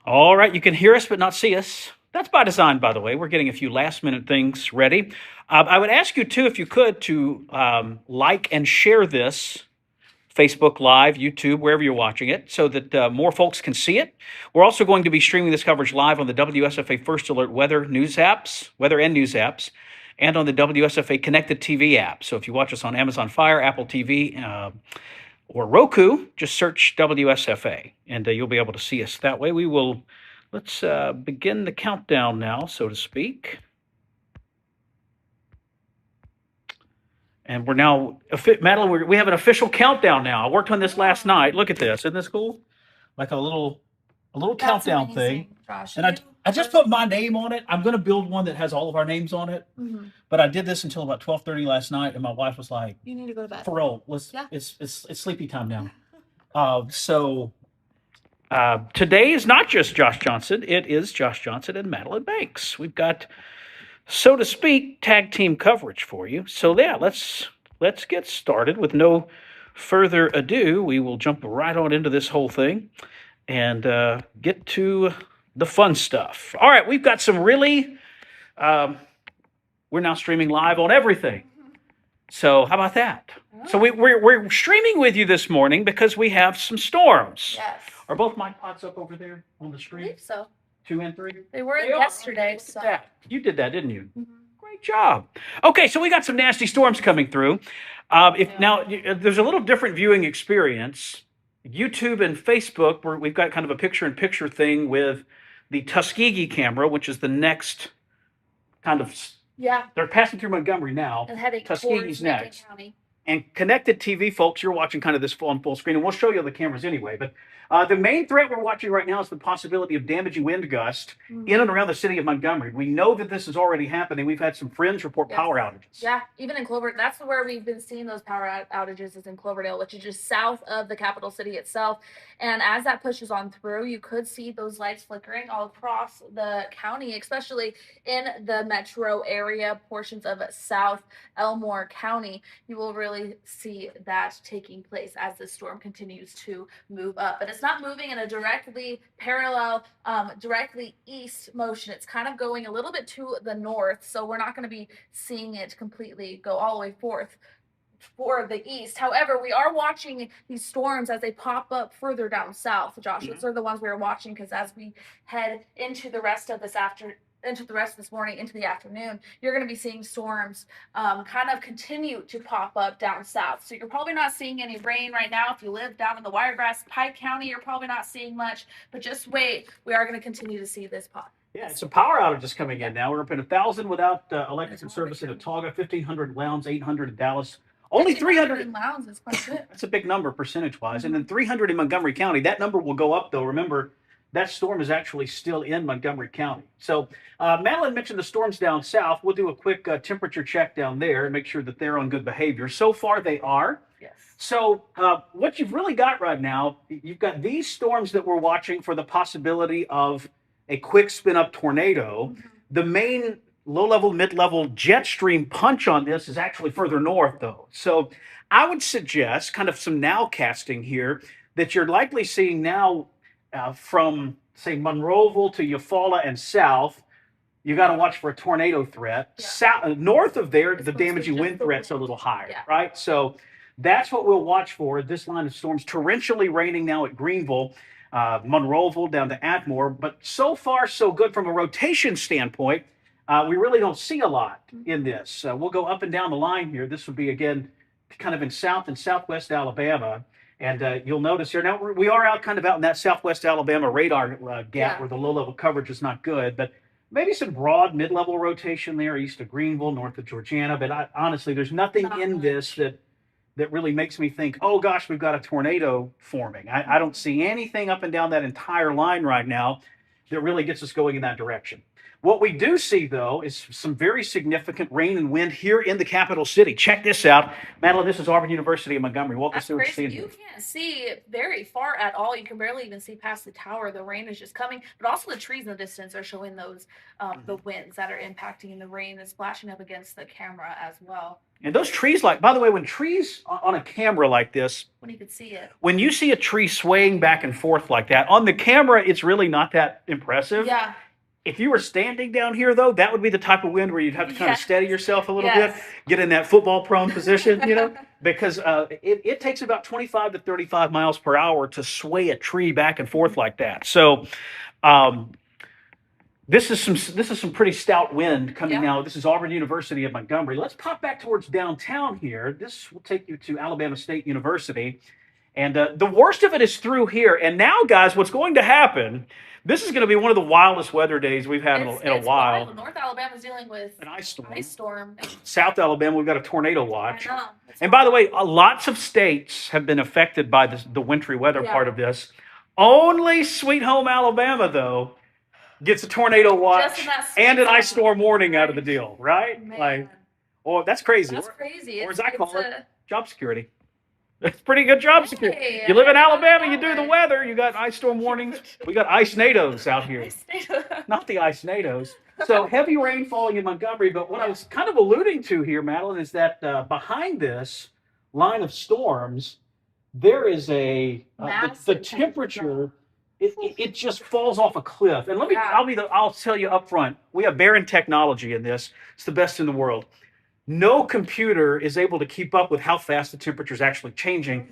All right, you can hear us but not see us. That's by design, by the way. We're getting a few last minute things ready. I would ask you, too, if you could, to like and share this Facebook Live, YouTube, wherever you're watching it, so that more folks can see it. We're also going to be streaming this coverage live on the WSFA First Alert weather and news apps, and on the WSFA Connected TV app. So if you watch us on Amazon Fire, Apple TV, or Roku, just search WSFA, and you'll be able to see us that way. Let's begin the countdown now, so to speak. And we're now, Madeline, we have an official countdown now. I worked on this last night. Look at this. Isn't this cool? Like a little countdown thing. Josh. And I just put my name on it. I'm going to build one that has all of our names on it. Mhm. But I did this until about 12:30 last night, and my wife was like, You need to go to bed. "For real, Yeah. it's sleepy time now." Today is not just Josh Johnson. It is Josh Johnson and Madeline Banks. We've got, so to speak, tag team coverage for you. So yeah, let's get started. With no further ado, we will jump right on into this whole thing and get to the fun stuff. All right, we've got some really. We're now streaming live on everything. So how about that? So we're streaming with you this morning because we have some storms. Yes. Are both mic pods up over there on the I screen? believe so. 2 and 3? They were They are. yesterday, Look at so. that. You did that, didn't you? Mhm. Great job. Okay, so we got some nasty storms coming through. There's a little different viewing experience. YouTube and Facebook, we've got kind of a picture-in-picture thing with the Tuskegee camera, which is the next kind of. Yeah. They're passing through Montgomery now. And heading Tuskegee's towards Macon next. County. And Connected TV, folks, you're watching kind of this on full screen, and we'll show you the cameras anyway. But the main threat we're watching right now is the possibility of damaging wind gust in and around the city of Montgomery. We know that this is already happening. We've had some friends report power outages. Yeah, even in Clover, that's where we've been seeing those power outages is in Cloverdale, which is just south of the capital city itself. And as that pushes on through, you could see those lights flickering all across the county, especially in the metro area, portions of South Elmore County. You will really see that taking place as the storm continues to move up. But it's not moving in a directly parallel, directly east motion. It's kind of going a little bit to the north, so we're not going to be seeing it completely go all the way forth for the east. However, we are watching these storms as they pop up further down south. Josh, those are the ones we are watching because as we head into the rest of this morning, into the afternoon, you're going to be seeing storms kind of continue to pop up down south. So you're probably not seeing any rain right now. If you live down in the Wiregrass, Pike County, you're probably not seeing much, but just wait. We are going to continue to see this pop. Yeah, some power outages coming in now. We're up at 1,000 without electric service in Autauga, 1,500 Lowndes, 800 in Dallas. Only 300 in Lowndes is quite a bit. That's a big number percentage-wise. And then 300 in Montgomery County. That number will go up, though. Remember, that storm is actually still in Montgomery County. So Madeline mentioned the storms down south. We'll do a quick temperature check down there and make sure that they're on good behavior. So far, they are. Yes. So what you've really got right now, you've got these storms that we're watching for the possibility of a quick spin-up tornado. The main low-level, mid-level jet stream punch on this is actually further north, though. So I would suggest kind of some nowcasting here that you're likely seeing now from, say, Monroeville to Eufaula and south. You got to watch for a tornado threat. Yeah. North of there, the damaging wind threat's a little higher, right? So that's what we'll watch for, this line of storms. Torrentially raining now at Greenville, Monroeville down to Atmore. But so far, so good from a rotation standpoint. We really don't see a lot in this. We'll go up and down the line here. This would be, again, kind of in south and southwest Alabama. And you'll notice here, now we are out in that southwest Alabama radar gap where the low-level coverage is not good. But maybe some broad mid-level rotation there east of Greenville, north of Georgiana. But honestly, there's nothing in this that really makes me think, oh, gosh, we've got a tornado forming. I don't see anything up and down that entire line right now that really gets us going in that direction. What we do see, though, is some very significant rain and wind here in the capital city. Check this out. Madeline, this is Auburn University in Montgomery. Walk us through what you're seeing here. You can't see very far at all. You can barely even see past the tower. The rain is just coming. But also the trees in the distance are showing those the winds that are impacting, and the rain is splashing up against the camera as well. And those trees, by the way, when trees on a camera like this, when you could see it. When you see a tree swaying back and forth like that, on the camera, it's really not that impressive. Yeah. If you were standing down here, though, that would be the type of wind where you'd have to kind of Yes. steady yourself a little Yes. bit, get in that football prone position, you know, because it takes about 25 to 35 miles per hour to sway a tree back and forth like that. So this is some pretty stout wind coming Yeah. now. This is Auburn University of Montgomery. Let's pop back towards downtown here. This will take you to Alabama State University. And the worst of it is through here. And now, guys, what's going to happen, this is going to be one of the wildest weather days we've had in a while. Wild. North Alabama's dealing with An ice storm. Ice storm. South Alabama, we've got a tornado watch. I know. And by the way, lots of states have been affected by the wintry weather part of this. Only Sweet Home Alabama, though, gets a tornado watch and an ice storm warning out of the deal, right? Man. Like, oh, that's crazy. That's crazy. Or as I call it, job security. It's pretty good job security. Hey, You live in Alabama, you do the weather, you got ice storm warnings. We got ice nados out here. Not the ice nados. So heavy rain falling in Montgomery, but what I was kind of alluding to here, Madeline, is that behind this line of storms, there is the temperature. It just falls off a cliff. And I'll tell you up front, we have Barron technology in this. It's the best in the world. No computer is able to keep up with how fast the temperature is actually changing.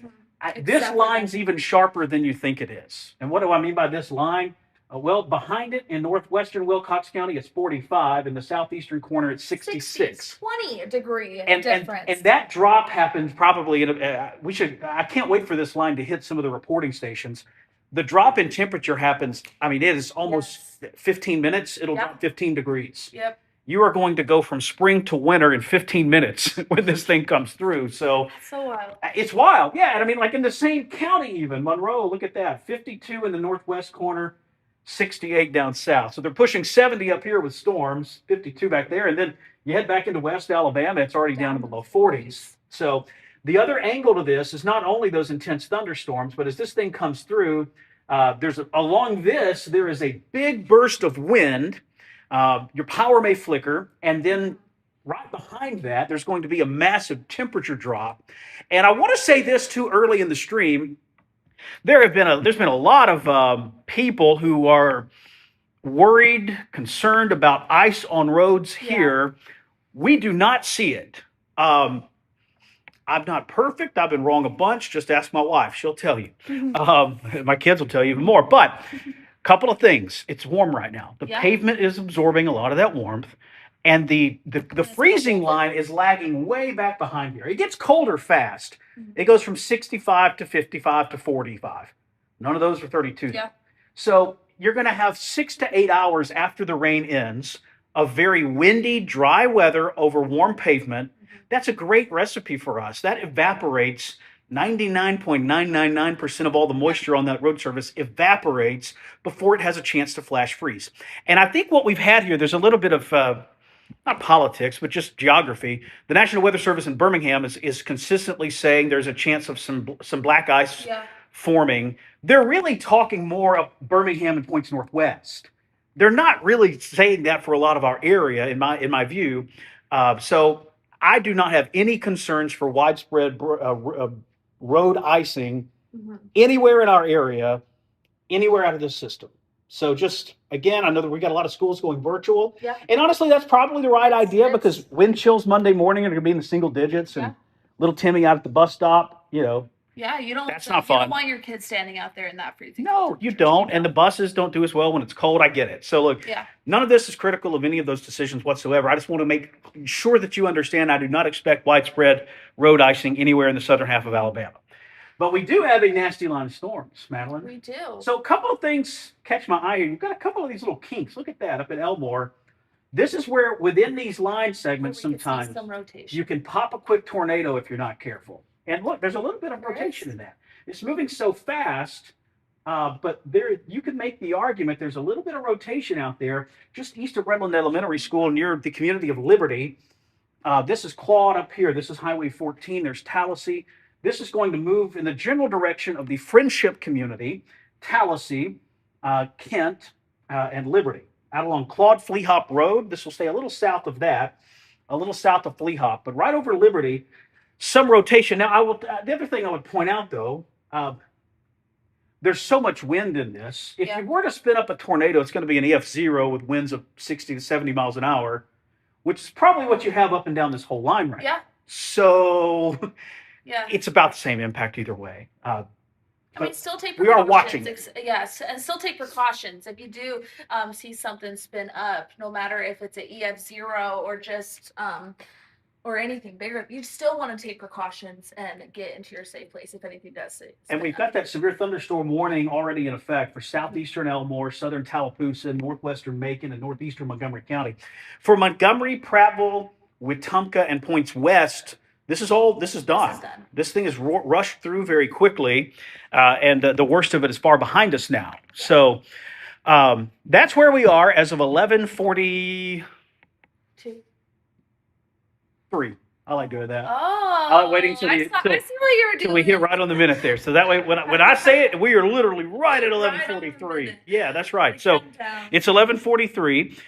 This line's even sharper than you think it is. And what do I mean by this line? Well, behind it in northwestern Wilcox County, it's 45. In the southeastern corner, it's 66. 20-degree difference. And that drop happened probably I can't wait for this line to hit some of the reporting stations. The drop in temperature happens, it is almost 15 minutes. It'll drop 15 degrees. Yep. You are going to go from spring to winter in 15 minutes when this thing comes through. So that's so wild. It's wild. Yeah. And like in the same county, even Monroe, look at that. 52 in the northwest corner, 68 down south. So they're pushing 70 up here with storms, 52 back there. And then you head back into West Alabama, it's already down in the low 40s. So the other angle to this is not only those intense thunderstorms, but as this thing comes through, along this, there is a big burst of wind. Your power may flicker, and then right behind that, there's going to be a massive temperature drop. And I want to say this too early in the stream. There's been a lot of people who are worried, concerned about ice on roads here. We do not see it. I'm not perfect. I've been wrong a bunch. Just ask my wife. She'll tell you. My kids will tell you even more. But couple of things. It's warm right now. The pavement is absorbing a lot of that warmth. And the freezing line is lagging way back behind here. It gets colder fast. It goes from 65 to 55 to 45. None of those are 32. Yeah. So you're going to have 6 to 8 hours after the rain ends of very windy, dry weather over warm pavement. That's a great recipe for us. That evaporates 99.999% of all the moisture on that road surface evaporates before it has a chance to flash freeze. And I think what we've had here, there's a little bit of, not politics, but just geography. The National Weather Service in Birmingham is consistently saying there's a chance of some black ice forming. They're really talking more of Birmingham and points northwest. They're not really saying that for a lot of our area, in my view. So I do not have any concerns for widespread road icing anywhere in our area, anywhere out of this system. So just, again, I know that we got a lot of schools going virtual. Yeah. And honestly, that's probably the right idea because wind chills Monday morning are going to be in the single digits. And little Timmy out at the bus stop, Yeah, you don't. That's not fun. You don't want your kids standing out there in that freezing. No, you don't. And the buses don't do as well when it's cold. I get it. So look, none of this is critical of any of those decisions whatsoever. I just want to make sure that you understand I do not expect widespread road icing anywhere in the southern half of Alabama. But we do have a nasty line of storms, Madeline. We do. So a couple of things catch my eye here. You've got a couple of these little kinks. Look at that up at Elmore. This is where within these line segments sometimes some rotation. you can pop a quick tornado if you're not careful. And look, there's a little bit of rotation in that. It's moving so fast, but you could make the argument there's a little bit of rotation out there just east of Redland Elementary School near the community of Liberty. This is Claude up here. This is Highway 14. There's Tallahassee. This is going to move in the general direction of the Friendship community, Tallahassee, Kent, and Liberty. Out along Claude Fleehop Road. This will stay a little south of that, a little south of Fleehop, but right over Liberty. some rotation. Now, the other thing I would point out though, there's so much wind in this. If Yeah. you were to spin up a tornado, it's going to be an EF0 with winds of 60 to 70 miles an hour, which is probably what you have up and down this whole line right now. Yeah. So Yeah. it's about the same impact either way. I mean, still take we are precautions. watching it. Yes, and still take precautions. If you do see something spin up, no matter if it's an EF0 or just or anything bigger, you still want to take precautions and get into your safe place if anything does spin And we've up. got that severe thunderstorm warning already in effect for southeastern Elmore, southern Tallapoosa, northwestern Macon, and northeastern Montgomery County. For Montgomery, Prattville, Wetumpka, and points west, this is done. This is done. This thing is rushed through very quickly, and the worst of it is far behind us now. So that's where we are as of 11:43. I like doing that. Oh, I like waiting till I see what you were doing. till we hit right on the minute there. So that way, when I say it, we are literally right at Right on the 11:43. minute. Yeah, that's right. So Countdown. it's 11:43.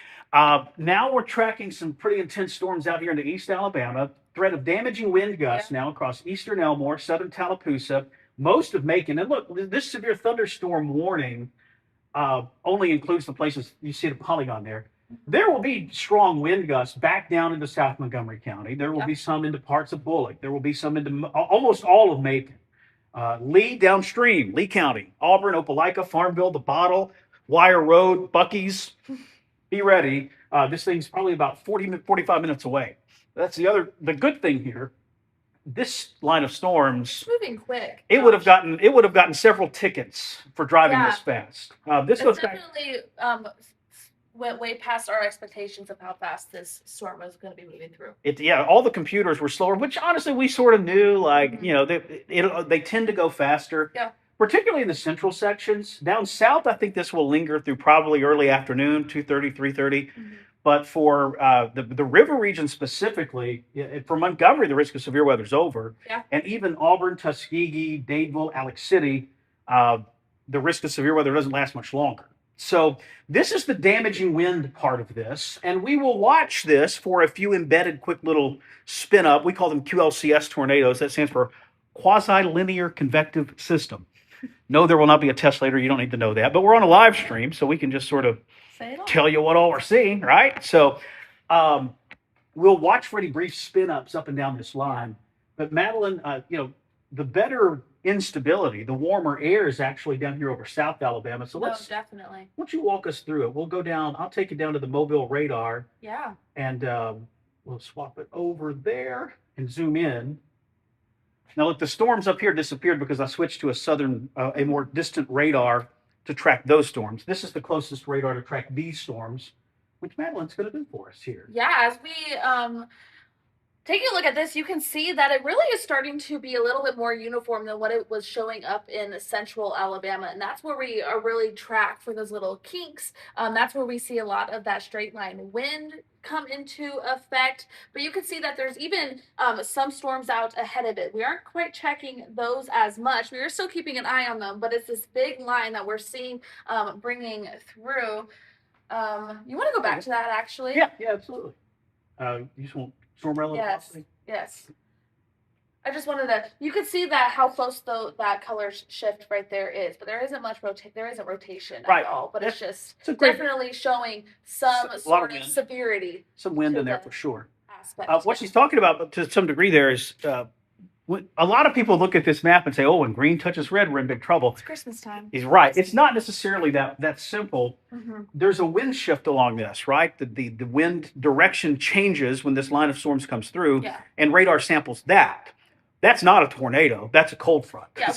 Now we're tracking some pretty intense storms out here into East Alabama. Threat of damaging wind gusts now across eastern Elmore, southern Tallapoosa, most of Macon. And look, this severe thunderstorm warning only includes the places you see the polygon there. There will be strong wind gusts back down into South Montgomery County. There will be some into parts of Bullock. There will be some into almost all of Macon. Lee downstream, Lee County, Auburn, Opelika, Farmville, The Bottle, Wire Road, Bucky's. Be ready. This thing's probably about 45 minutes away. That's the good thing here. This line of storms, It's moving quick. it would have gotten several tickets for driving this fast. This It goes back. definitely went way past our expectations of how fast this storm was going to be moving through. All the computers were slower, which honestly we sort of knew. Like they tend to go faster. Yeah. Particularly in the central sections. Down south, I think this will linger through probably early afternoon, 2:30, 3:30. Mm-hmm. But for the river region specifically, for Montgomery, the risk of severe weather is over. Yeah. And even Auburn, Tuskegee, Dadeville, Alex City, the risk of severe weather doesn't last much longer. So this is the damaging wind part of this. And we will watch this for a few embedded quick little spin up. We call them QLCS tornadoes. That stands for quasi-linear convective system. No, there will not be a test later. You don't need to know that. But we're on a live stream, so we can just sort of tell you what all we're seeing, right? So we'll watch for any brief spin-ups up and down this line. But Madeline, the better instability, the warmer air is actually down here over South Alabama. So definitely. why don't you walk us through it? We'll go down. I'll take you down to the Mobile radar. Yeah. And we'll swap it over there and zoom in. Now, look, the storms up here disappeared because I switched to a more distant radar to track those storms. This is the closest radar to track these storms, which Madeline's going to do for us here. Yeah, as we taking a look at this, you can see that it really is starting to be a little bit more uniform than what it was showing up in central Alabama. And that's where we are really track for those little kinks. That's where we see a lot of that straight line wind come into effect. But you can see that there's even some storms out ahead of it. We aren't quite checking those as much. We are still keeping an eye on them, but it's this big line that we're seeing bringing through. You want to go back to that actually? Yeah, absolutely. You just want storm relevant? Yes. I just wanted to. You can see that how close that color shift right there is, but there isn't much rotation at all. But it's definitely showing some sort of severity. Some wind in there for sure. Aspect. What she's talking about to some degree there is a lot of people look at this map and say, "Oh, when green touches red, we're in big trouble." It's Christmas time. He's right. It's not necessarily that simple. Mm-hmm. There's a wind shift along this, right? The wind direction changes when this line of storms comes through, and radar samples that. That's not a tornado. That's a cold front. Yeah.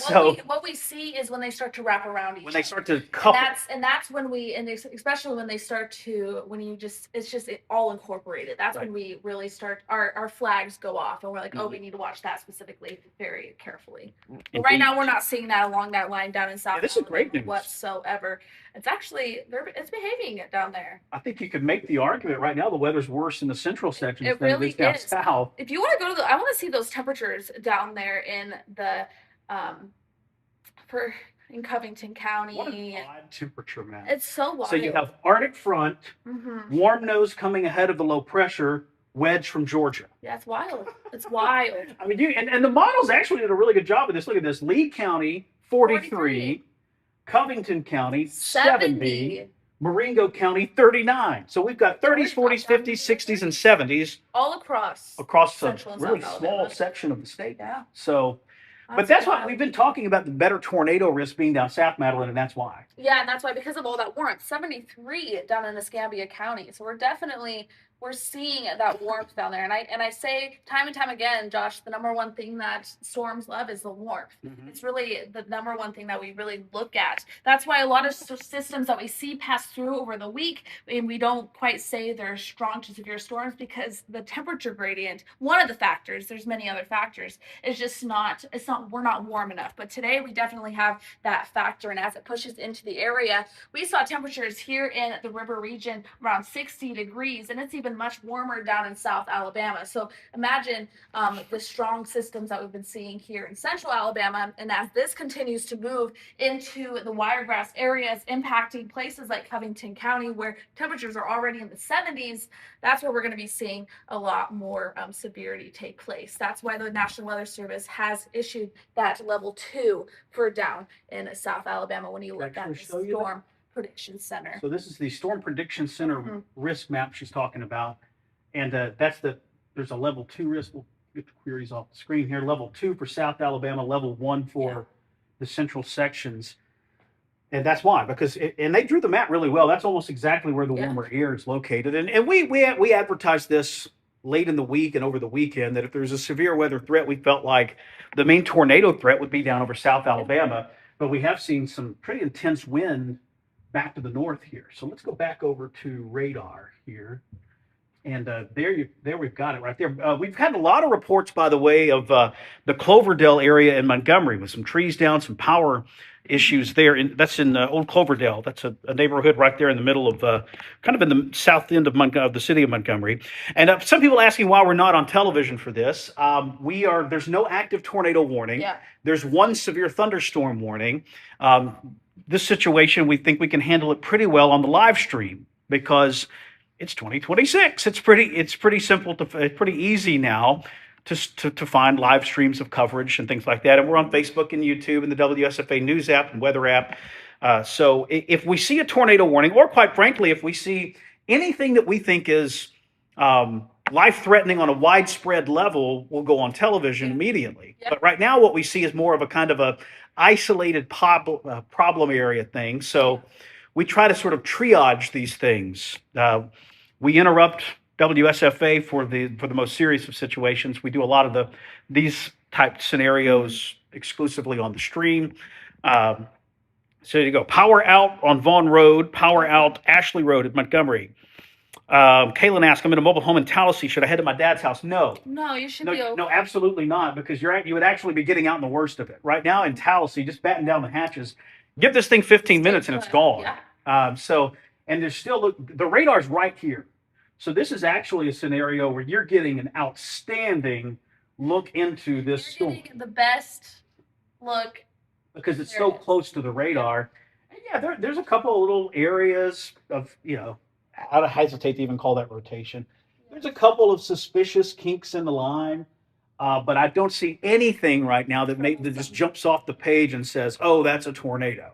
What we see is when they start to wrap around each other. When they start to couple. And that's when especially when they start to, it's just all incorporated. That's when we really start, our flags go off and we're like, oh, we need to watch that specifically very carefully. But right now we're not seeing that along that line down in South this is great news whatsoever. It's actually, it's behaving down there. I think you could make the argument right now the weather's worse in the central sections than really it is down south. If you want to go to I want to see those temperatures down there in the in Covington County. What an odd temperature, man. It's so wild. So you have Arctic front, warm nose coming ahead of the low pressure, wedge from Georgia. Yeah, it's wild. It's wild. I mean, and the models actually did a really good job of this. Look at this: Lee County 43, Covington County 70, Marengo County 39. So we've got 30s, 40s, 50s, 60s, and 70s all across a really small section of the state. Yeah. So, but that's why we've been talking about the better tornado risk being down South Madeline, and that's why. Yeah, and that's why, because of all that warmth. 73 down in Escambia County. So we're seeing that warmth down there. And I say time and time again, Josh, the number one thing that storms love is the warmth. Mhm. It's really the number one thing that we really look at. That's why a lot of systems that we see pass through over the week, and we don't quite say they're strong to severe storms, because the temperature gradient, one of the factors, there's many other factors, is just we're not warm enough. But today we definitely have that factor. And as it pushes into the area, we saw temperatures here in the river region around 60 degrees, and it's even much warmer down in South Alabama. So imagine the strong systems that we've been seeing here in Central Alabama, and as this continues to move into the Wiregrass areas, impacting places like Covington County, where temperatures are already in the 70s, that's where we're going to be seeing a lot more severity take place. That's why the National Weather Service has issued that level 2 for down in South Alabama when you look at the Storm Prediction Center. So this is the Storm Prediction Center risk map she's talking about. And there's a level 2 risk. We'll get the queries off the screen here. Level 2 for South Alabama, level 1 for the central sections. And that's why, because and they drew the map really well. That's almost exactly where the warmer air is located. And we advertised this late in the week and over the weekend that if there's a severe weather threat, we felt like the main tornado threat would be down over South Alabama. But we have seen some pretty intense wind back to the north here. So let's go back over to radar here. And there we've got it right there. We've had a lot of reports, by the way, of the Cloverdale area in Montgomery with some trees down, some power issues there. That's in Old Cloverdale. That's a neighborhood right there in the middle of, kind of in the south end of the city of Montgomery. And some people asking why we're not on television for this. There's no active tornado warning. Yeah. There's one severe thunderstorm warning. This situation, we think we can handle it pretty well on the live stream because it's 2026. It's pretty simple it's pretty easy now to find live streams of coverage and things like that. And we're on Facebook and YouTube and the WSFA News app and weather app. So if we see a tornado warning, or quite frankly, if we see anything that we think is life-threatening on a widespread level, we'll go on television immediately. Yep. But right now, what we see is more of a kind of a isolated problem area thing. So we try to sort of triage these things. We interrupt WSFA for the most serious of situations. We do a lot of these type scenarios exclusively on the stream. So there you go. Power out on Vaughn Road, power out Ashley Road at Montgomery. Kaylin asked, I'm in a mobile home in Tallahassee. Should I head to my dad's house? No. No, you should be okay. No, absolutely not, because you would actually be getting out in the worst of it. Right now in Tallahassee, just batten down the hatches. Give this thing 15 minutes and it's gone. Yeah. And there's still, the radar's right here. So this is actually a scenario where you're getting an outstanding look into this storm. You're getting the best look. Because it's so close to the radar. And yeah, there's a couple of little areas of, I hesitate to even call that rotation. There's a couple of suspicious kinks in the line, but I don't see anything right now that just jumps off the page and says, oh, that's a tornado.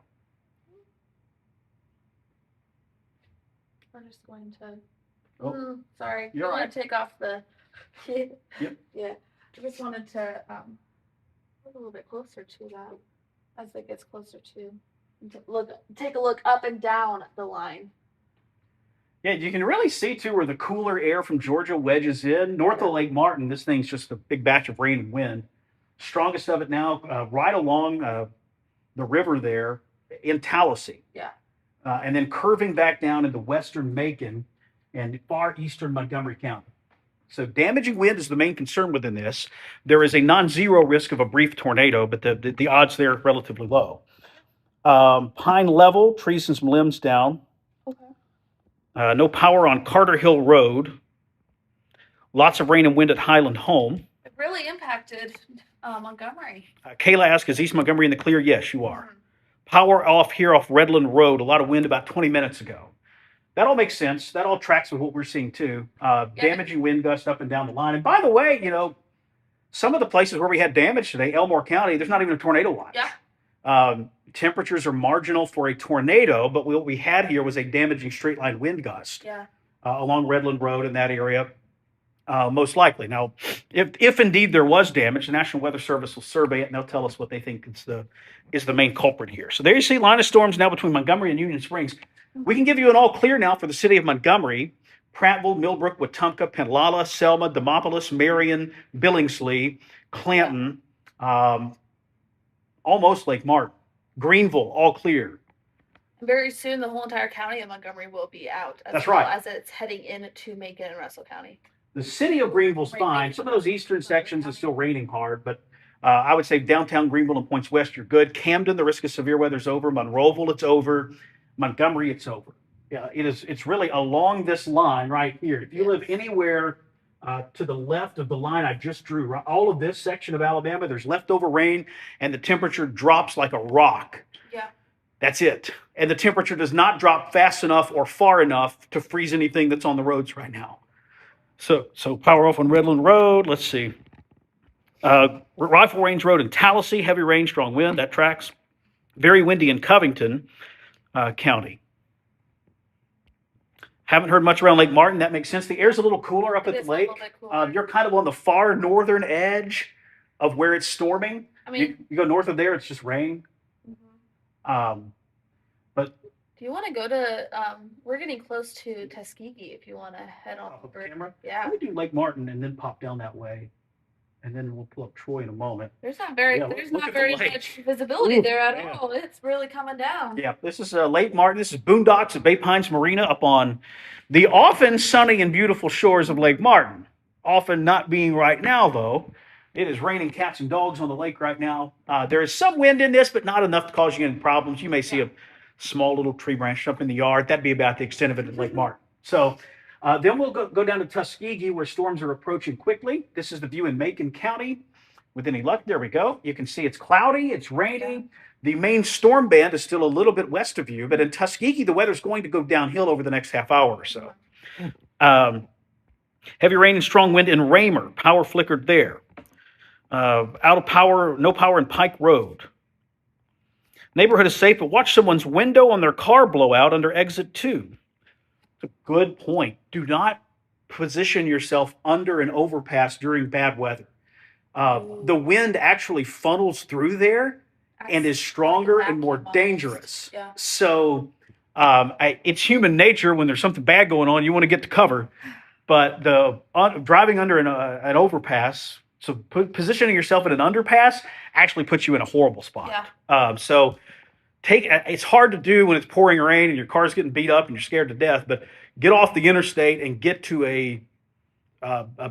We're just going to... Oh, sorry. You're right. Take off the... Yep. Yeah. I just wanted to look a little bit closer to that as it gets closer to... Take a look up and down the line. Yeah, you can really see, too, where the cooler air from Georgia wedges in. North of Lake Martin, this thing's just a big batch of rain and wind. Strongest of it now right along the river there in Tallahassee. Yeah. And then curving back down into western Macon and far eastern Montgomery County. So damaging wind is the main concern within this. There is a non-zero risk of a brief tornado, but the odds there are relatively low. Pine Level, trees and some limbs down. Okay. No power on Carter Hill Road. Lots of rain and wind at Highland Home. It really impacted Montgomery. Kayla asked, is East Montgomery in the clear? Yes, you are. Mm-hmm. Power off here off Redland Road. A lot of wind about 20 minutes ago. that all makes sense. That all tracks with what we're seeing too. Yeah. Damaging wind gusts up and down the line. And by the way, some of the places where we had damage today, Elmore County, there's not even a tornado watch. Yeah. Temperatures are marginal for a tornado, but what we had here was a damaging straight line wind gust along Redland Road in that area, most likely. Now, if indeed there was damage, the National Weather Service will survey it and they'll tell us what they think is the main culprit here. So there you see line of storms now between Montgomery and Union Springs. We can give you an all clear now for the city of Montgomery, Prattville, Millbrook, Wetumpka, Penlala, Selma, Demopolis, Marion, Billingsley, Clanton, almost Lake Martin, Greenville, all clear. Very soon, the whole entire county of Montgomery will be out. That's well right. As it's heading into Macon and Russell County. The city of Greenville's fine. Some of those eastern sections is still raining hard, but I would say downtown Greenville and points west, you're good. Camden, the risk of severe weather is over. Monroeville, it's over. Montgomery, it's over. Yeah, it's really along this line right here. If you live anywhere to the left of the line I just drew, all of this section of Alabama, there's leftover rain and the temperature drops like a rock. Yeah. That's it. And the temperature does not drop fast enough or far enough to freeze anything that's on the roads right now. So power off on Redland Road. Let's see. Rifle Range Road in Tallahassee, heavy rain, strong wind. That tracks. Very windy in Covington County. Haven't heard much around Lake Martin. That makes sense. The air's a little cooler up at the lake. You're kind of on the far northern edge of where it's storming. I mean, you go north of there, it's just rain. But do you want to go to? We're getting close to Tuskegee. If you want to head on over. Camera? Yeah. Let me do Lake Martin and then pop down that way, and then we'll pull up Troy in a moment. There's not very much visibility there at all. It's really coming down. Yeah, this is Lake Martin. This is Boondocks at Bay Pines Marina up on the often sunny and beautiful shores of Lake Martin. Often not being right now, though. It is raining cats and dogs on the lake right now. There is some wind in this, but not enough to cause you any problems. You may see a small little tree branch up in the yard. That'd be about the extent of it at Lake Martin. So then we'll go down to Tuskegee, where storms are approaching quickly. This is the view in Macon County. With any luck, there we go. You can see it's cloudy, it's raining. The main storm band is still a little bit west of you, but in Tuskegee, the weather's going to go downhill over the next half hour or so. Heavy rain and strong wind in Raymer. Power flickered there. Out of power, no power in Pike Road. Neighborhood is safe, but watch someone's window on their car blow out under exit 2. It's a good point. Do not position yourself under an overpass during bad weather. The wind actually funnels through there and is stronger and more dangerous. Yeah. So it's human nature when there's something bad going on, you want to get to cover. But driving under an overpass, so positioning yourself in an underpass actually puts you in a horrible spot. Yeah. So it's hard to do when it's pouring rain and your car's getting beat up and you're scared to death, but get off the interstate and get to a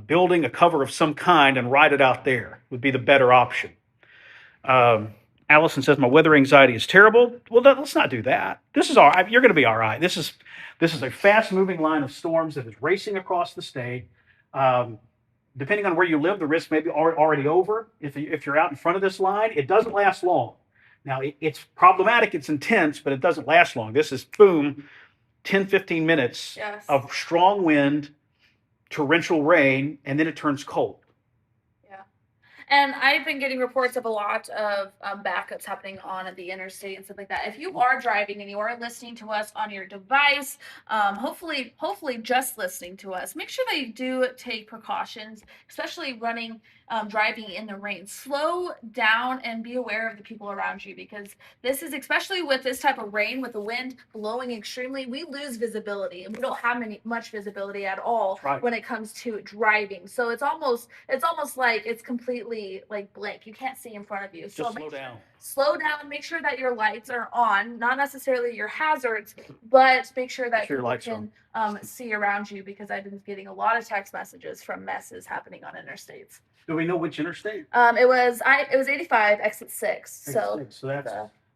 building, a cover of some kind, and ride it out there would be the better option. Allison says, my weather anxiety is terrible. Well, let's not do that. This is all right. You're going to be all right. This is a fast-moving line of storms that is racing across the state. Depending on where you live, the risk may be already over. If you're out in front of this line, it doesn't last long. Now, it's problematic, it's intense, but it doesn't last long. This is, boom, 10, 15 minutes of strong wind, torrential rain, and then it turns cold. Yeah. And I've been getting reports of a lot of backups happening on the interstate and stuff like that. If you are driving and you are listening to us on your device, hopefully just listening to us, make sure that you do take precautions, especially driving in the rain. Slow down and be aware of the people around you, because this is, especially with this type of rain, with the wind blowing extremely, we lose visibility and we don't have much visibility at all when it comes to driving. So it's almost like it's completely like blank. You can't see in front of you. Just so slow down. Slow down. Make sure that your lights are on, not necessarily your hazards, but make sure that you can see around you, because I've been getting a lot of text messages from messes happening on interstates. Do we know which interstate? It was 85, exit 6. So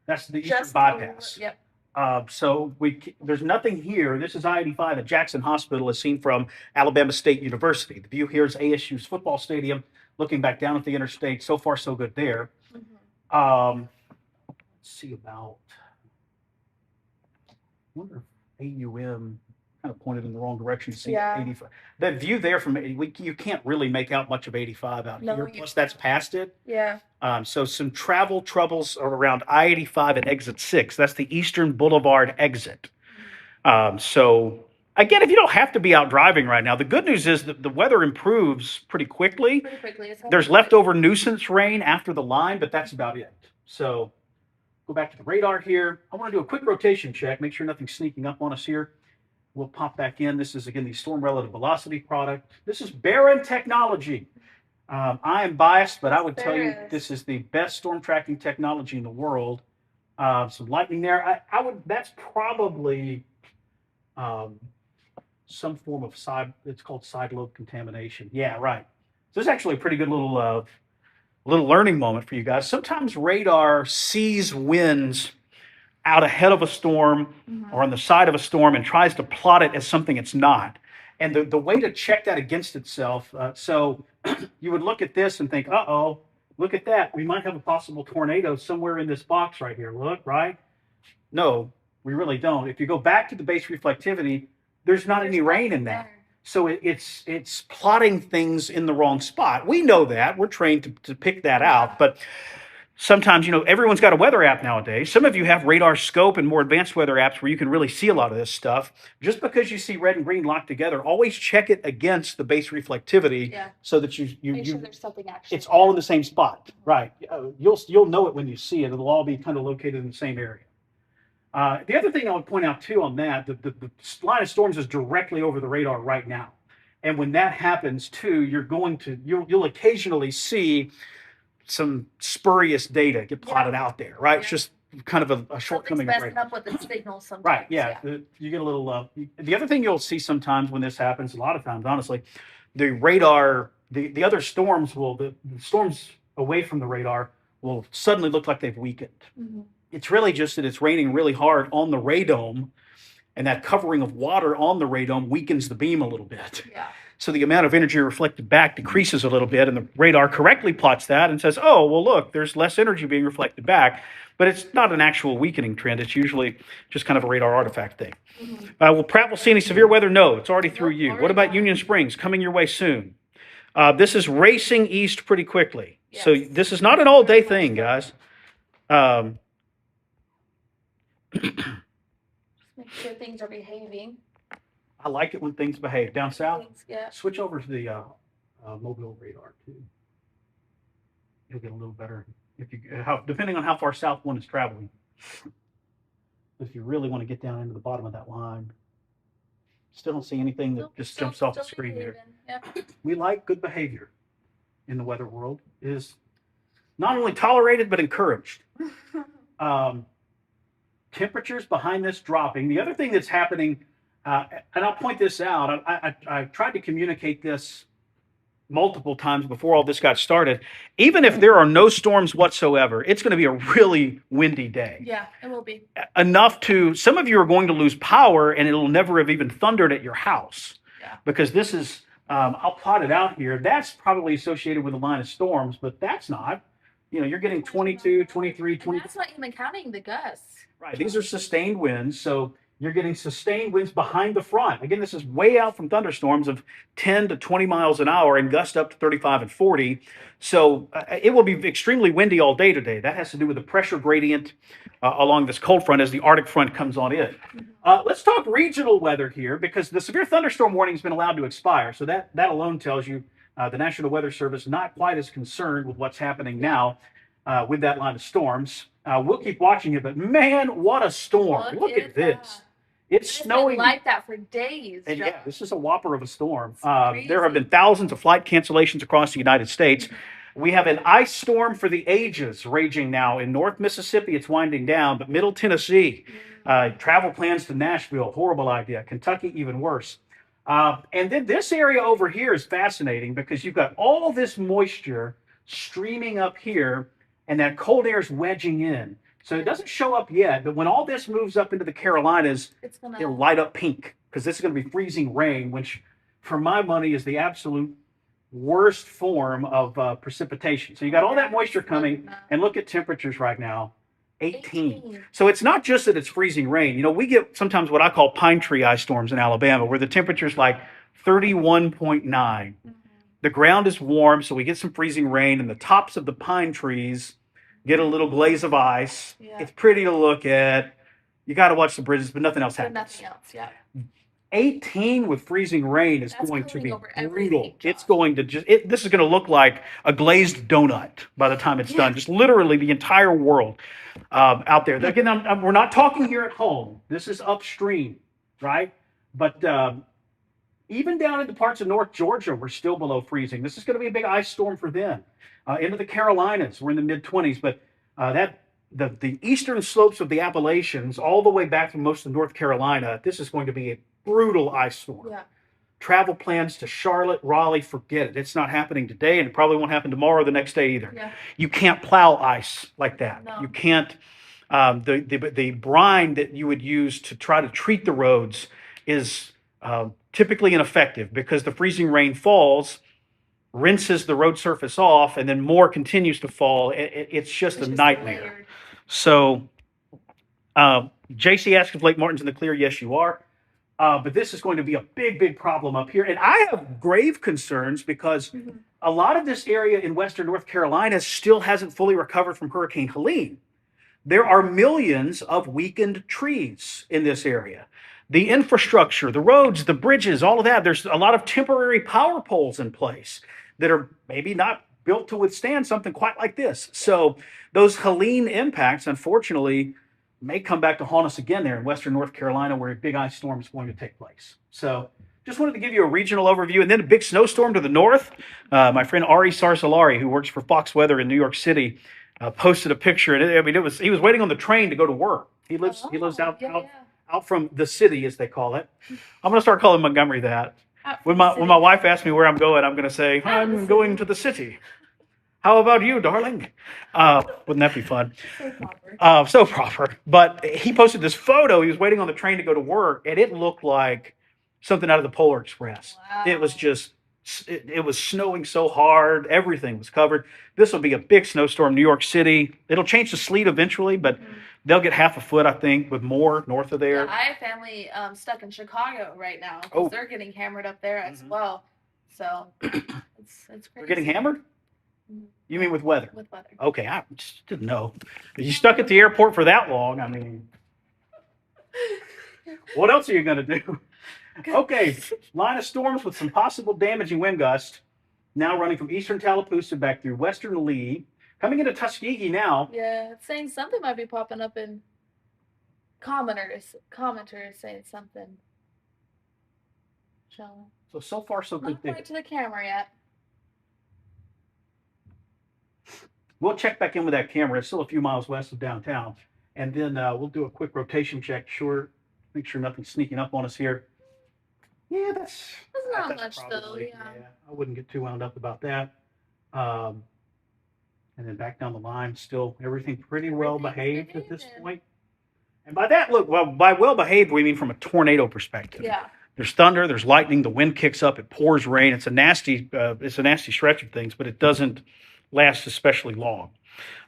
that's the eastern bypass. Yep. So there's nothing here. This is I-85 at Jackson Hospital, as seen from Alabama State University. The view here is ASU's football stadium, looking back down at the interstate. So far, so good there. Let's see about. I wonder if AUM kind of pointed in the wrong direction to see Yeah. 85. That view there from you can't really make out much of 85 out No, here. you Plus, that's past it. Yeah. So some travel troubles are around I-85 at exit 6. That's the Eastern Boulevard exit. So again, if you don't have to be out driving right now, the good news is that the weather improves pretty quickly. Pretty quickly. It's There's hopefully- leftover nuisance rain after the line, but that's about it. So go back to the radar here. I want to do a quick rotation check, make sure nothing's sneaking up on us here. We'll pop back in. This is, again, the Storm Relative Velocity product. This is Baron Technology. I am biased, but I would tell you this is the best storm tracking technology in the world. Some lightning there. That's probably some form of it's called side lobe contamination. Yeah, right. So this is actually a pretty good little learning moment for you guys. Sometimes radar sees winds out ahead of a storm or on the side of a storm and tries to plot it as something it's not. And the way to check that against itself, so you would look at this and think, uh-oh, look at that. We might have a possible tornado somewhere in this box right here. Look, right? No, we really don't. If you go back to the base reflectivity, there's not any rain in that. So it's plotting things in the wrong spot. We know that. We're trained to pick that out. But sometimes, everyone's got a weather app nowadays. Some of you have radar scope and more advanced weather apps where you can really see a lot of this stuff. Just because you see red and green locked together, always check it against the base reflectivity so that make sure there's something actually. It's all in the same spot. Right. You'll know it when you see it. It'll all be kind of located in the same area. The other thing I would point out too on that, the line of storms is directly over the radar right now. And when that happens too, you'll occasionally see some spurious data get plotted out there, right? It's just kind of a shortcoming. Messing up with the signals sometimes. Right, yeah. You get a little, the other thing you'll see sometimes when this happens, a lot of times, honestly, the radar, the other storms the storms away from the radar will suddenly look like they've weakened. It's really just that it's raining really hard on the radome, and that covering of water on the radome weakens the beam a little bit. Yeah. So the amount of energy reflected back decreases a little bit, and the radar correctly plots that and says, oh, well, look, there's less energy being reflected back, but it's not an actual weakening trend. It's usually just kind of a radar artifact thing. Will Pratt will see any severe weather? No, it's already through you. What about Union Springs? Coming your way soon. This is racing east pretty quickly. Yes. So this is not an all-day thing, guys. Just make sure things are behaving. I like it when things behave. Down south, Yeah. switch over to the mobile radar too. You'll get a little better depending on how far south one is traveling. If you really want to get down into the bottom of that line, still don't see anything that just jumps off the screen here. Yep. We like good behavior in the weather world. It is not only tolerated but encouraged. Temperatures behind this dropping. The other thing that's happening, and I'll point this out, I tried to communicate this multiple times before all this got started. Even if there are no storms whatsoever, it's going to be a really windy day. Yeah, it will be. Some of you are going to lose power, and it'll never have even thundered at your house. Yeah. Because this is, I'll plot it out here. That's probably associated with a line of storms, but that's not. You're getting 22, 23, 20. And that's not even counting the gusts. Right. These are sustained winds. So you're getting sustained winds behind the front. Again, this is way out from thunderstorms of 10 to 20 miles an hour and gusts up to 35 and 40. So it will be extremely windy all day today. That has to do with the pressure gradient along this cold front as the Arctic front comes on in. Let's talk regional weather here, because the severe thunderstorm warning has been allowed to expire. So that alone tells you the National Weather Service not quite as concerned with what's happening now with that line of storms. We'll keep watching it, but man, what a storm. Look at this. It's snowing like that for days. And yeah, this is a whopper of a storm. There have been thousands of flight cancellations across the United States. We have an ice storm for the ages raging now in North Mississippi. It's winding down, but Middle Tennessee, travel plans to Nashville, horrible idea. Kentucky, even worse. And then this area over here is fascinating because you've got all this moisture streaming up here, and that cold air is wedging in. So it doesn't show up yet, but when all this moves up into the Carolinas, it'll light up pink, because this is going to be freezing rain, which for my money is the absolute worst form of precipitation. So you got all that moisture coming, and look at temperatures right now. 18. So it's not just that it's freezing rain. You know, we get sometimes what I call pine tree ice storms in Alabama, where the temperature's like 31.9. The ground is warm, so we get some freezing rain, and the tops of the pine trees get a little glaze of ice. Yeah. It's pretty to look at. You got to watch the bridges, but nothing else But happens. nothing else, yeah. 18 with freezing rain is That's going to cooling be over brutal. everything, It's Josh. going to this is going to look like a glazed donut by the time it's done. Just literally the entire world out there. Again, we're not talking here at home. This is upstream, right? But even down into parts of North Georgia, we're still below freezing. This is going to be a big ice storm for them. Into the Carolinas, we're in the mid 20s, but the eastern slopes of the Appalachians, all the way back to most of North Carolina, this is going to be a brutal ice storm. Yeah. Travel plans to Charlotte, Raleigh, forget it. It's not happening today, and it probably won't happen tomorrow or the next day either. Yeah. You can't plow ice like that. No. You can't. The brine that you would use to try to treat the roads is typically ineffective because the freezing rain falls, rinses the road surface off, and then more continues to fall. It's just a nightmare. Layered. So, JC asked if Lake Martin's in the clear. Yes, you are. But this is going to be a big, big problem up here. And I have grave concerns because a lot of this area in western North Carolina still hasn't fully recovered from Hurricane Helene. There are millions of weakened trees in this area. The infrastructure, the roads, the bridges, all of that, there's a lot of temporary power poles in place that are maybe not built to withstand something quite like this. So those Helene impacts, unfortunately, may come back to haunt us again there in western North Carolina, where a big ice storm is going to take place. So just wanted to give you a regional overview. And then a big snowstorm to the north. My friend Ari Sarsalari, who works for Fox Weather in New York City, posted a picture. And he was waiting on the train to go to work. He lives out from the city, as they call it. I'm going to start calling Montgomery that. When my wife asks me where I'm going, I'm going to say, I'm going to the city. How about you, darling? Wouldn't that be fun? So proper. So proper. But he posted this photo. He was waiting on the train to go to work, and it looked like something out of the Polar Express. Wow. It was just, it was snowing so hard. Everything was covered. This will be a big snowstorm, New York City. It'll change to sleet eventually, but they'll get half a foot, I think, with more north of there. Yeah, I have family stuck in Chicago right now. Oh. They're getting hammered up there as well. So it's crazy. They're getting hammered? You mean with weather? With weather. Okay, I just didn't know. You stuck at the airport for that long. I mean, what else are you going to do? Okay, line of storms with some possible damaging wind gusts now running from eastern Tallapoosa back through western Lee, coming into Tuskegee now. Yeah, it's saying something might be popping up in commenters saying something. So far, so good. Not quite to the camera yet. We'll check back in with that camera. It's still a few miles west of downtown. And then we'll do a quick rotation check. Make sure nothing's sneaking up on us here. Yeah, that's not much though. Yeah. I wouldn't get too wound up about that. And then back down the line, still everything pretty well behaved at this point. And by that, look, by well behaved, we mean from a tornado perspective. Yeah. There's thunder, there's lightning, the wind kicks up, it pours rain. It's a nasty stretch of things, but it doesn't last especially long.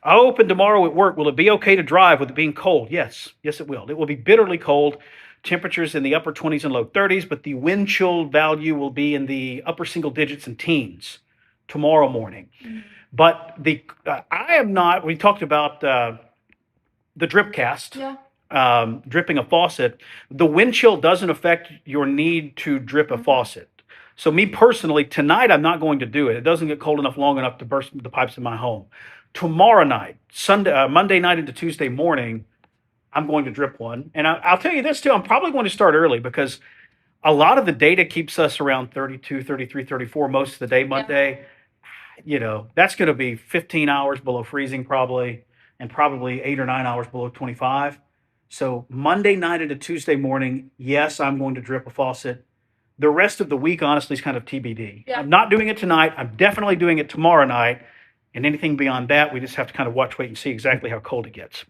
I open tomorrow at work. Will it be okay to drive with it being cold? Yes, it will. It will be bitterly cold. Temperatures in the upper 20s and low 30s, but the wind chill value will be in the upper single digits and teens tomorrow morning. But I am not. We talked about the drip cast. Yeah. Dripping a faucet. The wind chill doesn't affect your need to drip a faucet. So me personally, tonight I'm not going to do it. It doesn't get cold enough long enough to burst the pipes in my home. Tomorrow night, Monday night into Tuesday morning, I'm going to drip one. And I'll tell you this too, I'm probably going to start early because a lot of the data keeps us around 32, 33, 34 most of the day Monday. You know, that's going to be 15 hours below freezing probably, and probably 8 or 9 hours below 25. So Monday night into Tuesday morning, yes, I'm going to drip a faucet. The rest of the week, honestly, is kind of TBD. Yeah. I'm not doing it tonight. I'm definitely doing it tomorrow night. And anything beyond that, we just have to kind of watch, wait, and see exactly how cold it gets.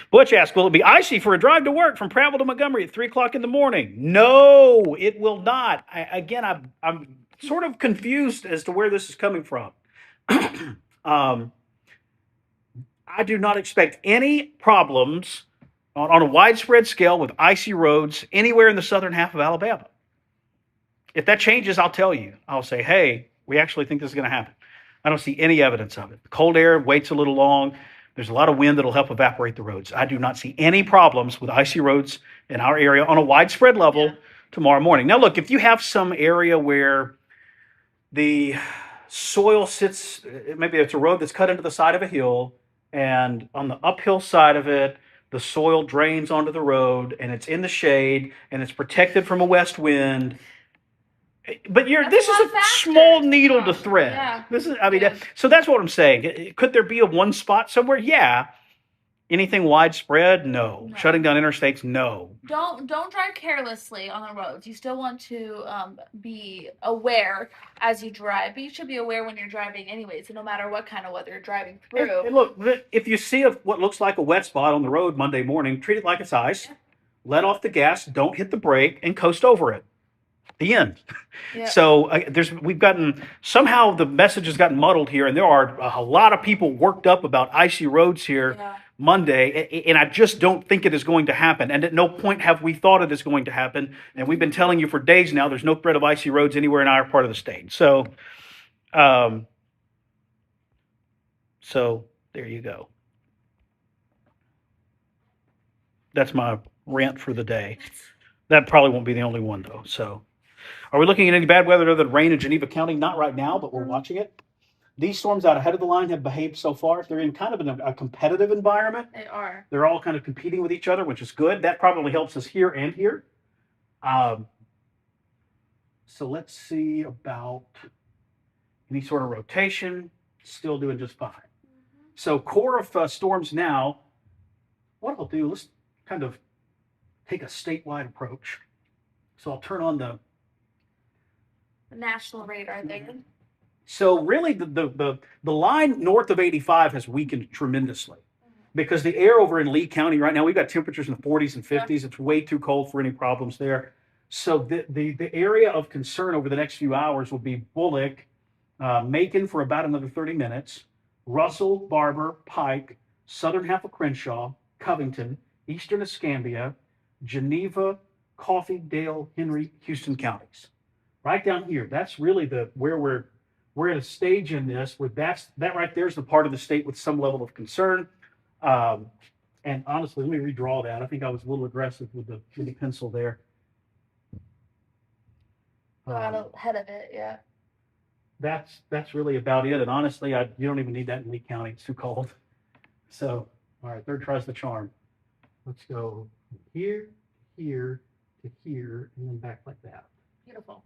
Butch asked, will it be icy for a drive to work from Prattville to Montgomery at 3 o'clock in the morning? No, it will not. I'm sort of confused as to where this is coming from. I do not expect any problems on a widespread scale with icy roads anywhere in the southern half of Alabama. If that changes, I'll tell you. I'll say, hey, we actually think this is going to happen. I don't see any evidence of it. The cold air waits a little long. There's a lot of wind that'll help evaporate the roads. I do not see any problems with icy roads in our area on a widespread level tomorrow morning. Now, look, if you have some area where the soil sits, maybe it's a road that's cut into the side of a hill, and on the uphill side of it, the soil drains onto the road, and it's in the shade, and it's protected from a west wind. But this is a small needle to thread. Yeah. This is, I mean, so that's what I'm saying. Could there be a one spot somewhere? Yeah. Anything widespread? No. Shutting down interstates? No. Don't drive carelessly on the roads. You still want to be aware as you drive, but you should be aware when you're driving anyways. So no matter what kind of weather you're driving through. And look, if you see what looks like a wet spot on the road Monday morning, treat it like it's ice. Yeah. Let off the gas. Don't hit the brake, and coast over it. The end. Yeah. So we've gotten, somehow the message has gotten muddled here, and there are a lot of people worked up about icy roads here Monday, and I just don't think it is going to happen. And at no point have we thought it is going to happen. And we've been telling you for days now, there's no threat of icy roads anywhere in our part of the state. So, so there you go. That's my rant for the day. That probably won't be the only one, though. So, are we looking at any bad weather other than rain in Geneva County? Not right now, but we're watching it. These storms out ahead of the line have behaved so far. They're in kind of a competitive environment. They are. They're all kind of competing with each other, which is good. That probably helps us here and here. So let's see about any sort of rotation. Still doing just fine. So core of storms now. What I'll do, let's kind of take a statewide approach. So I'll turn on the national radar there. So really the line north of 85 has weakened tremendously because the air over in Lee County right now, we've got temperatures in the 40s and 50s. Yeah. It's way too cold for any problems there. So the area of concern over the next few hours will be Bullock, Macon for about another 30 minutes, Russell, Barber, Pike, southern half of Crenshaw, Covington, eastern Escambia, Geneva, Coffee, Dale, Henry, Houston counties. Right down here, that's really where we're at a stage in this where that right there is the part of the state with some level of concern. And honestly, let me redraw that. I think I was a little aggressive with the pencil there. Got ahead of it, yeah. That's really about it. And honestly, you don't even need that in Lee County. It's too cold. So, all right, third tries the charm. Let's go here, here, to here, and then back like that. Beautiful.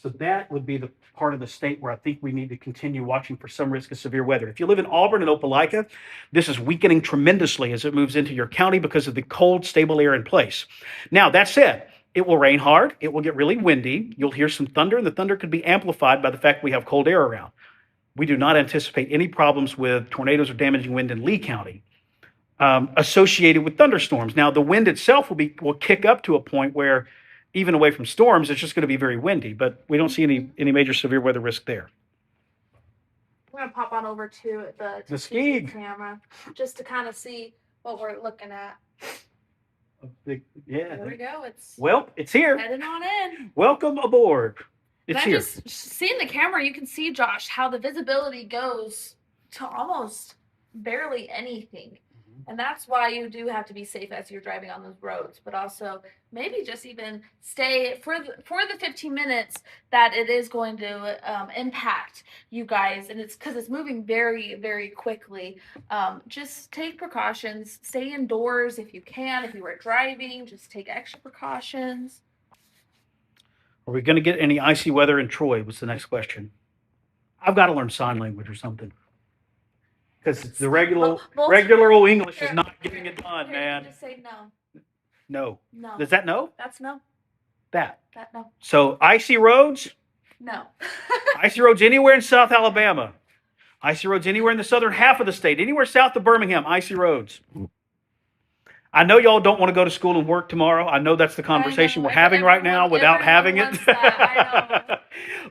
So that would be the part of the state where I think we need to continue watching for some risk of severe weather. If you live in Auburn and Opelika, this is weakening tremendously as it moves into your county because of the cold, stable air in place. Now, that said, it will rain hard. It will get really windy. You'll hear some thunder, and the thunder could be amplified by the fact we have cold air around. We do not anticipate any problems with tornadoes or damaging wind in Lee County associated with thunderstorms. Now, the wind itself will kick up to a point where even away from storms, it's just going to be very windy, but we don't see any major severe weather risk there. We're going to pop on over to the Skeeg camera just to kind of see what we're looking at. There we go. It's here. Heading on in. Welcome aboard. It's here. Just seeing the camera, you can see, Josh, how the visibility goes to almost barely anything. And that's why you do have to be safe as you're driving on those roads, but also maybe just even stay for the 15 minutes that it is going to impact you guys. And it's because it's moving very, very quickly. Just take precautions, stay indoors if you can. If you were driving, just take extra precautions. Are we going to get any icy weather in Troy? Was the next question. I've got to learn sign language or something. Because the regular old English is not getting it done, man. Just say no. No. No. Is that no? That's no. That no. So icy roads? No. Icy roads anywhere in South Alabama. Icy roads anywhere in the southern half of the state. Anywhere south of Birmingham, icy roads. I know y'all don't want to go to school and work tomorrow. I know that's the conversation we're having right now without having it.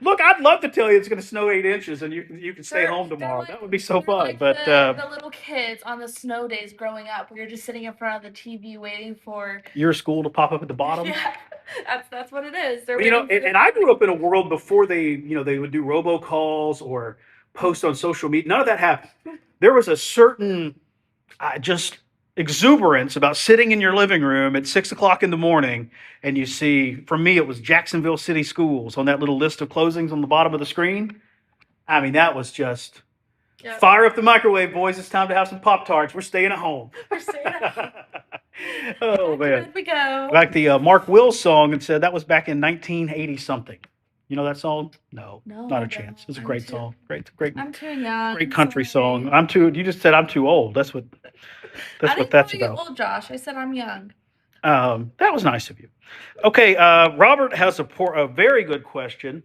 Look, I'd love to tell you it's going to snow 8 inches and you can stay home tomorrow. That would be so fun. Like but the little kids on the snow days growing up, where you're just sitting in front of the TV waiting for Your school to pop up at the bottom. yeah, that's what it is. They're You know, waiting for and I grew up in a world before they would do robocalls or post on social media. None of that happened. There was a certain just exuberance about sitting in your living room at 6 o'clock in the morning, and you see, for me, it was Jacksonville City Schools on that little list of closings on the bottom of the screen. I mean, that was just Yep. fire up the microwave, boys. It's time to have some Pop-Tarts. We're staying at home. We're staying at home. Oh, Back to man. bed we go. Like the Mark Wills song, and said that was back in 1980 something. You know that song? No, No, not I a chance. don't. It's a I'm great too- song. Great I'm too young. great I'm country sorry. song. You just said I'm too old. That's what I didn't that's call you about. old, Josh. I said I'm young. That was nice of you. Okay, Robert has a very good question.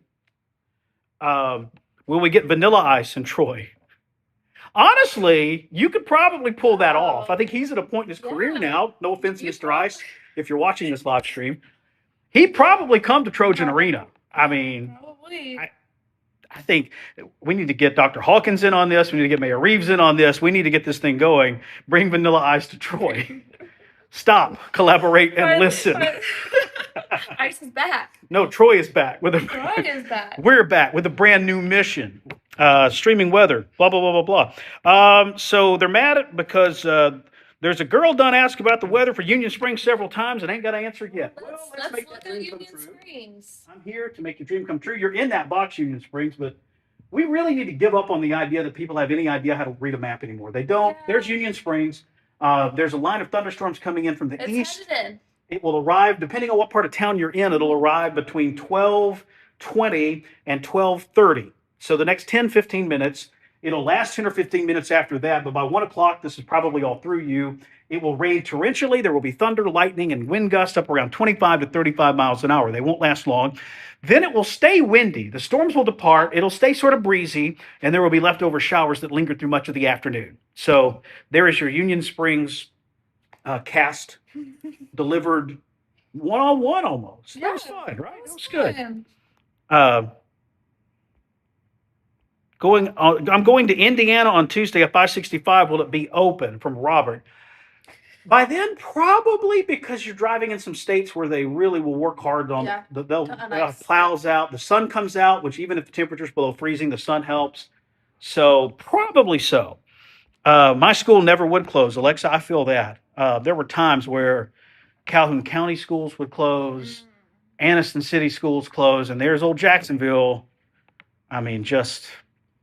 Will we get Vanilla Ice in Troy? Honestly, you could probably pull that off. I think he's at a point in his career Yeah. now. No offense, You Mr. Ice, if you're watching this live stream, he'd probably come to Trojan Arena. I mean, Probably. I think we need to get Dr. Hawkins in on this. We need to get Mayor Reeves in on this. We need to get this thing going. Bring Vanilla Ice to Troy. Stop, collaborate, and listen. Ice is back. No, Troy is back. Troy is back. We're back with a brand new mission. Streaming weather, blah, blah, blah, blah, blah. So they're mad because there's a girl done asked about the weather for Union Springs several times and ain't got an answer yet. Let's make look that at dream come Union true. Springs. I'm here to make your dream come true. You're in that box, Union Springs, but we really need to give up on the idea that people have any idea how to read a map anymore. They don't. Yeah. There's Union Springs. There's a line of thunderstorms coming in from the It's east. headed in. It will arrive, depending on what part of town you're in, it'll arrive between 12:20 and 12:30. So the next 10, 15 minutes, it'll last 10 or 15 minutes after that, but by 1 o'clock, this is probably all through you. It will rain torrentially. There will be thunder, lightning, and wind gusts up around 25 to 35 miles an hour. They won't last long. Then it will stay windy. The storms will depart. It'll stay sort of breezy, and there will be leftover showers that linger through much of the afternoon. So there is your Union Springs cast delivered one-on-one almost. That was fun, right? That was good. Fun. I'm going to Indiana on Tuesday at 565. Will it be open? From Robert. By then, probably, because you're driving in some states where they really will work hard on Yeah. they'll Nice. plows out. The sun comes out, which even if the temperature's below freezing, the sun helps. So probably so. My school never would close. Alexa, I feel that. There were times where Calhoun County schools would close, Anniston City schools close, and there's old Jacksonville. I mean,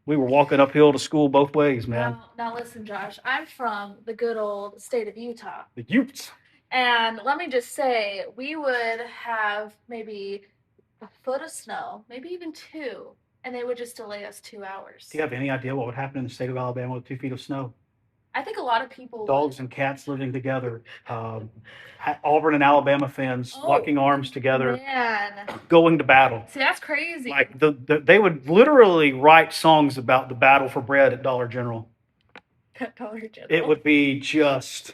we were walking uphill to school both ways, man. Now listen, Josh. I'm from the good old state of Utah. The Utes. And let me just say, we would have maybe a foot of snow, maybe even 2, and they would just delay us 2 hours. Do you have any idea what would happen in the state of Alabama with 2 feet of snow? I think a lot of people Dogs and cats living together. Auburn and Alabama fans locking arms together, Man. going to battle. See, that's crazy. Like they would literally write songs about the battle for bread at Dollar General. Dollar General. It would be just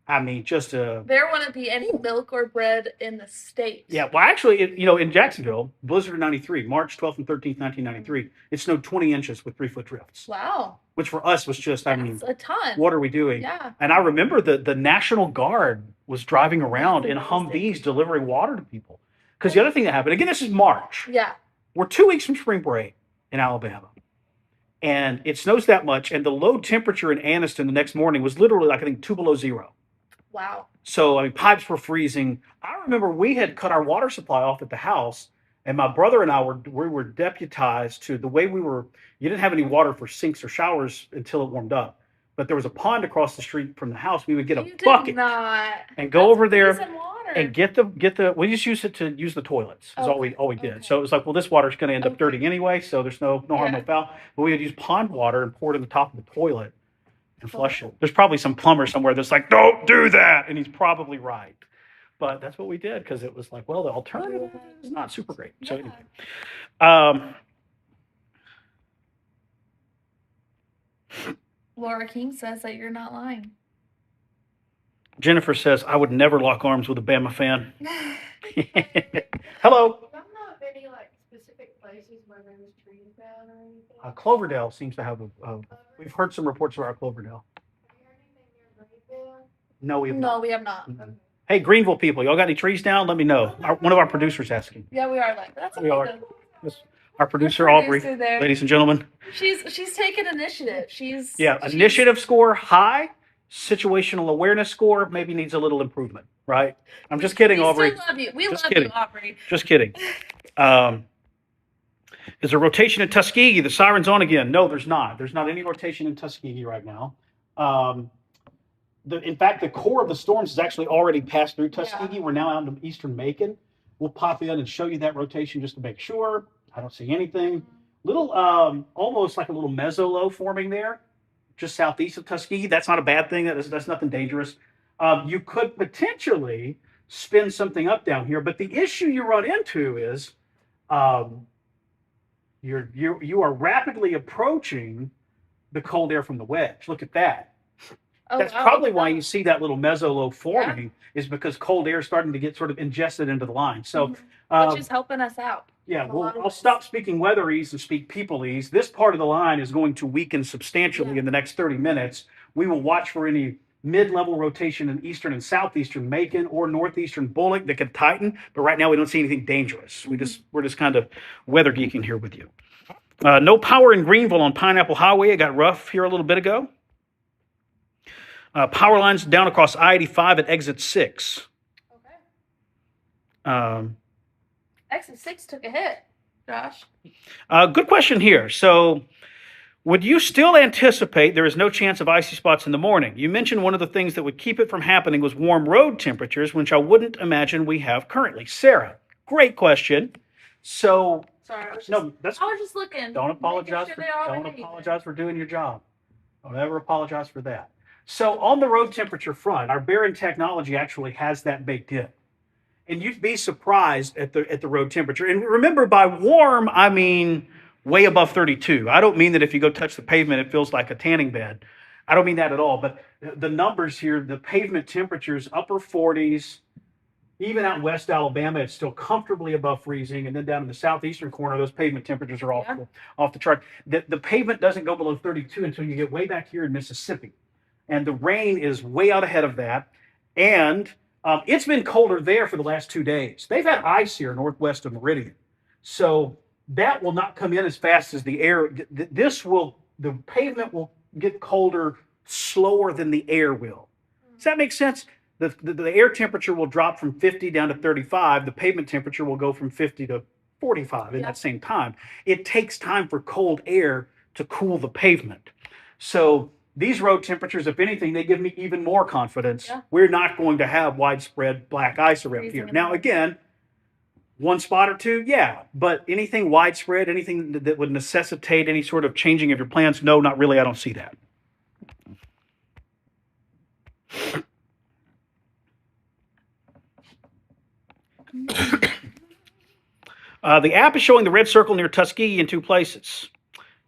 a. There wouldn't be any milk or bread in the state. Yeah, well, actually, in Jacksonville, blizzard of '93, March 12th and 13th, 1993, it snowed 20 inches with 3-foot drifts. Wow. Which for us was just, That's a ton. what are we doing? Yeah. And I remember the National Guard was driving around in Amazing. Humvees delivering water to people. Because the other thing that happened, again, this is March. Yeah. We're 2 weeks from spring break in Alabama. And it snows that much. And the low temperature in Anniston the next morning was literally, like, I think, 2 below zero. Wow. So, I mean, pipes were freezing. I remember we had cut our water supply off at the house. And my brother and I were deputized to the way you didn't have any water for sinks or showers until it warmed up. But there was a pond across the street from the house. We would get a You did bucket not. and go over there Freezing water. and get the we just used it to use the toilets. Is all we did. Okay. So it was like, well, this water's going to end up dirty anyway, so there's no harm, no Yeah. foul. But we would use pond water and pour it in the top of the toilet and flush it. There's probably some plumber somewhere that's like, don't do that, and he's probably right. But that's what we did because it was like, well, the alternative is not super great. So anyway. Laura King says that you're not lying. Jennifer says, I would never lock arms with a Bama fan. Hello. Y'all know of any like specific places where there was trees down or anything? Cloverdale seems to have we've heard some reports about Cloverdale. No, we have No, not. we have not. Mhm. Hey, Greenville people, y'all got any trees down? Let me know. One of our producers asking. Yeah, we are like that's We are. okay. Yes. Our producer, producer Aubrey, there. ladies and gentlemen. She's taken initiative. She's Initiative score high, situational awareness score maybe needs a little improvement, right? I'm just kidding, We Aubrey. still love you. We Just love kidding. you, Aubrey. Just kidding. Is there rotation in Tuskegee? The siren's on again. No, there's not. There's not any rotation in Tuskegee right now. In fact, the core of the storms has actually already passed through Tuskegee. Yeah. We're now out into eastern Macon. We'll pop in and show you that rotation just to make sure. I don't see anything. Little, almost like a little mesolow forming there, just southeast of Tuskegee. That's not a bad thing. That's nothing dangerous. You could potentially spin something up down here, but the issue you run into is you are rapidly approaching the cold air from the wedge. Look at that. Oh, That's wow, probably look at why that. you see that little mesolow forming is because cold air is starting to get sort of ingested into the line. So, Which is helping us out. yeah, in a well, lot of I'll ways. stop speaking weatherese and speak peopleese. This part of the line is going to weaken substantially Yeah. in the next 30 minutes. We will watch for any mid-level rotation in eastern and southeastern Macon or northeastern Bullock that could tighten. But right now, we don't see anything dangerous. We're just kind of weather geeking here with you. No power in Greenville on Pineapple Highway. It got rough here a little bit ago. Power lines down across I-85 at exit 6. Okay. Exit 6 took a hit, Josh. Good question here. So, would you still anticipate there is no chance of icy spots in the morning? You mentioned one of the things that would keep it from happening was warm road temperatures, which I wouldn't imagine we have currently. Sarah, great question. So, Sorry, I was just looking. Don't apologize making for sure they all don't behaved. apologize for doing your job. Don't ever apologize for that. So on the road temperature front, our Barron technology actually has that baked in. And you'd be surprised at the road temperature. And remember, by warm, I mean way above 32. I don't mean that if you go touch the pavement, it feels like a tanning bed. I don't mean that at all. But the numbers here, the pavement temperatures, upper 40s, even out in West Alabama, it's still comfortably above freezing. And then down in the southeastern corner, those pavement temperatures are off the chart. The pavement doesn't go below 32 until you get way back here in Mississippi. And the rain is way out ahead of that. And it's been colder there for the last 2 days. They've had ice here northwest of Meridian. So that will not come in as fast as the air. The pavement will get colder slower than the air will. Does that make sense? The air temperature will drop from 50 down to 35. The pavement temperature will go from 50 to 45 in that same time. It takes time for cold air to cool the pavement. So these road temperatures, if anything, they give me even more confidence. Yeah. We're not going to have widespread black ice around Freezing here. in the Now, morning. again, one spot or two, yeah. But anything widespread, anything that would necessitate any sort of changing of your plans, no, not really. I don't see that. The app is showing the red circle near Tuskegee in 2 places.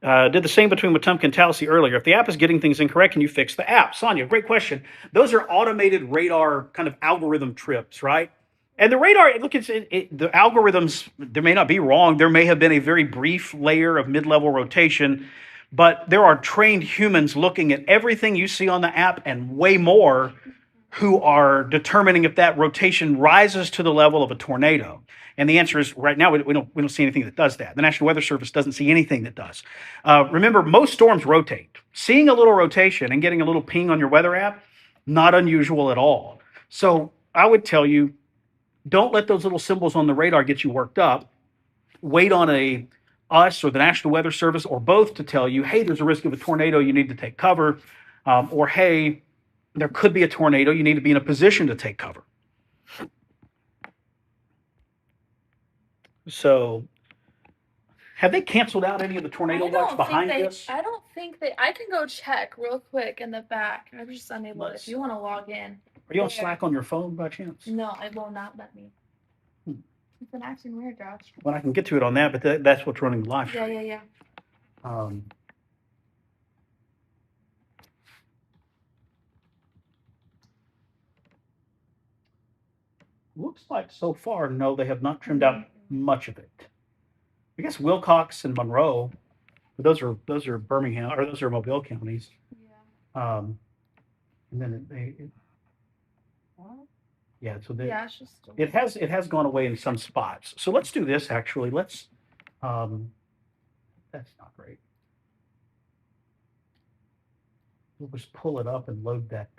Did the same between Wetumpka and Tallahassee earlier. If the app is getting things incorrect, can you fix the app? Sonia, great question. Those are automated radar kind of algorithm trips, right? And the radar, look, the algorithms, they may not be wrong. There may have been a very brief layer of mid-level rotation, but there are trained humans looking at everything you see on the app and way more who are determining if that rotation rises to the level of a tornado. And the answer is right now, we don't see anything that does that. The National Weather Service doesn't see anything that does. Remember, most storms rotate. Seeing a little rotation and getting a little ping on your weather app, not unusual at all. So I would tell you, don't let those little symbols on the radar get you worked up. Wait on us or the National Weather Service or both to tell you, hey, there's a risk of a tornado, you need to take cover. Or, hey, there could be a tornado, you need to be in a position to take cover. So, have they canceled out any of the tornado watch behind this? I don't think they. I can go check real quick in the back. I'm just unable. Let's- If you want to log in. Are you on there. Slack on your phone by chance? No, it will not let me. Hmm. It's been acting weird, Josh. Well, I can get to it on that, but that's what's running the live Yeah, stream. yeah. Looks like so far, no, they have not trimmed out much of it. I guess Wilcox and Monroe, but those are Birmingham or those are Mobile counties. Yeah. And then Yeah, so Yeah, it's just. it has gone away in some spots. So let's do this actually. Let's that's not great. We'll just pull it up and load that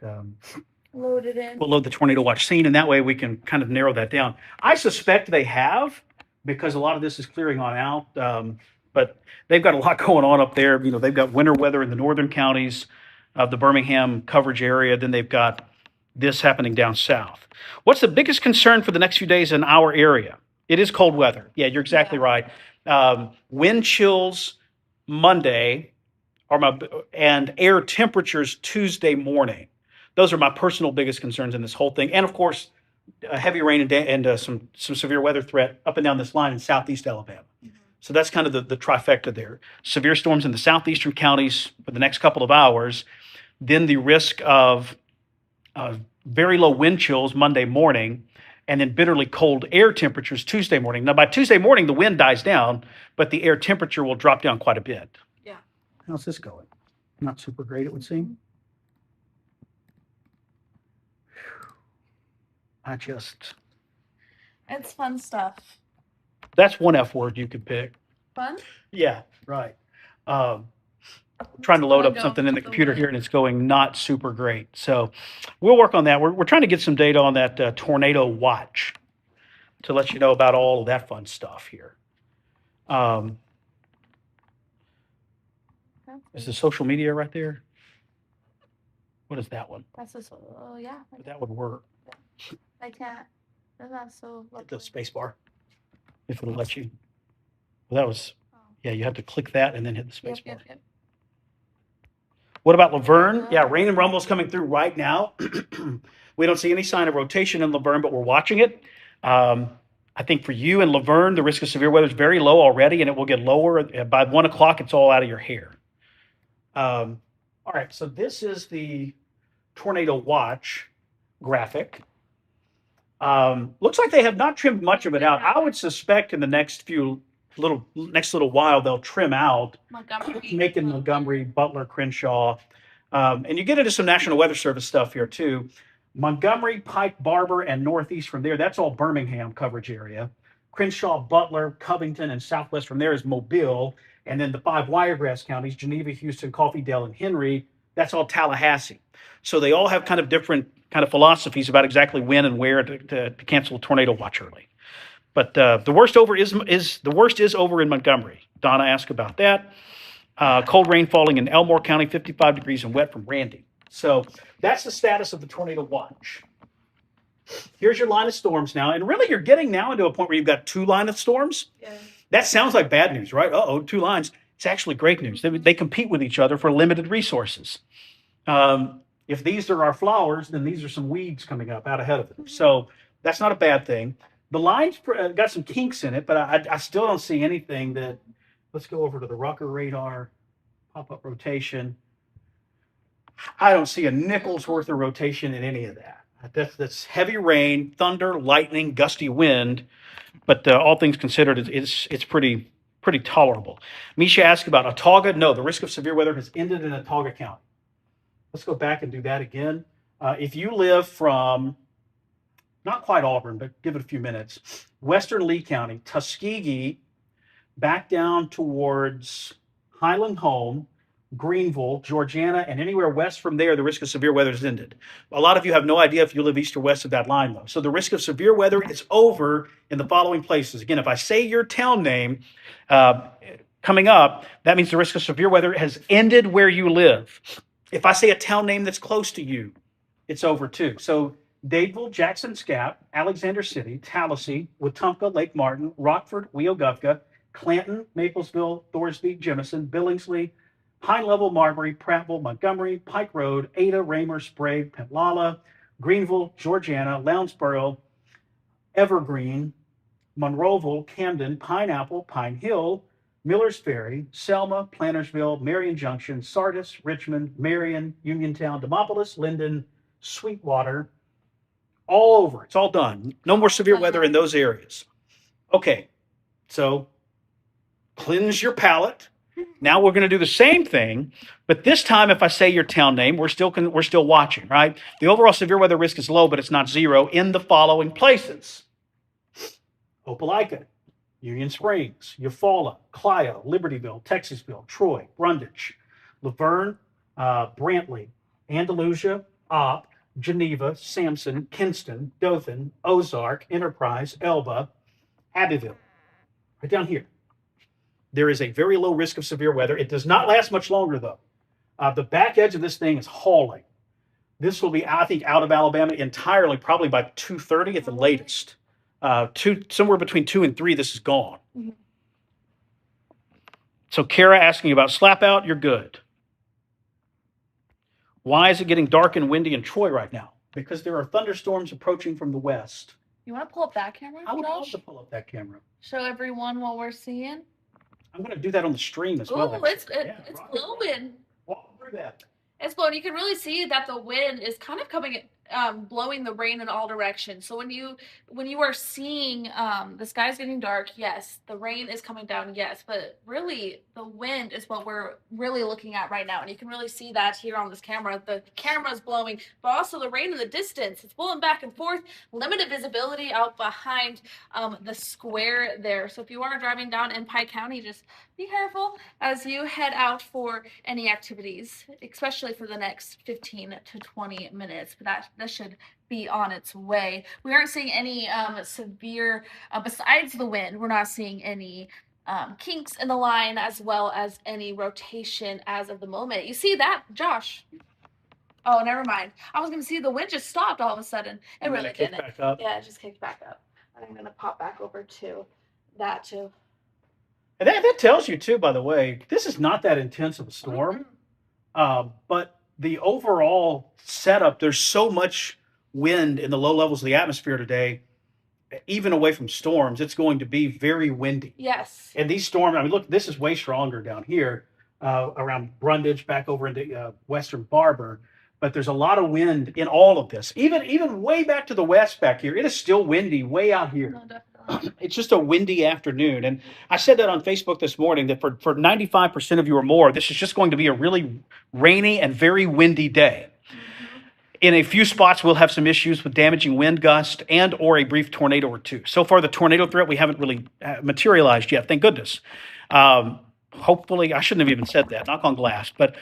Loaded in. we'll load the tornado watch scene, and that way we can kind of narrow that down. I suspect they have, because a lot of this is clearing on out. But they've got a lot going on up there. You know, they've got winter weather in the northern counties of the Birmingham coverage area. Then they've got this happening down south. What's the biggest concern for the next few days in our area? It is cold weather. Yeah, you're exactly right. Wind chills Monday and air temperatures Tuesday morning. Those are my personal biggest concerns in this whole thing. And of course, heavy rain and some severe weather threat up and down this line in southeast Alabama. So that's kind of the trifecta there. Severe storms in the southeastern counties for the next couple of hours. Then the risk of very low wind chills Monday morning, and then bitterly cold air temperatures Tuesday morning. Now, by Tuesday morning, the wind dies down, but the air temperature will drop down quite a bit. Yeah. How's this going? Not super great, it would seem. It's fun stuff. That's one F word you could pick. Fun? Yeah, right. Trying to load up Go something in the the computer way. here, and it's going not super great. So we'll work on that. We're trying to get some data on that tornado watch to let you know about all of that fun stuff here. Is the social media right there? What is that one? That's just, oh yeah. That would work. I can't. That's not so. Hit the space bar if it'll let you. Well, that was, yeah, you have to click that and then hit the space bar. Yep. What about Laverne? Yeah, rain and rumbles coming through right now. We don't see any sign of rotation in Laverne, but we're watching it. I think for you in Laverne, the risk of severe weather is very low already, and it will get lower. By 1 o'clock, it's all out of your hair. All right, so this is the tornado watch graphic. Looks like they have not trimmed much of it out. I would suspect in the next little while they'll trim out, making Montgomery, Butler, Crenshaw, and you get into some National Weather Service stuff here too. Montgomery, Pike, Barber, and northeast from there, that's all Birmingham coverage area. Crenshaw, Butler, Covington, and southwest from there is Mobile. And then the 5 Wiregrass counties, Geneva, Houston, Coffeedale, and Henry, that's all Tallahassee. So they all have kind of different kind of philosophies about exactly when and where to cancel a tornado watch early. But the worst is over in Montgomery. Donna asked about that. Cold rain falling in Elmore County, 55 degrees and wet from Randy. So that's the status of the tornado watch. Here's your line of storms now. And really, you're getting now into a point where you've got 2 line of storms. Yeah. That sounds like bad news, right? Uh-oh, 2 lines. It's actually great news. They compete with each other for limited resources. If these are our flowers, then these are some weeds coming up out ahead of them. So that's not a bad thing. The line's got some kinks in it, but I still don't see anything that. Let's go over to the Rucker radar, pop-up rotation. I don't see a nickel's worth of rotation in any of that. That's heavy rain, thunder, lightning, gusty wind, but all things considered, it's pretty tolerable. Misha asked about Autauga. No, the risk of severe weather has ended in Autauga County. Let's go back and do that again. If you live from, not quite Auburn, but give it a few minutes, western Lee County, Tuskegee, back down towards Highland Home, Greenville, Georgiana, and anywhere west from there, the risk of severe weather has ended. A lot of you have no idea if you live east or west of that line, though. So the risk of severe weather is over in the following places. Again, if I say your town name coming up, that means the risk of severe weather has ended where you live. If I say a town name that's close to you, it's over too. So Dadeville, Jackson Scap, Alexander City, Tallahassee, Wetumpka, Lake Martin, Rockford, Weogufka, Clanton, Maplesville, Thorsby, Jemison, Billingsley, Pine Level, Marbury, Prattville, Montgomery, Pike Road, Ada, Raymer, Sprague, Penlala, Greenville, Georgiana, Lounsboro, Evergreen, Monroeville, Camden, Pineapple, Pine Hill, Millers Ferry, Selma, Plantersville, Marion Junction, Sardis, Richmond, Marion, Uniontown, Demopolis, Linden, Sweetwater, all over. It's all done. No more severe weather in those areas. Okay, so cleanse your palate. Now we're going to do the same thing, but this time, if I say your town name, we're still watching, right? The overall severe weather risk is low, but it's not zero in the following places: Opelika, Union Springs, Eufaula, Clio, Libertyville, Texasville, Troy, Brundage, Laverne, Brantley, Andalusia, Opp, Geneva, Sampson, Kinston, Dothan, Ozark, Enterprise, Elba, Abbeville. Right down here. There is a very low risk of severe weather. It does not last much longer, though. The back edge of this thing is hauling. This will be, I think, out of Alabama entirely, probably by 2:30 at the latest. Somewhere between 2 and 3, this is gone. Mhm. So Kara asking about slap out, you're good. Why is it getting dark and windy in Troy right now? Because there are thunderstorms approaching from the west. You want to pull up that camera, I would love Josh? to pull up that camera. Show everyone what we're seeing. I'm going to do that on the stream as well. Oh, it's Yeah, it's right. blowing. Walk through that. It's blowing. You can really see that the wind is kind of coming, blowing the rain in all directions. So when you are seeing the sky's getting dark, yes, the rain is coming down, yes, but really the wind is what we're really looking at right now, and you can really see that here on this camera. The camera's blowing, but also the rain in the distance. It's blowing back and forth. Limited visibility out behind the square there. So if you are driving down in Pike County, just be careful as you head out for any activities, especially for the next 15 to 20 minutes. But that should be on its way. We aren't seeing any severe, besides the wind, we're not seeing any kinks in the line, as well as any rotation as of the moment. You see that, Josh? Oh, never mind. I was going to see the wind just stopped all of a sudden. It really didn't. Back up. Yeah, it just kicked back up. I'm going to pop back over to that too. And that tells you too, by the way, this is not that intense of a storm. But the overall setup, there's so much wind in the low levels of the atmosphere today, even away from storms, it's going to be very windy. Yes. And these storms, I mean, look, this is way stronger down here around Brundage, back over into western Barber. But there's a lot of wind in all of this. Even way back to the west back here, it is still windy way out here. No, definitely. It's just a windy afternoon. And I said that on Facebook this morning that for 95% of you or more, this is just going to be a really rainy and very windy day. In a few spots, we'll have some issues with damaging wind gust and or a brief tornado or two. So far, the tornado threat, we haven't really materialized yet, thank goodness. Hopefully, I shouldn't have even said that, knock on glass, but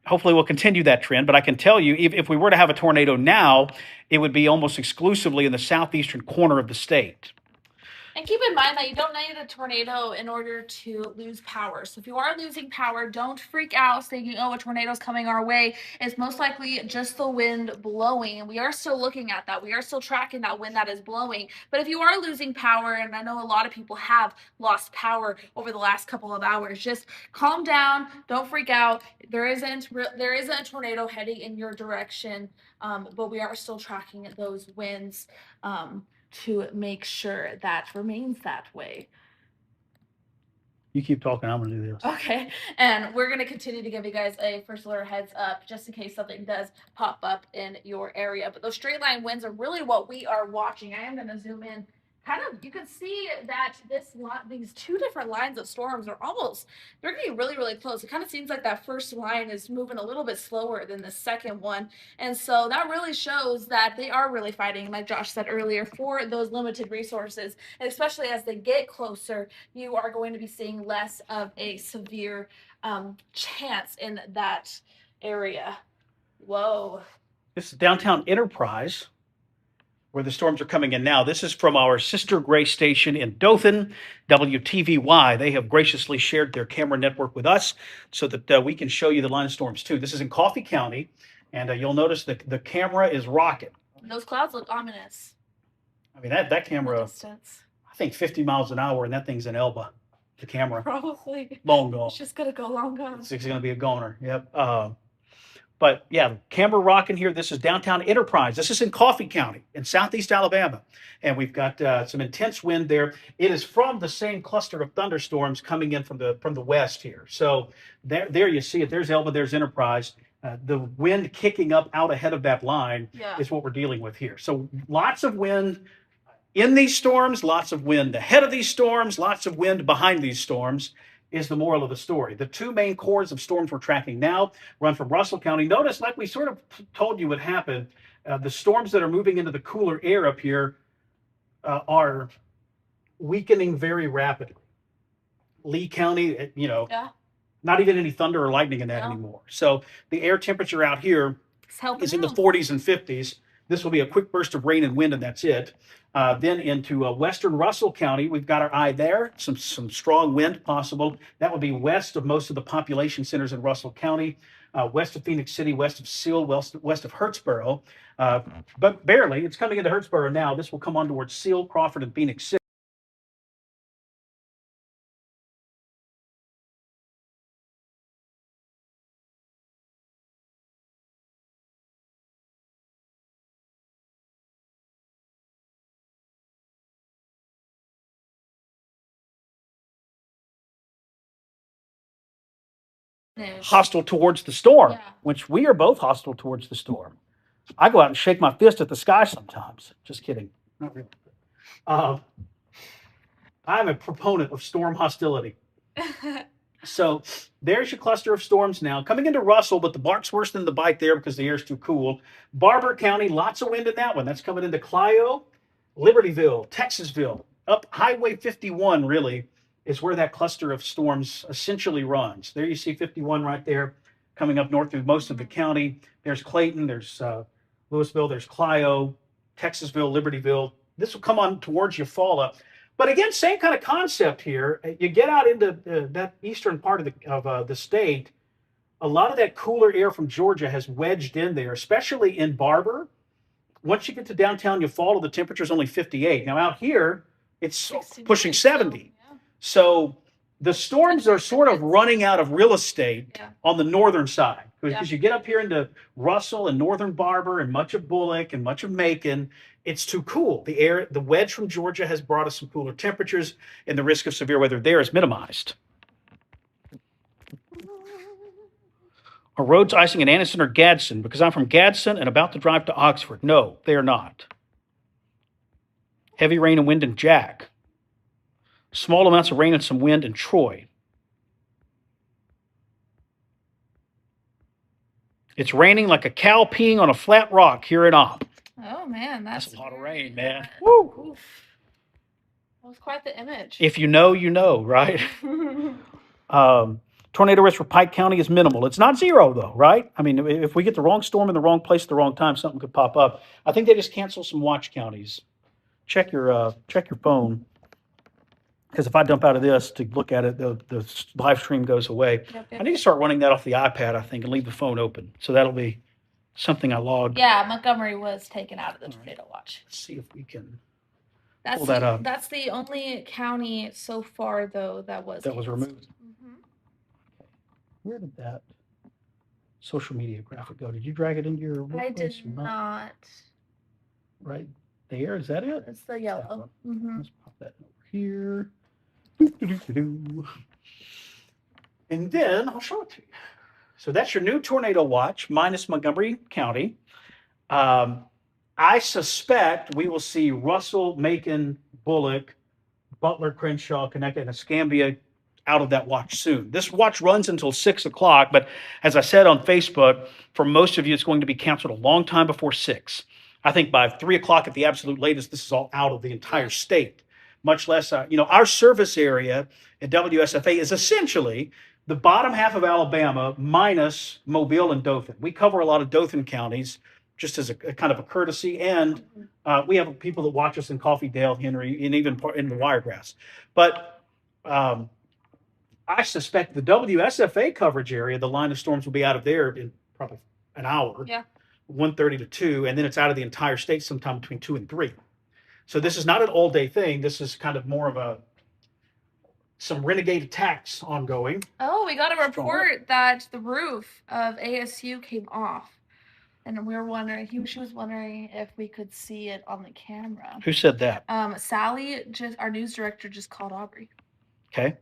hopefully we'll continue that trend. But I can tell you, if we were to have a tornado now, it would be almost exclusively in the southeastern corner of the state. And keep in mind that you don't need a tornado in order to lose power. So if you are losing power, don't freak out thinking, oh, a tornado's coming our way. It's most likely just the wind blowing. And we are still looking at that. We are still tracking that wind that is blowing. But if you are losing power, and I know a lot of people have lost power over the last couple of hours, just calm down. Don't freak out. There isn't a tornado heading in your direction, but we are still tracking those winds to make sure that remains that way. You keep talking, I'm going to do this. Okay, and we're going to continue to give you guys a first alert heads up just in case something does pop up in your area. But those straight line winds are really what we are watching. I am going to zoom in. Kind of, you can see that these two different lines of storms are they're getting really, really close. It kind of seems like that first line is moving a little bit slower than the second one. And so that really shows that they are really fighting, like Josh said earlier, for those limited resources. And especially as they get closer, you are going to be seeing less of a severe chance in that area. Whoa. This is downtown Enterprise, where the storms are coming in now. This is from our sister Gray station in Dothan, WTVY. They have graciously shared their camera network with us so that we can show you the line of storms too. This is in Coffee County, and you'll notice that the camera is rocking. Those clouds look ominous. I mean, that camera, Distance. I think 50 miles an hour, and that thing's in Elba, the camera. Probably. Long gone. It's just going to go long gone. It's going to be a goner. Yep. But yeah, camera rocking here. This is downtown Enterprise. This is in Coffee County in southeast Alabama. And we've got some intense wind there. It is from the same cluster of thunderstorms coming in from the west here. So there you see it. There's Elba, there's Enterprise. The wind kicking up out ahead of that line is what we're dealing with here. So lots of wind in these storms, lots of wind ahead of these storms, lots of wind behind these storms. is the moral of the story. The two main cores of storms we're tracking now run from Russell County. Notice, like we sort of told you would happen, the storms that are moving into the cooler air up here are weakening very rapidly. Lee County, Yeah. not even any thunder or lightning in that No. anymore. So the air temperature out here It's helping is in the out. 40s and 50s. This will be a quick burst of rain and wind, and that's it. Then into western Russell County, we've got our eye there. Some strong wind possible. That would be west of most of the population centers in Russell County, west of Phoenix City, west of Seal, west of Hurtsboro. But barely. It's coming into Hurtsboro now. This will come on towards Seal, Crawford, and Phoenix City. News. Hostile towards the storm, Yeah. which we are both hostile towards the storm. I go out and shake my fist at the sky sometimes. Just kidding. Not really. I'm a proponent of storm hostility. So there's your cluster of storms now coming into Russell, but the bark's worse than the bite there because the air's too cool. Barber County, lots of wind in that one. That's coming into Clio, Libertyville, Texasville, up Highway 51 really is where that cluster of storms essentially runs. There you see 51 right there coming up north through most of the county. There's Clayton, there's Louisville, there's Clio, Texasville, Libertyville. This will come on towards Eufaula. But again, same kind of concept here. You get out into that eastern part of the state, a lot of that cooler air from Georgia has wedged in there, especially in Barber. Once you get to downtown Eufaula, the temperature is only 58. Now out here, it's pushing 70. Yeah. So the storms are sort of running out of real estate Yeah. on the northern side because Yeah. you get up here into Russell and northern Barber and much of Bullock and much of Macon, it's too cool. The wedge from Georgia has brought us some cooler temperatures, and the risk of severe weather there is minimized. Are roads icing in Anniston or Gadsden? Because I'm from Gadsden and about to drive to Oxford. No, they are not. Heavy rain and wind in Jack. Small amounts of rain and some wind in Troy. It's raining like a cow peeing on a flat rock here in Opp. Oh man, That's that's a lot of very rain, man. bad. Woo! Oof. That was quite the image. If you know, you know, right? Tornado risk for Pike County is minimal. It's not zero, though, right? I mean, if we get the wrong storm in the wrong place at the wrong time, something could pop up. I think they just canceled some watch counties. Check your phone, because if I dump out of this to look at it, the live stream goes away. Yep, I yep. need to start running that off the iPad, I think, and leave the phone open. So that'll be something I log. Yeah, Montgomery was taken out of the tornado watch. Let's see if we can. That's Pull that the, up. That's the only county so far, though, that was That was canceled. removed. Mhm. Where did that social media graphic go? Did you drag it into your I workplace did or not. Right there, is that it? It's the yellow. Hmm. Let's pop that over here. Doo-doo-doo-doo. And then I'll show it to you. So that's your new tornado watch minus Montgomery County. I suspect we will see Russell, Macon, Bullock, Butler, Crenshaw, Connecticut, and Escambia out of that watch soon. This watch runs until 6 o'clock, but as I said on Facebook, for most of you, it's going to be canceled a long time before 6. I think by 3 o'clock at the absolute latest, this is all out of the entire state, much less, our service area at WSFA is essentially the bottom half of Alabama minus Mobile and Dothan. We cover a lot of Dothan counties just as a kind of a courtesy, and we have people that watch us in Coffeedale, Henry, and even in the Wiregrass. But I suspect the WSFA coverage area, the line of storms will be out of there in probably an hour. Yeah. 1:30 to 2, and then it's out of the entire state sometime between 2 and 3. So this is not an all-day thing. This is kind of more of some renegade attacks ongoing. Oh, we got a Strong. report that the roof of ASU came off. And we were wondering, she was wondering if we could see it on the camera. Who said that? Sally, our news director, just called Aubrey. Okay.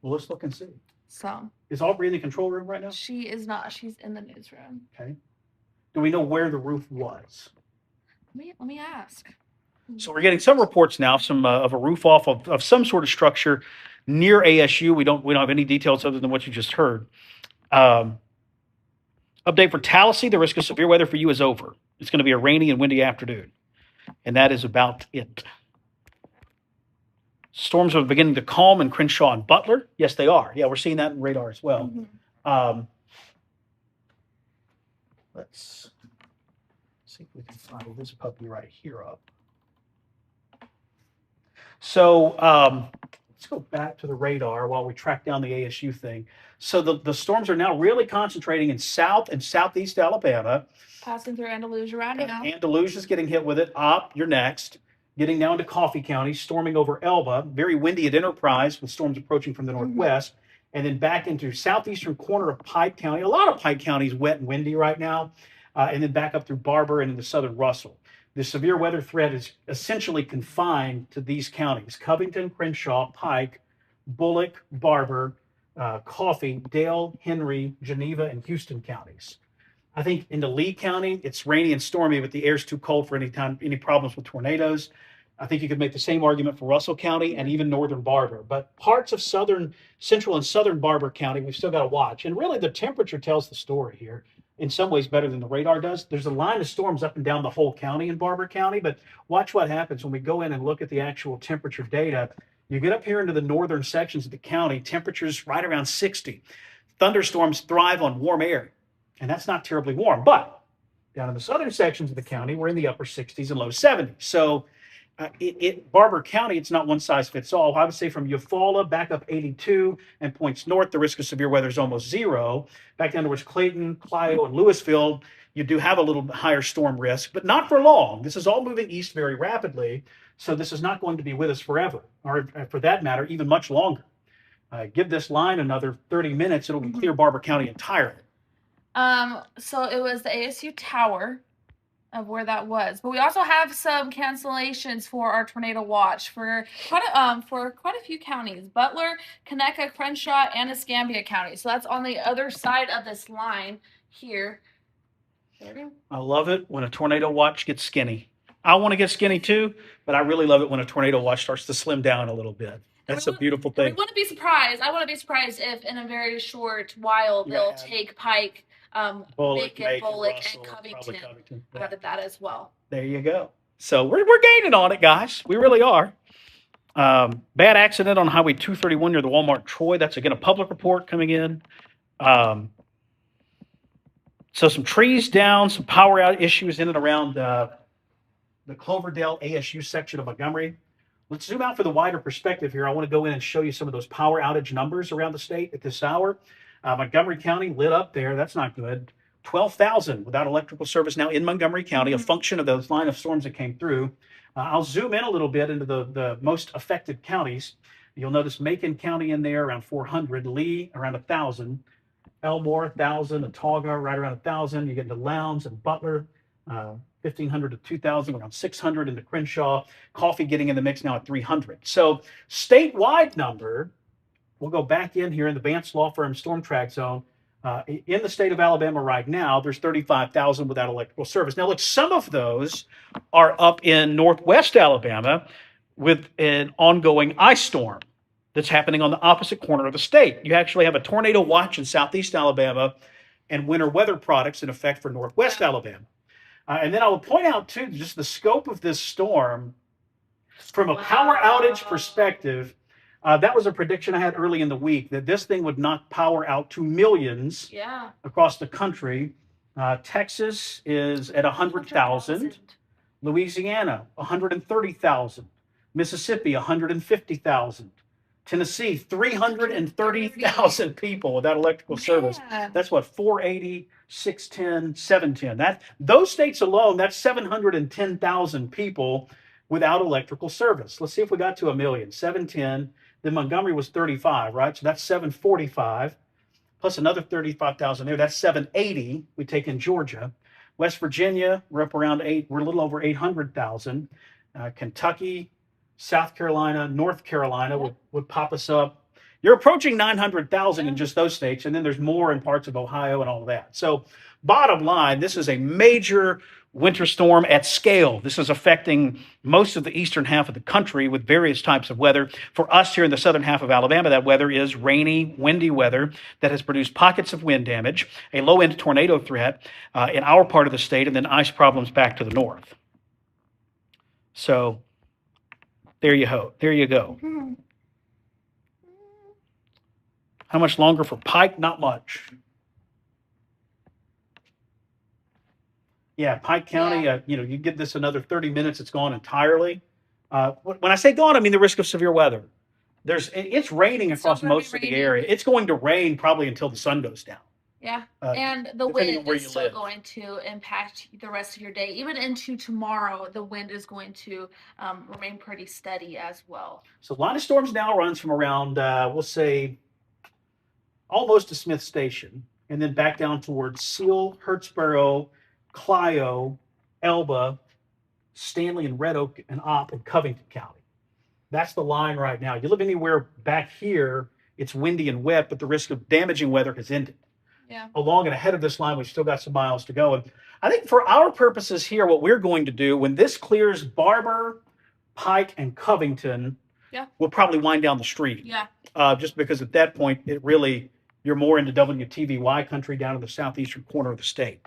Well, let's look and see. So Is Aubrey in the control room right now? she is not. She's in the newsroom. Okay. Do we know where the roof was? Let me ask. So we're getting some reports now, of a roof off of some sort of structure near ASU. We don't have any details other than what you just heard. Update for Tallahassee, the risk of severe weather for you is over. It's going to be a rainy and windy afternoon. And that is about it. Storms are beginning to calm in Crenshaw and Butler. Yes, they are. Yeah, we're seeing that in radar as well. Let's see if we can find this puppy right here up. So let's go back to the radar while we track down the ASU thing. So the storms are now really concentrating in South and Southeast Alabama. Passing through Andalusia right now. Andalusia's getting hit with it. You're next. Getting down to Coffee County, storming over Elba. Very windy at Enterprise with storms approaching from the northwest. And then back into southeastern corner of Pike County. A lot of Pike County is wet and windy right now. And then back up through Barber and into southern Russell. The severe weather threat is essentially confined to these counties: Covington, Crenshaw, Pike, Bullock, Barber, Coffee, Dale, Henry, Geneva, and Houston counties. I think into Lee County, it's rainy and stormy, but the air's too cold for any problems with tornadoes. I think you could make the same argument for Russell County and even northern Barber. But parts of central and southern Barber County, we've still got to watch. And really, the temperature tells the story here. In some ways better than the radar does. There's a line of storms up and down the whole county in Barber County, but watch what happens when we go in and look at the actual temperature data. You get up here into the northern sections of the county, temperatures right around 60. Thunderstorms thrive on warm air, and that's not terribly warm. But down in the southern sections of the county, we're in the upper 60s and low 70s. So Barber County, it's not one size fits all. I would say from Eufaula back up 82 and points north, the risk of severe weather is almost zero. Back down towards Clayton, Clio, and Louisville, you do have a little higher storm risk, but not for long. This is all moving east very rapidly, so this is not going to be with us forever, or for that matter, even much longer. Give this line another 30 minutes, it'll clear Barber County entirely. So it was the ASU Tower of where that was, but we also have some cancellations for our tornado watch for quite a few counties: Butler, Conecuh, Crenshaw, and Escambia County. So that's on the other side of this line here. I love it when a tornado watch gets skinny. I want to get skinny too, but I really love it when a tornado watch starts to slim down a little bit. That's a beautiful thing. I wouldn't be surprised. I wouldn't be surprised if in a very short while they'll take Pike, Macon, Bullock, Russell, and Covington out of that as well. There you go. So we're gaining on it, guys. We really are. Bad accident on Highway 231 near the Walmart Troy. That's again a public report coming in. So some trees down, some power out issues in and around the Cloverdale ASU section of Montgomery. Let's zoom out for the wider perspective here. I want to go in and show you some of those power outage numbers around the state at this hour. Montgomery County lit up there. That's not good. 12,000 without electrical service now in Montgomery County, a function of those line of storms that came through. I'll zoom in a little bit into the most affected counties. You'll notice Macon County in there around 400, Lee around 1,000, Elmore 1,000, Autauga right around 1,000. You get into Lowndes and Butler, 1,500 to 2,000, around 600 into Crenshaw. Coffee getting in the mix now at 300. So statewide number, we'll go back in here in the Vance Law Firm Storm Track Zone. In the state of Alabama right now, there's 35,000 without electrical service. Now, look, some of those are up in northwest Alabama with an ongoing ice storm that's happening on the opposite corner of the state. You actually have a tornado watch in southeast Alabama and winter weather products in effect for northwest Alabama. And then I will point out, too, just the scope of this storm from a power outage perspective. That was a prediction I had early in the week, that this thing would knock power out to millions across the country. Texas is at 100,000. Louisiana, 130,000. Mississippi, 150,000. Tennessee, 330,000 people without electrical service. That's what, 480, 610, 710. Those states alone, that's 710,000 people without electrical service. Let's see if we got to a million. 710. Then Montgomery was 35, right? So that's 745, plus another 35,000 there. That's 780. We take in Georgia. West Virginia, we're up around we're a little over 800,000. Kentucky, South Carolina, North Carolina would pop us up. You're approaching 900,000 in just those states, and then there's more in parts of Ohio and all of that. So bottom line, this is a major winter storm at scale. This is affecting most of the eastern half of the country with various types of weather. For us here in the southern half of Alabama, that weather is rainy, windy weather that has produced pockets of wind damage, a low-end tornado threat in our part of the state, and then ice problems back to the north. So there you go. How much longer for Pike? Not much. Yeah, Pike County, you give this another 30 minutes, it's gone entirely. When I say gone, I mean the risk of severe weather. It's raining It's still across gonna be most of the raining. area. It's going to rain probably until the sun goes down. Yeah, Uh, and the depending on wind where is you still live. going to impact the rest of your day. Even into tomorrow, the wind is going to remain pretty steady as well. So line of storms now runs from around, we'll say, almost to Smith Station, and then back down towards Seal, Hurtsboro, Clio, Elba, Stanley, and Red Oak, and Opp, and Covington County. That's the line right now. You live anywhere back here, it's windy and wet, but the risk of damaging weather has ended. Yeah. Along and ahead of this line, we've still got some miles to go. And I think for our purposes here, what we're going to do when this clears Barber, Pike, and Covington, we'll probably wind down the street. Yeah. Just because at that point, you're more into WTVY country down in the southeastern corner of the state.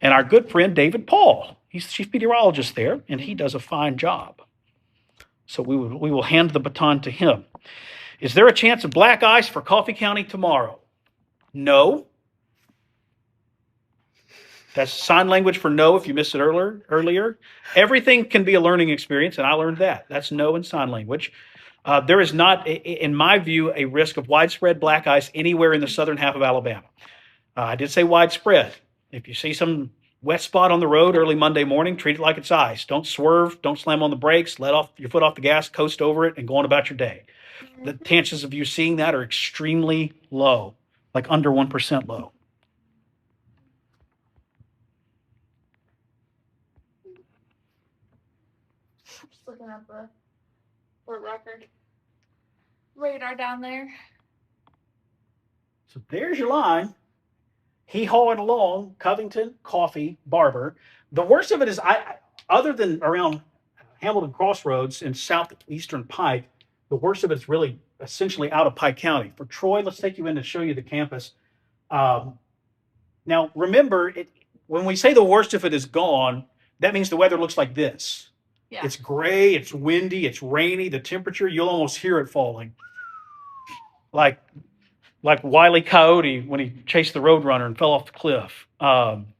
And our good friend David Paul, he's the chief meteorologist there, and he does a fine job. So we will hand the baton to him. Is there a chance of black ice for Coffee County tomorrow? No. That's sign language for no if you missed it earlier. Everything can be a learning experience, and I learned that. That's no in sign language. There is not, in my view, a risk of widespread black ice anywhere in the southern half of Alabama. I did say widespread. If you see some wet spot on the road early Monday morning, treat it like it's ice. Don't swerve. Don't slam on the brakes. Let off your foot off the gas, coast over it, and go on about your day. The chances of you seeing that are extremely low, like under 1% low. Just looking at the Fort Rockford radar down there. So there's your line. He hauling along Covington, Coffee, Barber. The worst of it is, other than around Hamilton Crossroads and southeastern Pike, the worst of it is really essentially out of Pike County. For Troy, let's take you in to show you the campus. Now, remember, when we say the worst of it is gone, that means the weather looks like this. Yeah. It's gray, it's windy, it's rainy. The temperature, you'll almost hear it falling. Like Wile E. Coyote when he chased the Roadrunner and fell off the cliff.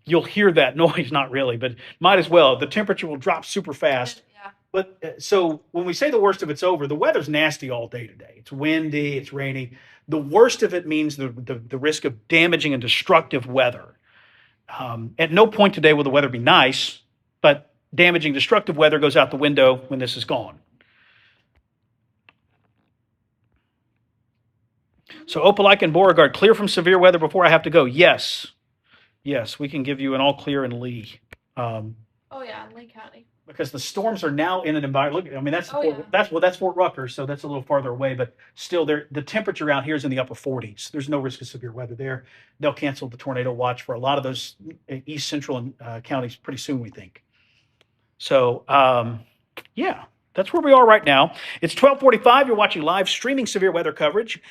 You'll hear that noise, not really, but might as well. The temperature will drop super fast. Yeah. But so when we say the worst of it's over, the weather's nasty all day today. It's windy, it's rainy. The worst of it means the risk of damaging and destructive weather. At no point today will the weather be nice, but damaging, destructive weather goes out the window when this is gone. So Opelika and Beauregard, clear from severe weather before I have to go. Yes, we can give you an all clear in Lee. Oh yeah, in Lee County. Because the storms are now in an environment. Look, I mean that's Fort Rucker, so that's a little farther away. But still, the temperature out here is in the upper 40s. There's no risk of severe weather there. They'll cancel the tornado watch for a lot of those east central counties pretty soon, we think. So yeah, that's where we are right now. It's 12:45. You're watching live streaming severe weather coverage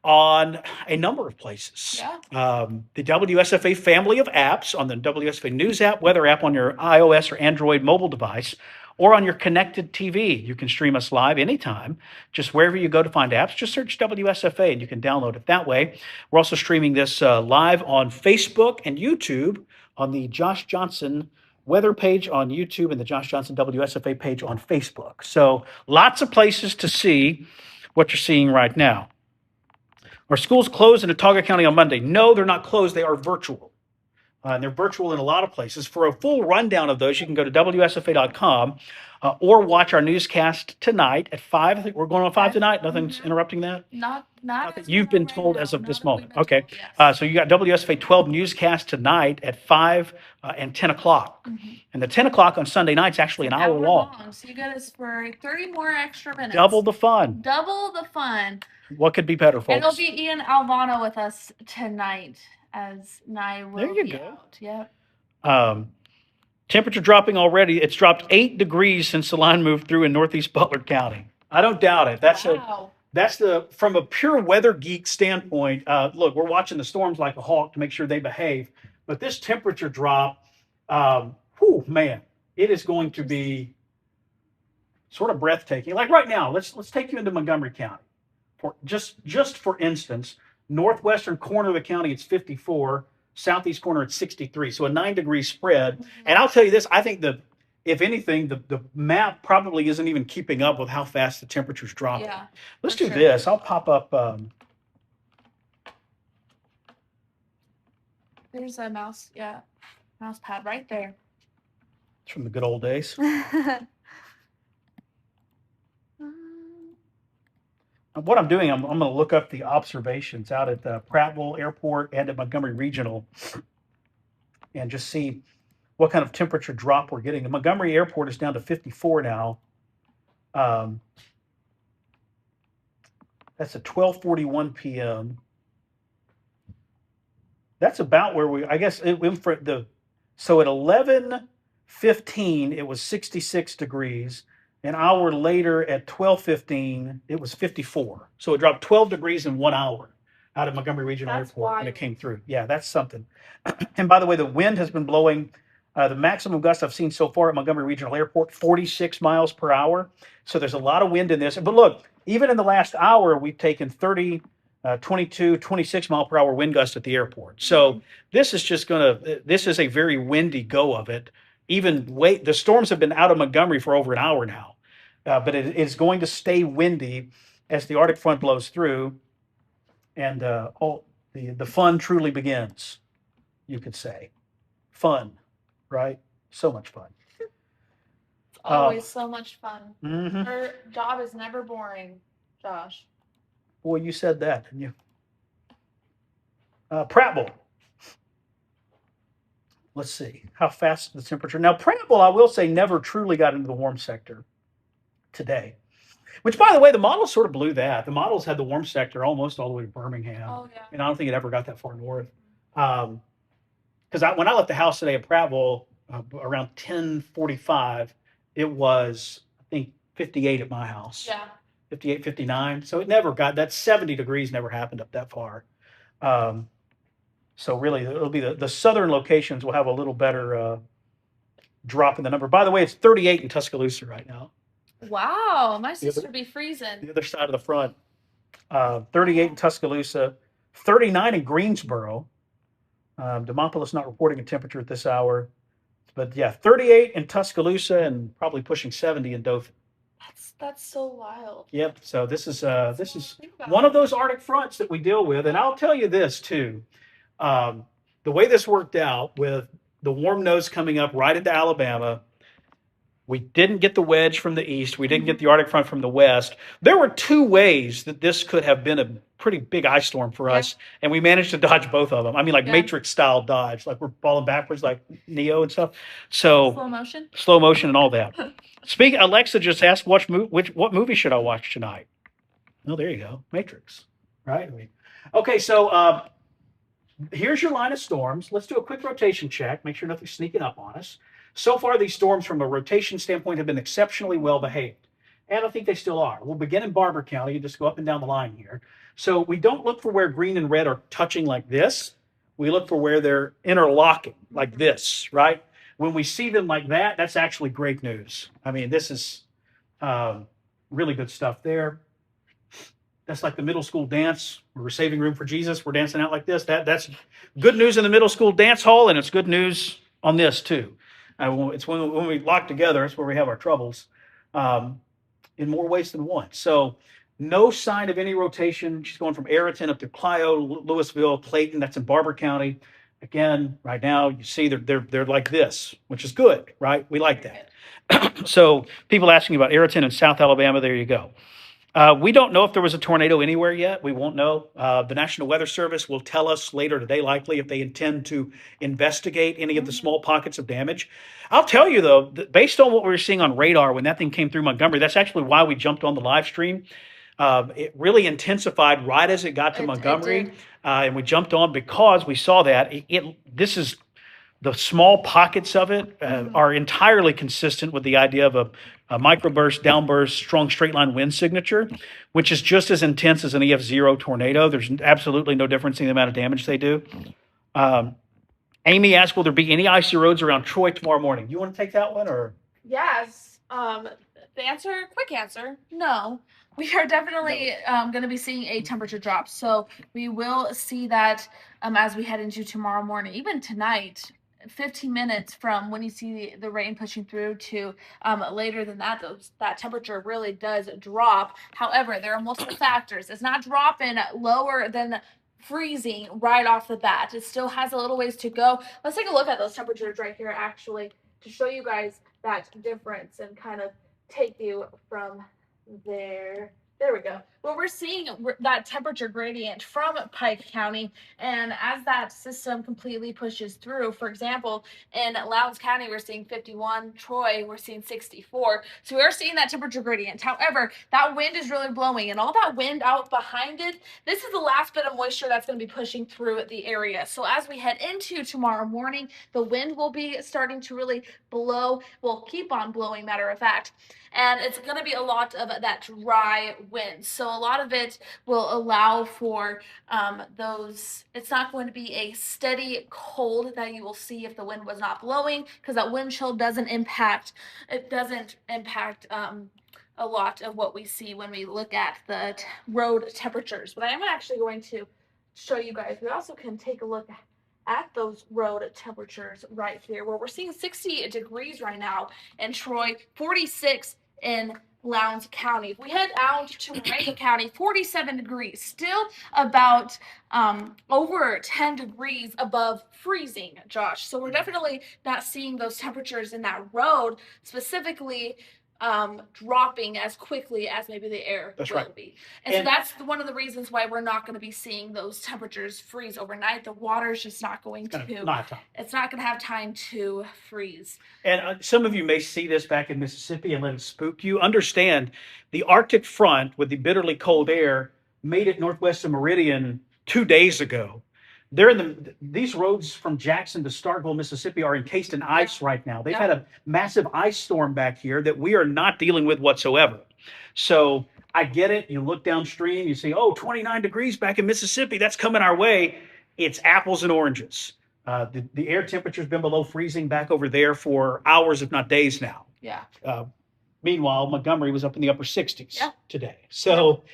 on a number of places. Yeah. The WSFA family of apps on the WSFA News app, weather app on your iOS or Android mobile device, or on your connected TV. You can stream us live anytime. Just wherever you go to find apps, just search WSFA and you can download it that way. We're also streaming this live on Facebook and YouTube on the Josh Johnson weather page on YouTube and the Josh Johnson WSFA page on Facebook. So lots of places to see what you're seeing right now. Are schools closed in Autauga County on Monday? No, they're not closed. They are virtual. And they're virtual in a lot of places. For a full rundown of those, you can go to WSFA.com or watch our newscast tonight at 5. I think we're going on 5 tonight. Nothing's interrupting that? Not that you've been told as of this moment. Okay. Told, yes. So you got WSFA 12 newscast tonight at 5 and 10 o'clock. Mm-hmm. And the 10 o'clock on Sunday night's actually an hour long. So you get us for 30 more extra minutes. Double the fun. Double the fun. What could be better, folks? And it'll be Ian Alvano with us tonight as Nye will There you be go. out. Yep. Temperature dropping already. It's dropped 8 degrees since the line moved through in northeast Butler County. I don't doubt it. Wow. That's from a pure weather geek standpoint. Look, we're watching the storms like a hawk to make sure they behave. But this temperature drop, man, it is going to be sort of breathtaking. Like right now, let's take you into Montgomery County. For just for instance, northwestern corner of the county, it's 54. Southeast corner, it's 63. So a 9-degree spread. And I'll tell you this, I think if anything, the map probably isn't even keeping up with how fast the temperature's dropping. Yeah. Let's for do sure. this. I'll pop up. There's a mouse pad right there. It's from the good old days. What I'm doing, I'm going to look up the observations out at Prattville Airport and at Montgomery Regional and just see what kind of temperature drop we're getting. The Montgomery Airport is down to 54 now. That's at 12:41 p.m. That's about where I guess so at 11:15 it was 66 degrees. An hour later at 12:15 it was 54. So it dropped 12 degrees in 1 hour out of Montgomery Regional That's Airport when it wild. came through. Yeah, that's something. And by the way, the wind has been blowing. The maximum gust I've seen so far at Montgomery Regional Airport, 46 miles per hour. So there's a lot of wind in this. But look, even in the last hour, we've taken 30, 22, 26 mile per hour wind gusts at the airport. So this is this is a very windy go of it. The storms have been out of Montgomery for over an hour now. But it is going to stay windy as the Arctic front blows through. And the fun truly begins, you could say. Fun. Right? So much fun. It's always so much fun. Mm-hmm. Her job is never boring, Josh. Boy, you said that, didn't you? Prattville. Let's see how fast the temperature. Now, Prattville, I will say, never truly got into the warm sector today. Which, by the way, the models sort of blew that. The models had the warm sector almost all the way to Birmingham. Oh yeah. And I don't think it ever got that far north. Because when I left the house today at Prattville around 10:45, it was, I think, 58 at my house. Yeah. 58, 59. So it never got that 70 degrees never happened up that far. So really, it'll be the southern locations will have a little better drop in the number. By the way, it's 38 in Tuscaloosa right now. Wow, my The sister other- would be freezing. The other side of the front. 38 in Tuscaloosa, 39 in Greensboro. Demopolis not reporting a temperature at this hour. But yeah, 38 in Tuscaloosa and probably pushing 70 in Dothan. That's so wild. Yep. So this is Think about one it. of those Arctic fronts that we deal with. And I'll tell you this too. The way this worked out with the warm nose coming up right into Alabama, we didn't get the wedge from the east. We didn't get the Arctic front from the west. There were two ways that this could have been a pretty big ice storm for Yeah. us. And we managed to dodge both of them. I mean, like Yeah. Matrix style dodge, like we're falling backwards like Neo and stuff. So Slow motion. slow motion and all that. Alexa just asked what movie should I watch tonight? Oh, there you go. Matrix. Right? Okay, so here's your line of storms. Let's do a quick rotation check. Make sure nothing's sneaking up on us. So far, these storms from a rotation standpoint have been exceptionally well behaved. And I think they still are. We'll begin in Barber County and just go up and down the line here. So we don't look for where green and red are touching like this. We look for where they're interlocking like this, right? When we see them like that, that's actually great news. I mean, this is really good stuff there. That's like the middle school dance. We're saving room for Jesus. We're dancing out like this. That's good news in the middle school dance hall, and it's good news on this too. It's when we lock together, that's where we have our troubles in more ways than one. So no sign of any rotation. She's going from Ayrton up to Clio, Louisville, Clayton. That's in Barber County. Again, right now you see they're like this, which is good, right? We like that. So people asking about Ayrton and South Alabama, there you go. We don't know if there was a tornado anywhere yet. We won't know. The National Weather Service will tell us later today, likely, if they intend to investigate any of the small pockets of damage. I'll tell you, though, based on what we were seeing on radar when that thing came through Montgomery, that's actually why we jumped on the live stream. It really intensified right as it got to Montgomery. And we jumped on because we saw that. This is The small pockets of it are entirely consistent with the idea of a microburst, downburst, strong straight line wind signature, which is just as intense as an EF0 tornado. There's absolutely no difference in the amount of damage they do. Amy asked, will there be any icy roads around Troy tomorrow morning? You want to take that one, or? Yes. Quick answer, no. We are definitely going to be seeing a temperature drop. So we will see that as we head into tomorrow morning, even tonight. 15 minutes from when you see the rain pushing through to later than that, that temperature really does drop. However, there are multiple factors. It's not dropping lower than freezing right off the bat. It still has a little ways to go. Let's take a look at those temperatures right here, actually, to show you guys that difference and kind of take you from there. There we go. Well, we're seeing that temperature gradient from Pike County, and as that system completely pushes through, for example, in Lowndes County, we're seeing 51, Troy, we're seeing 64. So we're seeing that temperature gradient. However, that wind is really blowing, and all that wind out behind it, this is the last bit of moisture that's going to be pushing through the area. So as we head into tomorrow morning, the wind will be starting to really blow, will keep on blowing, matter of fact. And it's going to be a lot of that dry wind. So a lot of it will allow for those, it's not going to be a steady cold that you will see if the wind was not blowing, because that wind chill doesn't impact a lot of what we see when we look at the road temperatures. But I am actually going to show you guys, we also can take a look at those road temperatures right here, where we're seeing 60 degrees right now in Troy, 46 in Lowndes County. If we head out to Rankin County, 47 degrees, still about over 10 degrees above freezing, Josh. So we're definitely not seeing those temperatures in that road specifically dropping as quickly as maybe the air will be. And so that's one of the reasons why we're not going to be seeing those temperatures freeze overnight. The water's just not going to, it's not going to have time to freeze. And some of you may see this back in Mississippi and let it spook you. Understand, the Arctic front with the bitterly cold air made it northwest of Meridian 2 days ago. These roads from Jackson to Starkville, Mississippi are encased in ice right now. They've had a massive ice storm back here that we are not dealing with whatsoever. So I get it. You look downstream, you see, 29 degrees back in Mississippi. That's coming our way. It's apples and oranges. The air temperature's been below freezing back over there for hours, if not days now. Yeah. Meanwhile, Montgomery was up in the upper 60s today. So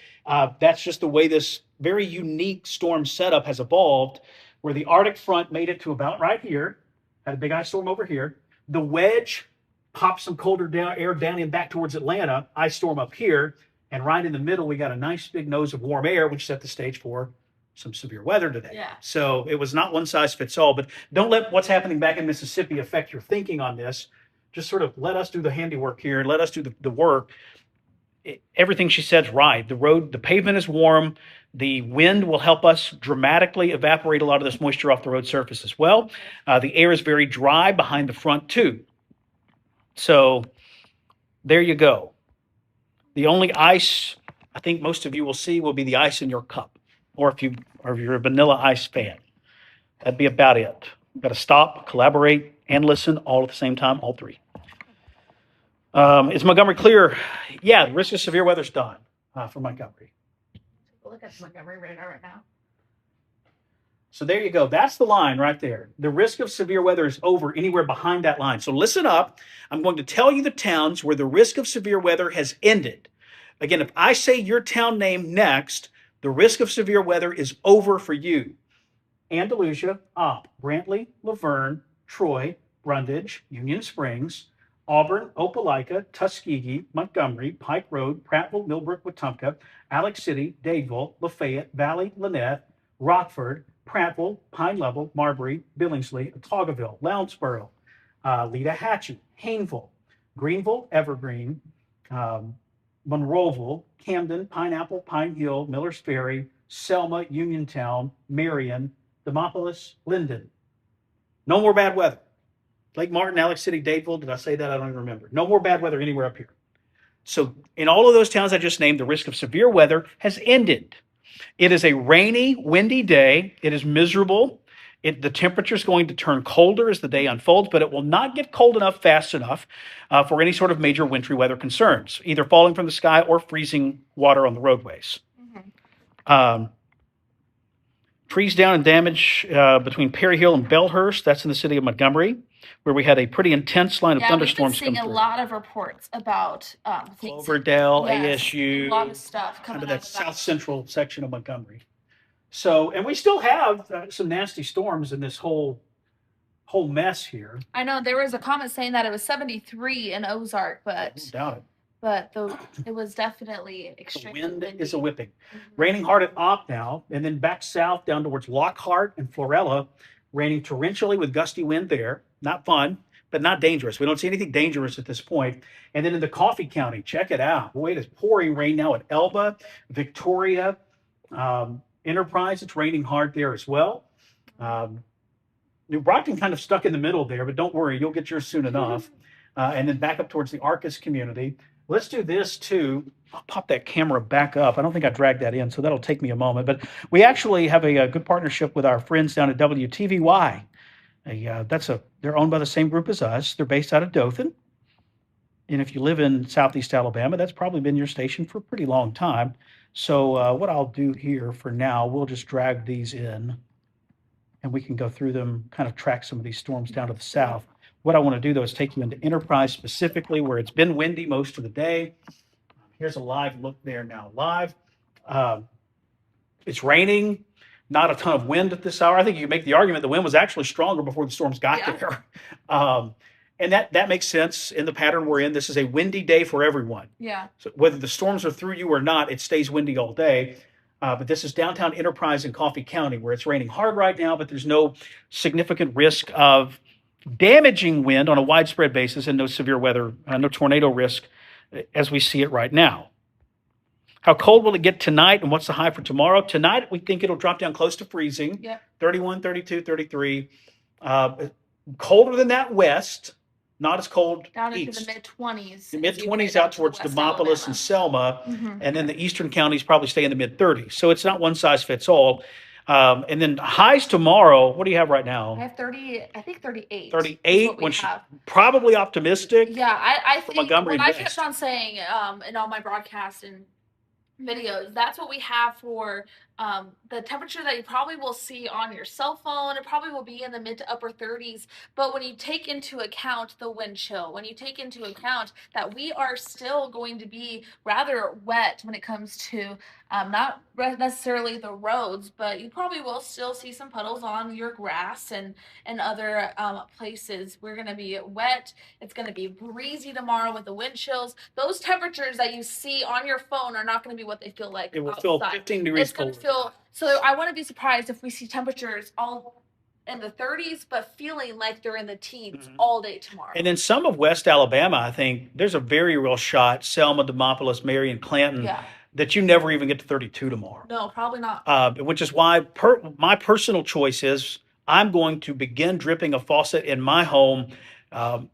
that's just the way this very unique storm setup has evolved, where the Arctic front made it to about right here, had a big ice storm over here. The wedge popped some colder air down and back towards Atlanta, ice storm up here, and right in the middle, we got a nice big nose of warm air, which set the stage for some severe weather today. Yeah. So it was not one size fits all, but don't let what's happening back in Mississippi affect your thinking on this. Just sort of let us do the handiwork here, let us do the work. Everything she said is right. The pavement is warm. The wind will help us dramatically evaporate a lot of this moisture off the road surface as well. The air is very dry behind the front too. So there you go. The only ice I think most of you will see will be the ice in your cup, or if you're a vanilla ice fan. That'd be about it. You've got to stop, collaborate, and listen all at the same time, all three. Is Montgomery clear? Yeah, the risk of severe weather's done for Montgomery. Look at Montgomery radar right now. So there you go. That's the line right there. The risk of severe weather is over anywhere behind that line. So listen up. I'm going to tell you the towns where the risk of severe weather has ended. Again, if I say your town name next, the risk of severe weather is over for you. Andalusia, Brantley, Laverne, Troy, Brundage, Union Springs, Auburn, Opelika, Tuskegee, Montgomery, Pike Road, Prattville, Millbrook, Wetumpka, Alex City, Dadeville, Lafayette, Valley, Lynette, Rockford, Prattville, Pine Level, Marbury, Billingsley, Otaugaville, Lounsboro, Leadahatchee, Hayneville, Greenville, Evergreen, Monroeville, Camden, Pineapple, Pine Hill, Millers Ferry, Selma, Uniontown, Marion, Demopolis, Linden. No more bad weather. Lake Martin, Alex City, Dadeville. Did I say that? I don't even remember. No more bad weather anywhere up here. So in all of those towns I just named, the risk of severe weather has ended. It is a rainy, windy day. It is miserable. The temperature is going to turn colder as the day unfolds, but it will not get cold enough fast enough for any sort of major wintry weather concerns, either falling from the sky or freezing water on the roadways. Trees down and damage between Perry Hill and Bellhurst. That's in the city of Montgomery, where we had a pretty intense line of thunderstorms come We've been seeing through. a lot of reports about things. Cloverdale, Yes, ASU, a lot of stuff kind coming of out that of south central section of Montgomery. So, and we still have some nasty storms in this whole mess here. I know there was a comment saying that it was 73 in Ozark, I don't doubt it. but it was definitely The extremely wind windy. is a whipping. Mhm. Raining hard at Opp now, and then back south down towards Lockhart and Florella, raining torrentially with gusty wind there. Not fun, but not dangerous. We don't see anything dangerous at this point. And then in the Coffee County, check it out. Boy, it is pouring rain now at Elba, Victoria, Enterprise. It's raining hard there as well. New Brockton kind of stuck in the middle there, but don't worry, you'll get yours soon enough. And then back up towards the Arcus community. Let's do this too. I'll pop that camera back up. I don't think I dragged that in, so that'll take me a moment. But we actually have a good partnership with our friends down at WTVY. They're owned by the same group as us. They're based out of Dothan. And if you live in Southeast Alabama, that's probably been your station for a pretty long time. So what I'll do here for now, we'll just drag these in and we can go through them, kind of track some of these storms down to the south. What I want to do, though, is take you into Enterprise specifically, where it's been windy most of the day. Here's a live look there now. Live. It's raining, not a ton of wind at this hour. I think you can make the argument the wind was actually stronger before the storms got there. And that makes sense in the pattern we're in. This is a windy day for everyone. Yeah. So whether the storms are through you or not, it stays windy all day. But this is downtown Enterprise in Coffee County, where it's raining hard right now, but there's no significant risk of damaging wind on a widespread basis and no severe weather, no tornado risk as we see it right now. How cold will it get tonight and what's the high for tomorrow? Tonight, we think it'll drop down close to freezing. Yep. 31, 32, 33. Colder than that west, not as cold Down into east. the mid-20s. The mid-20s out towards Demopolis and Selma, and then the eastern counties probably stay in the mid-30s. So it's not one size fits all. And then highs tomorrow, what do you have right I now? have 30, I think 38. 38, which probably optimistic. Yeah, I think Montgomery when I West. kept on saying in all my broadcasts and videos, that's what we have for the temperature that you probably will see on your cell phone. It probably will be in the mid to upper 30s. But when you take into account the wind chill, when you take into account that we are still going to be rather wet when it comes to not necessarily the roads, but you probably will still see some puddles on your grass and other places. We're going to be wet. It's going to be breezy tomorrow with the wind chills. Those temperatures that you see on your phone are not going to be what they feel like It will outside. feel 15 degrees It's going colder. to feel, so I wouldn't be surprised if we see temperatures all in the 30s, but feeling like they're in the teens all day tomorrow. And then some of West Alabama, I think there's a very real shot, Selma, Demopolis, Marion, Clanton, that you never even get to 32 tomorrow. No, probably not. Which is why my personal choice is I'm going to begin dripping a faucet in my home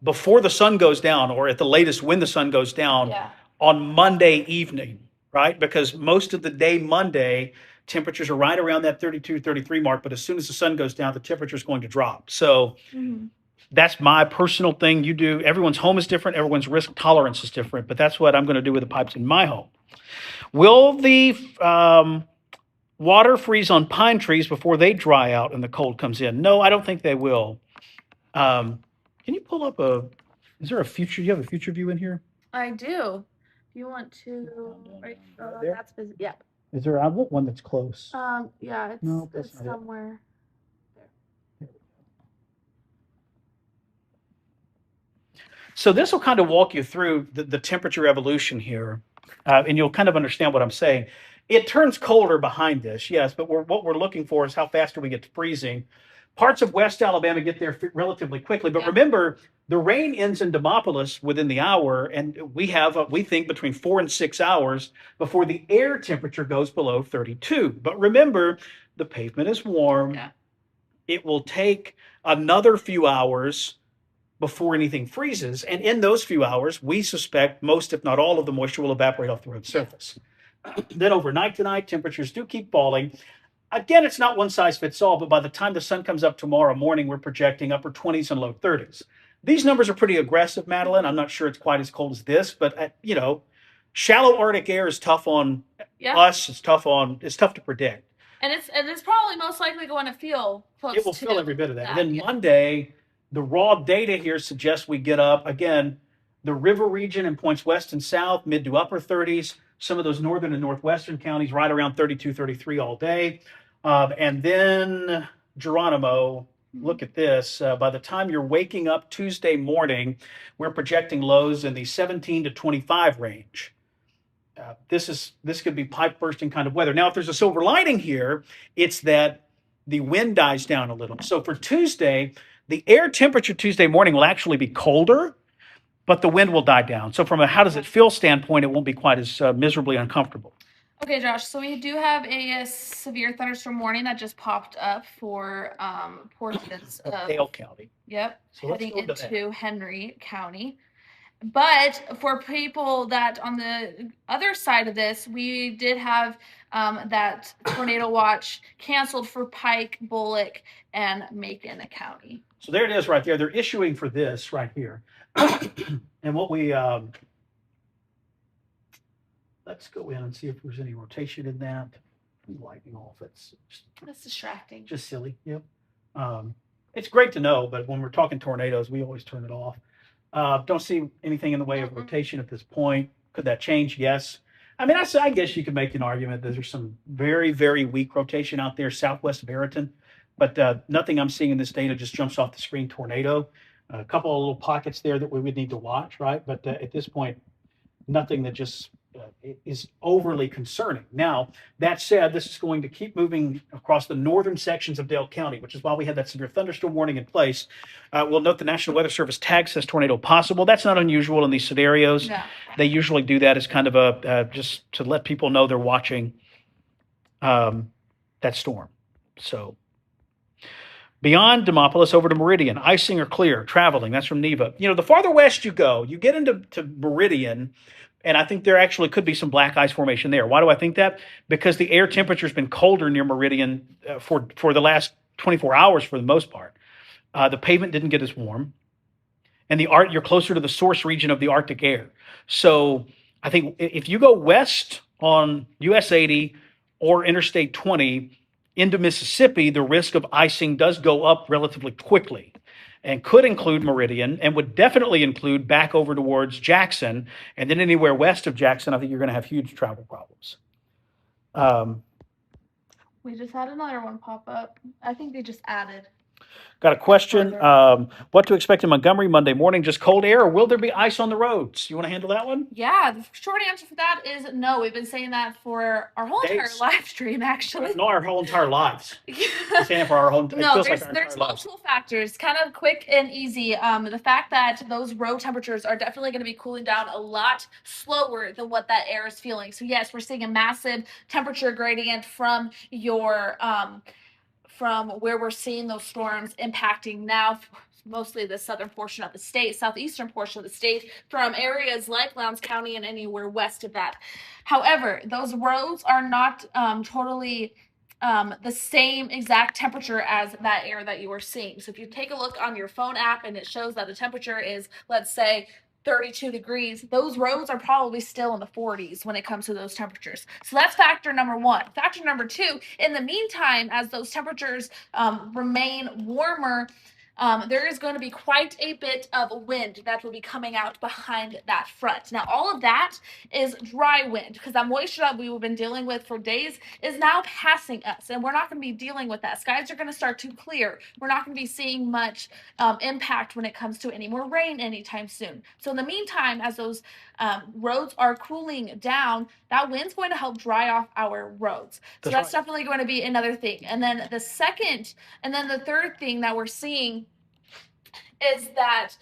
before the sun goes down, or at the latest when the sun goes down on Monday evening, right? Because most of the day Monday, temperatures are right around that 32, 33 mark. But as soon as the sun goes down, the temperature is going to drop. So that's my personal thing. You do. Everyone's home is different. Everyone's risk tolerance is different. But that's what I'm going to do with the pipes in my home. Will the water freeze on pine trees before they dry out and the cold comes in? No, I don't think they will. Can you pull up is there a future? You have a future view in here? I do. You want to, right there? that's busy. Yeah. Is there? I want one that's close. Yeah, it's, No, that's it's not it. somewhere. So this will kind of walk you through the temperature evolution here, and you'll kind of understand what I'm saying. It turns colder behind this, yes, but what we're looking for is how fast do we get to freezing. Parts of West Alabama get there relatively quickly, but remember, the rain ends in Demopolis within the hour, and we have, we think, between 4 and 6 hours before the air temperature goes below 32. But remember, the pavement is warm. Yeah. It will take another few hours before anything freezes, and in those few hours, we suspect most, if not all, of the moisture will evaporate off the road surface. Then overnight tonight, temperatures do keep falling. Again, it's not one size fits all, but by the time the sun comes up tomorrow morning, we're projecting upper 20s and low 30s. These numbers are pretty aggressive, Madeline. I'm not sure it's quite as cold as this, but shallow Arctic air is tough on us. It's tough to predict. And it's probably most likely going to feel close. It will feel every bit of that. And then Monday, the raw data here suggests we get up again. The river region and points west and south, mid to upper 30s. Some of those northern and northwestern counties right around 32, 33 all day. And then Geronimo, look at this. By the time you're waking up Tuesday morning, we're projecting lows in the 17 to 25 range. This could be pipe bursting kind of weather. Now, if there's a silver lining here, it's that the wind dies down a little. So for Tuesday, the air temperature Tuesday morning will actually be colder, but the wind will die down. So from a how does it feel standpoint, it won't be quite as miserably uncomfortable. Okay, Josh, so we do have a severe thunderstorm warning that just popped up for portions of Dale County. Yep, So heading into Henry County. But for people that on the other side of this, we did have that tornado watch canceled for Pike, Bullock, and Macon County. So there it is right there. They're issuing for this right here. And what we, let's go in and see if there's any rotation in that. Lighting off, That's distracting. Just silly. Yep. It's great to know, but when we're talking tornadoes, we always turn it off. Don't see anything in the way of rotation at this point. Could that change? Yes. I mean, I guess you could make an argument that there's some very, very weak rotation out there southwest of Ayrton, but nothing I'm seeing in this data just jumps off the screen tornado. A couple of little pockets there that we would need to watch, right? But at this point, nothing that just is overly concerning. Now, that said, this is going to keep moving across the northern sections of Dale County, which is why we had that severe thunderstorm warning in place. We'll note the National Weather Service tag says tornado possible. That's not unusual in these scenarios. No. They usually do that as kind of a just to let people know they're watching that storm. So beyond Demopolis over to Meridian, icing or clear, traveling. That's from Neva. The farther west you go, you get into Meridian, and I think there actually could be some black ice formation there. Why do I think that? Because the air temperature has been colder near Meridian for the last 24 hours for the most part. The pavement didn't get as warm. And you're closer to the source region of the Arctic air. So I think if you go west on US 80 or Interstate 20 into Mississippi, the risk of icing does go up relatively quickly and could include Meridian and would definitely include back over towards Jackson. And then anywhere west of Jackson, I think you're going to have huge travel problems. We just had another one pop up. I think they just added. Got a question. What to expect in Montgomery Monday morning? Just cold air, or will there be ice on the roads? You want to handle that one? Yeah, the short answer for that is no. We've been saying that for our whole entire live stream, actually. No, our whole entire lives. We're saying it for our whole. No, there's multiple factors. Kind of quick and easy. The fact that those road temperatures are definitely going to be cooling down a lot slower than what that air is feeling. So yes, we're seeing a massive temperature gradient from your from where we're seeing those storms impacting now, mostly the southern portion of the state, southeastern portion of the state, from areas like Lowndes County and anywhere west of that. However, those roads are not totally the same exact temperature as that air that you are seeing. So if you take a look on your phone app and it shows that the temperature is, let's say, 32 degrees, those roads are probably still in the 40s when it comes to those temperatures. So that's factor number one. Factor number two, in the meantime, as those temperatures remain warmer, there is going to be quite a bit of wind that will be coming out behind that front. Now, all of that is dry wind because that moisture that we've been dealing with for days is now passing us, and we're not going to be dealing with that. Skies are going to start to clear. We're not going to be seeing much impact when it comes to any more rain anytime soon. So in the meantime, as those roads are cooling down, that wind's going to help dry off our roads. So that's definitely going to be another thing. And then the third thing that we're seeing is that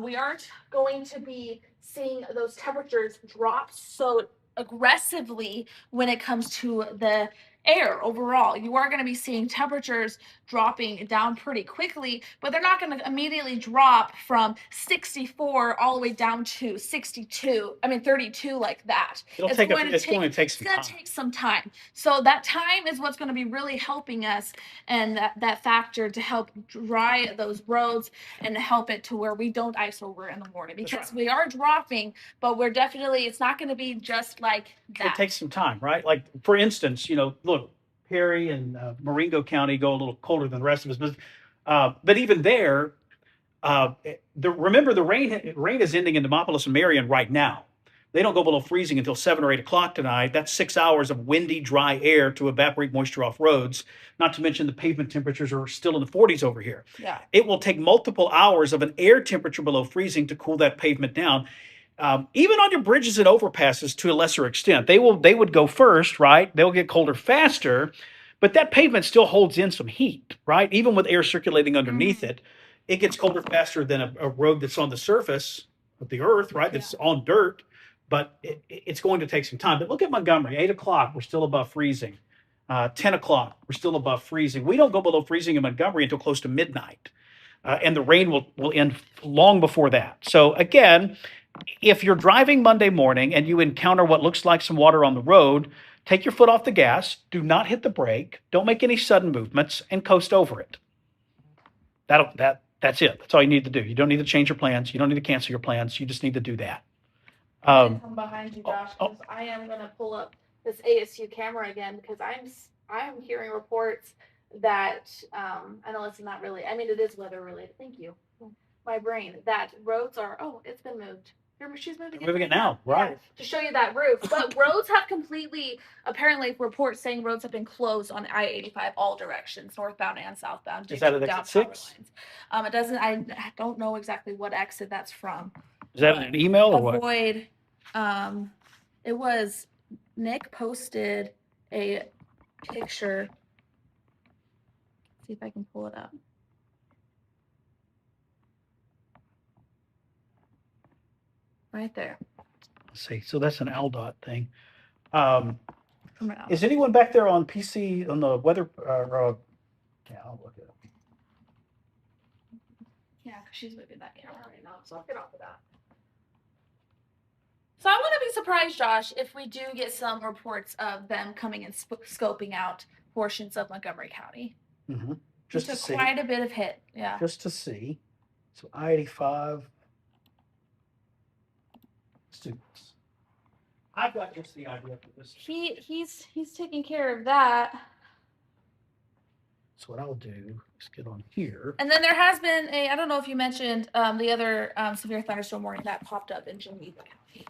we aren't going to be seeing those temperatures drop so aggressively when it comes to the air overall. You are going to be seeing temperatures dropping down pretty quickly, but they're not going to immediately drop from 64 all the way down to 32 like that. It's going going to take It's some going time. to take some time. So that time is what's going to be really helping us, and that factor to help dry those roads and help it to where we don't ice over in the morning, That's because right. we are dropping, but we're definitely, it's not going to be just like It that. takes some time, right? Like, for instance, look, Perry and Marengo County go a little colder than the rest of us, but even there, remember the rain is ending in Demopolis and Marion right now. They don't go below freezing until 7 or 8 o'clock tonight. That's 6 hours of windy, dry air to evaporate moisture off roads. Not to mention the pavement temperatures are still in the 40s over here. Yeah. It will take multiple hours of an air temperature below freezing to cool that pavement down. Even on your bridges and overpasses, to a lesser extent, they would go first, right? They'll get colder faster, but that pavement still holds in some heat, right? Even with air circulating underneath it, it gets colder faster than a road that's on the surface of the earth, right? That's on dirt, but it's going to take some time. But look at Montgomery, 8 o'clock, we're still above freezing. 10 o'clock, we're still above freezing. We don't go below freezing in Montgomery until close to midnight. And the rain will end long before that. So again, if you're driving Monday morning and you encounter what looks like some water on the road, take your foot off the gas, do not hit the brake, don't make any sudden movements, and coast over it. That's it. That's all you need to do. You don't need to change your plans. You don't need to cancel your plans. You just need to do that. I'm behind you, Josh, oh. because I am going to pull up this ASU camera again, because I'm hearing reports that I know it's not really. I mean, it is weather related. Thank you, my brain. That roads are. Oh, it's been moved. She's moving it now, right? Yeah, to show you that roof. But roads have completely, apparently, reports saying roads have been closed on I-85 all directions, northbound and southbound. Is that at exit 6? It doesn't. I don't know exactly what exit that's from. Is that an email or what? Avoid. It was Nick posted a picture. See if I can pull it up. Right there. Let's see. So that's an ALDOT thing. Coming out. Is anyone back there on PC on the weather? Yeah, I'll look it up. Yeah, because she's moving that camera right now, so I'll get off of that. So I wouldn't be surprised, Josh, if we do get some reports of them coming and scoping out portions of Montgomery County. Mm-hmm. Just to see. Quite a bit of hit, yeah. Just to see. So I-85. Let's do this. I've got just the idea for this. He's taking care of that. So what I'll do is get on here. And then there has been I don't know if you mentioned the other severe thunderstorm warning that popped up in Geneva County.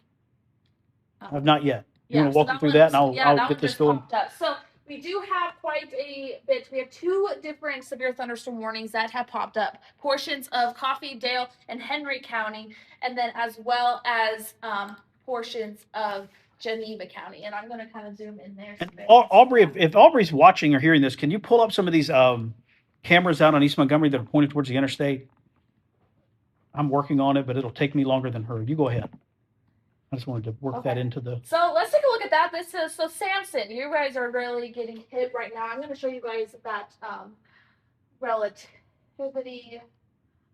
I've not yet. You want to so walk me through that, and I'll get this going. So we do have quite a bit. We have 2 different severe thunderstorm warnings that have popped up. Portions of Coffee, Dale, and Henry County, and then as well as portions of Geneva County. And I'm going to kind of zoom in there. And Aubrey, if Aubrey's watching or hearing this, can you pull up some of these cameras out on East Montgomery that are pointed towards the interstate? I'm working on it, but it'll take me longer than her. You go ahead. I just wanted to work that into the. So let's take a look at that. This is so Samson. You guys are really getting hit right now. I'm going to show you guys that relativity,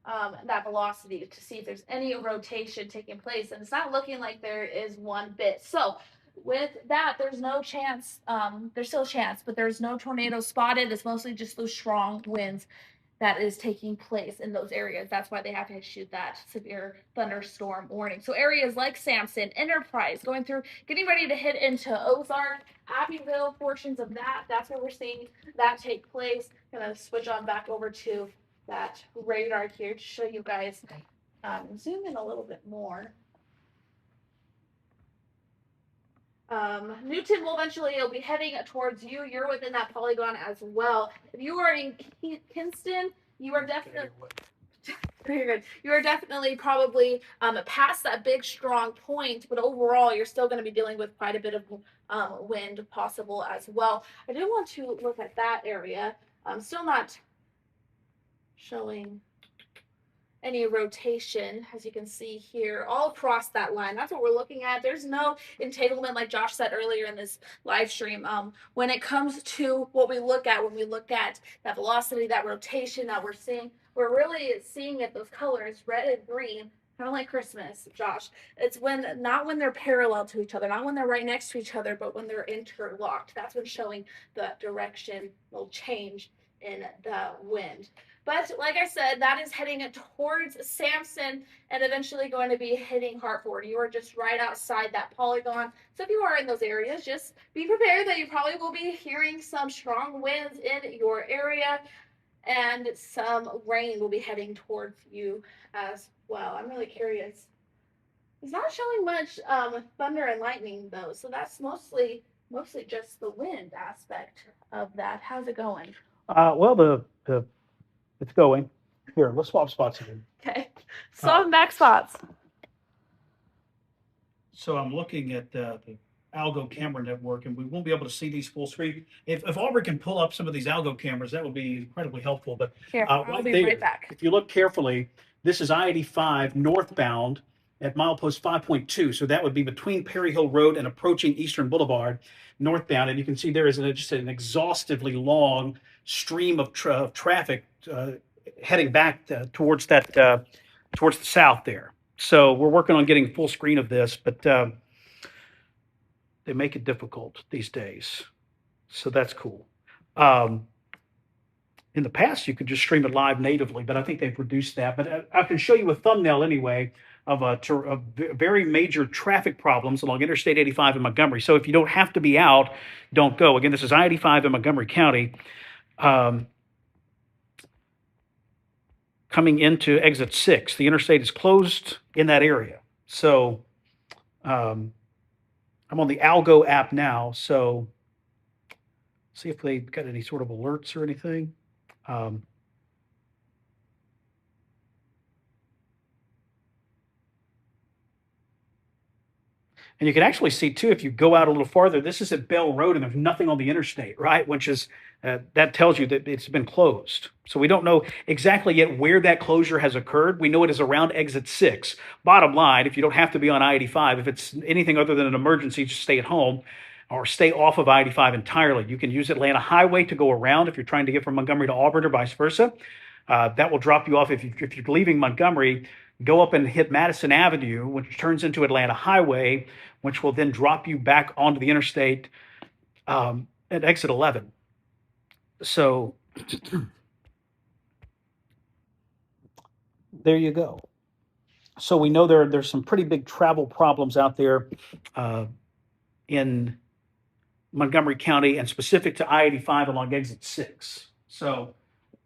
that velocity, to see if there's any rotation taking place, and it's not looking like there is one bit. So with that, there's no chance. There's still a chance, but there's no tornadoes spotted. It's mostly just those strong winds that is taking place in those areas. That's why they have to issue that severe thunderstorm warning. So areas like Samson, Enterprise, getting ready to hit into Ozark, Abbeville, portions of that's where we're seeing that take place. Gonna switch on back over to that radar here to show you guys. Zoom in a little bit more. Newton will eventually, it'll be heading towards you. You're within that polygon as well. If you are in Kinston, you are definitely very good. You are definitely probably past that big strong point, but overall you're still going to be dealing with quite a bit of wind possible as well. I do want to look at that area. Still not showing any rotation, as you can see here, all across that line. That's what we're looking at. There's no entanglement, like Josh said earlier in this live stream. When it comes to what we look at, when we look at that velocity, that rotation that we're seeing, we're really seeing it, those colors, red and green, kind of like Christmas, Josh. It's when, not when they're parallel to each other, not when they're right next to each other, but when they're interlocked. That's when showing the direction will change in the wind. But like I said, that is heading towards Sampson and eventually going to be hitting Hartford. You are just right outside that polygon. So if you are in those areas, just be prepared that you probably will be hearing some strong winds in your area, and some rain will be heading towards you as well. I'm really curious. It's not showing much thunder and lightning though, so that's mostly just the wind aspect of that. How's it going? Well, the it's going. Here, let's swap spots again. Okay, so I'm back spots. So I'm looking at the Algo camera network, and we won't be able to see these full screen. If Aubrey can pull up some of these Algo cameras, that would be incredibly helpful. But Here, I'll right be there, right back. if you look carefully, this is I-85 northbound at milepost 5.2. So that would be between Perry Hill Road and approaching Eastern Boulevard northbound. And you can see there is just an exhaustively long stream of traffic heading back towards that towards the south there. So we're working on getting full screen of this, but they make it difficult these days. So that's cool. In the past, you could just stream it live natively, but I think they've reduced that. But I can show you a thumbnail anyway of very major traffic problems along Interstate 85 in Montgomery. So if you don't have to be out, don't go. Again, this is I-85 in Montgomery County. Coming into exit 6, the interstate is closed in that area. So I'm on the Algo app now. So see if they got any sort of alerts or anything. And you can actually see too, if you go out a little farther, this is at Bell Road and there's nothing on the interstate, right? Which is, that tells you that it's been closed. So we don't know exactly yet where that closure has occurred. We know it is around exit 6. Bottom line, if you don't have to be on I-85, if it's anything other than an emergency, just stay at home or stay off of I-85 entirely. You can use Atlanta Highway to go around if you're trying to get from Montgomery to Auburn or vice versa. That will drop you off if you're leaving Montgomery. Go up and hit Madison Avenue, which turns into Atlanta Highway, which will then drop you back onto the interstate at exit 11. So there you go. So we know there's some pretty big travel problems out there in Montgomery County and specific to I-85 along exit 6. So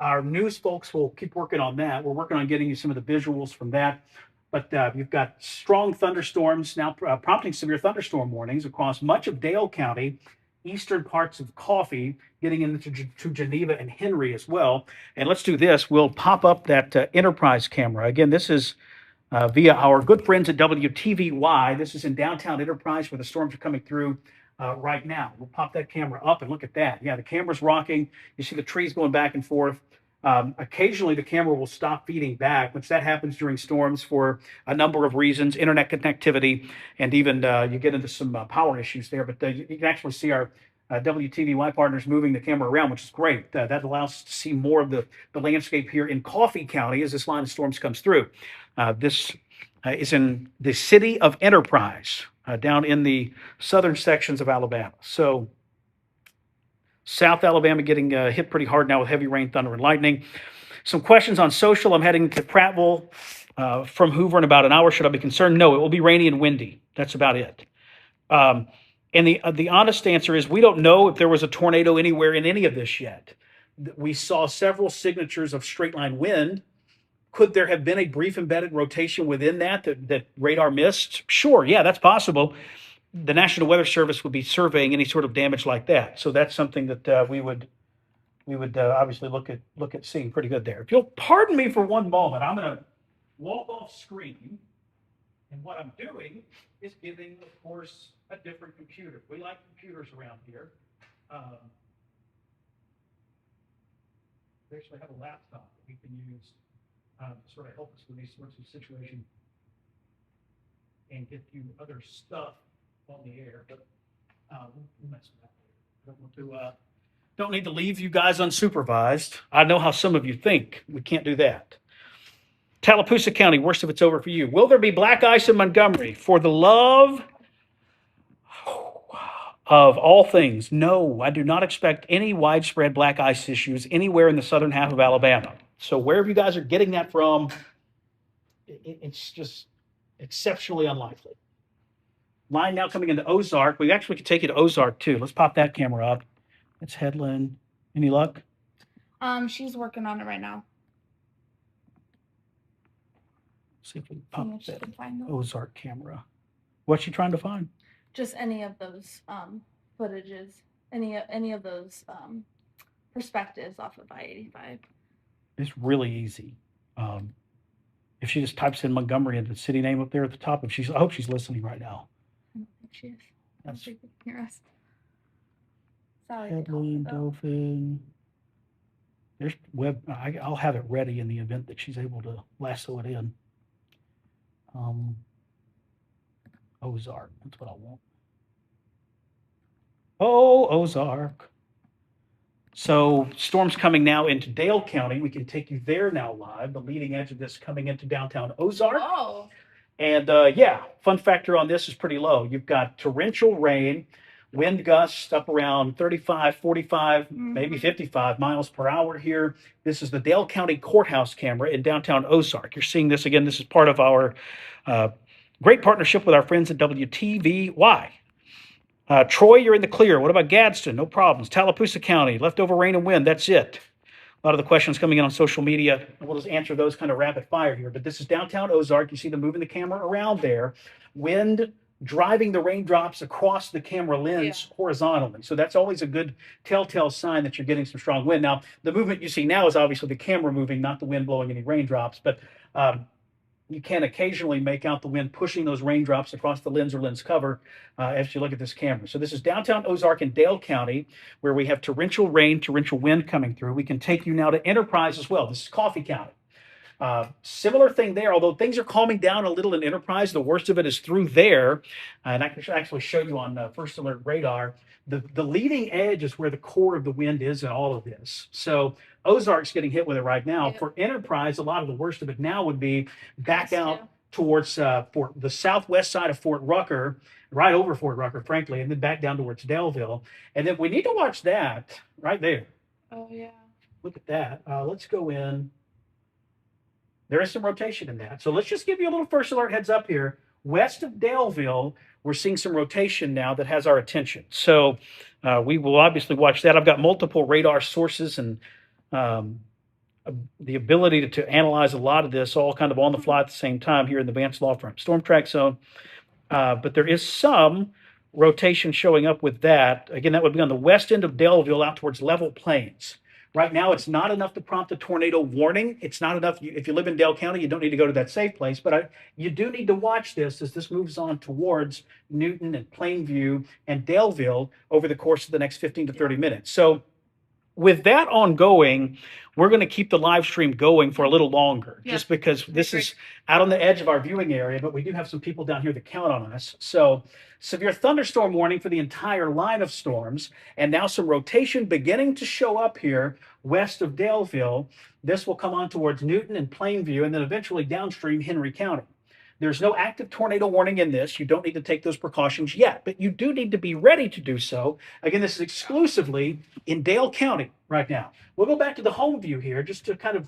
our news folks will keep working on that. We're working on getting you some of the visuals from that. But you've got strong thunderstorms now prompting severe thunderstorm warnings across much of Dale County, eastern parts of Coffee, getting into Geneva and Henry as well. And let's do this. We'll pop up that Enterprise camera. Again, this is via our good friends at WTVY. This is in downtown Enterprise where the storms are coming through right now. We'll pop that camera up and look at that. Yeah, the camera's rocking. You see the trees going back and forth. Occasionally, the camera will stop feeding back, which that happens during storms for a number of reasons, internet connectivity, and even you get into some power issues there. But you can actually see our WTVY partners moving the camera around, which is great. That allows us to see more of the landscape here in Coffee County as this line of storms comes through. This is in the city of Enterprise, down in the southern sections of Alabama. So South Alabama getting hit pretty hard now with heavy rain, thunder, and lightning. Some questions on social. I'm heading to Prattville from Hoover in about an hour. Should I be concerned? No, it will be rainy and windy. That's about it. And the honest answer is we don't know if there was a tornado anywhere in any of this yet. We saw several signatures of straight line wind. Could there have been a brief embedded rotation within that radar missed? Sure, yeah, that's possible. The National Weather Service would be surveying any sort of damage like that. So that's something that we would obviously look at seeing pretty good there. If you'll pardon me for one moment, I'm going to walk off screen. And what I'm doing is giving, of course, a different computer. We like computers around here. We actually have a laptop that we can use to sort of help us with these sorts of situations and get you other stuff on the air. But we'll mess with that later. Don't need to leave you guys unsupervised. I know how some of you think. We can't do that. Tallapoosa County, worst of it's over for you. Will there be black ice in Montgomery? For the love of all things, no, I do not expect any widespread black ice issues anywhere in the southern half of Alabama. So wherever you guys are getting that from, it's just exceptionally unlikely. Line now coming into Ozark. We actually could take you to Ozark too. Let's pop that camera up. It's Headland. Any luck? She's working on it right now. See if we can Seeing pop if she that can find them. Ozark camera. What's she trying to find? Just any of those footages, any of those perspectives off of I-85. It's really easy. If she just types in Montgomery and the city name up there at the top, I hope she's listening right now. I don't think she is. I don't That's think they can hear us. Sorry. Headland, Dauphin. There's web. I'll have it ready in the event that she's able to lasso it in. Ozark. That's what I want. Oh, Ozark. So storms coming now into Dale County. We can take you there now live. The leading edge of this coming into downtown Ozark. Oh. And yeah, fun factor on this is pretty low. You've got torrential rain, wind gusts up around 35, 45, maybe 55 miles per hour here. This is the Dale County Courthouse camera in downtown Ozark. You're seeing this again. This is part of our great partnership with our friends at WTVY. Troy, you're in the clear. What about Gadsden? No problems. Tallapoosa County, leftover rain and wind. That's it. A lot of the questions coming in on social media. We'll just answer those kind of rapid fire here. But this is downtown Ozark. You see them moving the camera around there. Wind driving the raindrops across the camera lens horizontally. So that's always a good telltale sign that you're getting some strong wind. Now, the movement you see now is obviously the camera moving, not the wind blowing any raindrops. But you can occasionally make out the wind pushing those raindrops across the lens or lens cover as you look at this camera. So this is downtown Ozark in Dale County, where we have torrential rain, torrential wind coming through. We can take you now to Enterprise as well. This is Coffee County. Similar thing there, although things are calming down a little in Enterprise. The worst of it is through there. And I can actually show you on First Alert radar. The leading edge is where the core of the wind is in all of this. So Ozark's getting hit with it right now. For Enterprise, a lot of the worst of it now would be back out towards the southwest side of Fort Rucker, right over Fort Rucker, frankly, and then back down towards Daleville. And then we need to watch that right there. Oh, yeah. Look at that. Let's go in. There is some rotation in that. So let's just give you a little First Alert heads up here. West of Daleville, we're seeing some rotation now that has our attention. So we will obviously watch that. I've got multiple radar sources and the ability to analyze a lot of this all kind of on the fly at the same time here in the Vance Law Firm Storm Track Zone. But there is some rotation showing up with that. Again, that would be on the west end of Daleville out towards Level Plains. Right now, it's not enough to prompt a tornado warning. It's not enough. If you live in Dale County, you don't need to go to that safe place. But you do need to watch this as this moves on towards Newton and Plainview and Daleville over the course of the next 15 to 30 minutes. So with that ongoing, we're going to keep the live stream going for a little longer, just because this is out on the edge of our viewing area, but we do have some people down here that count on us. So severe thunderstorm warning for the entire line of storms, and now some rotation beginning to show up here west of Daleville. This will come on towards Newton and Plainview, and then eventually downstream Henry County. There's no active tornado warning in this. You don't need to take those precautions yet, but you do need to be ready to do so. Again, this is exclusively in Dale County right now. We'll go back to the home view here just to kind of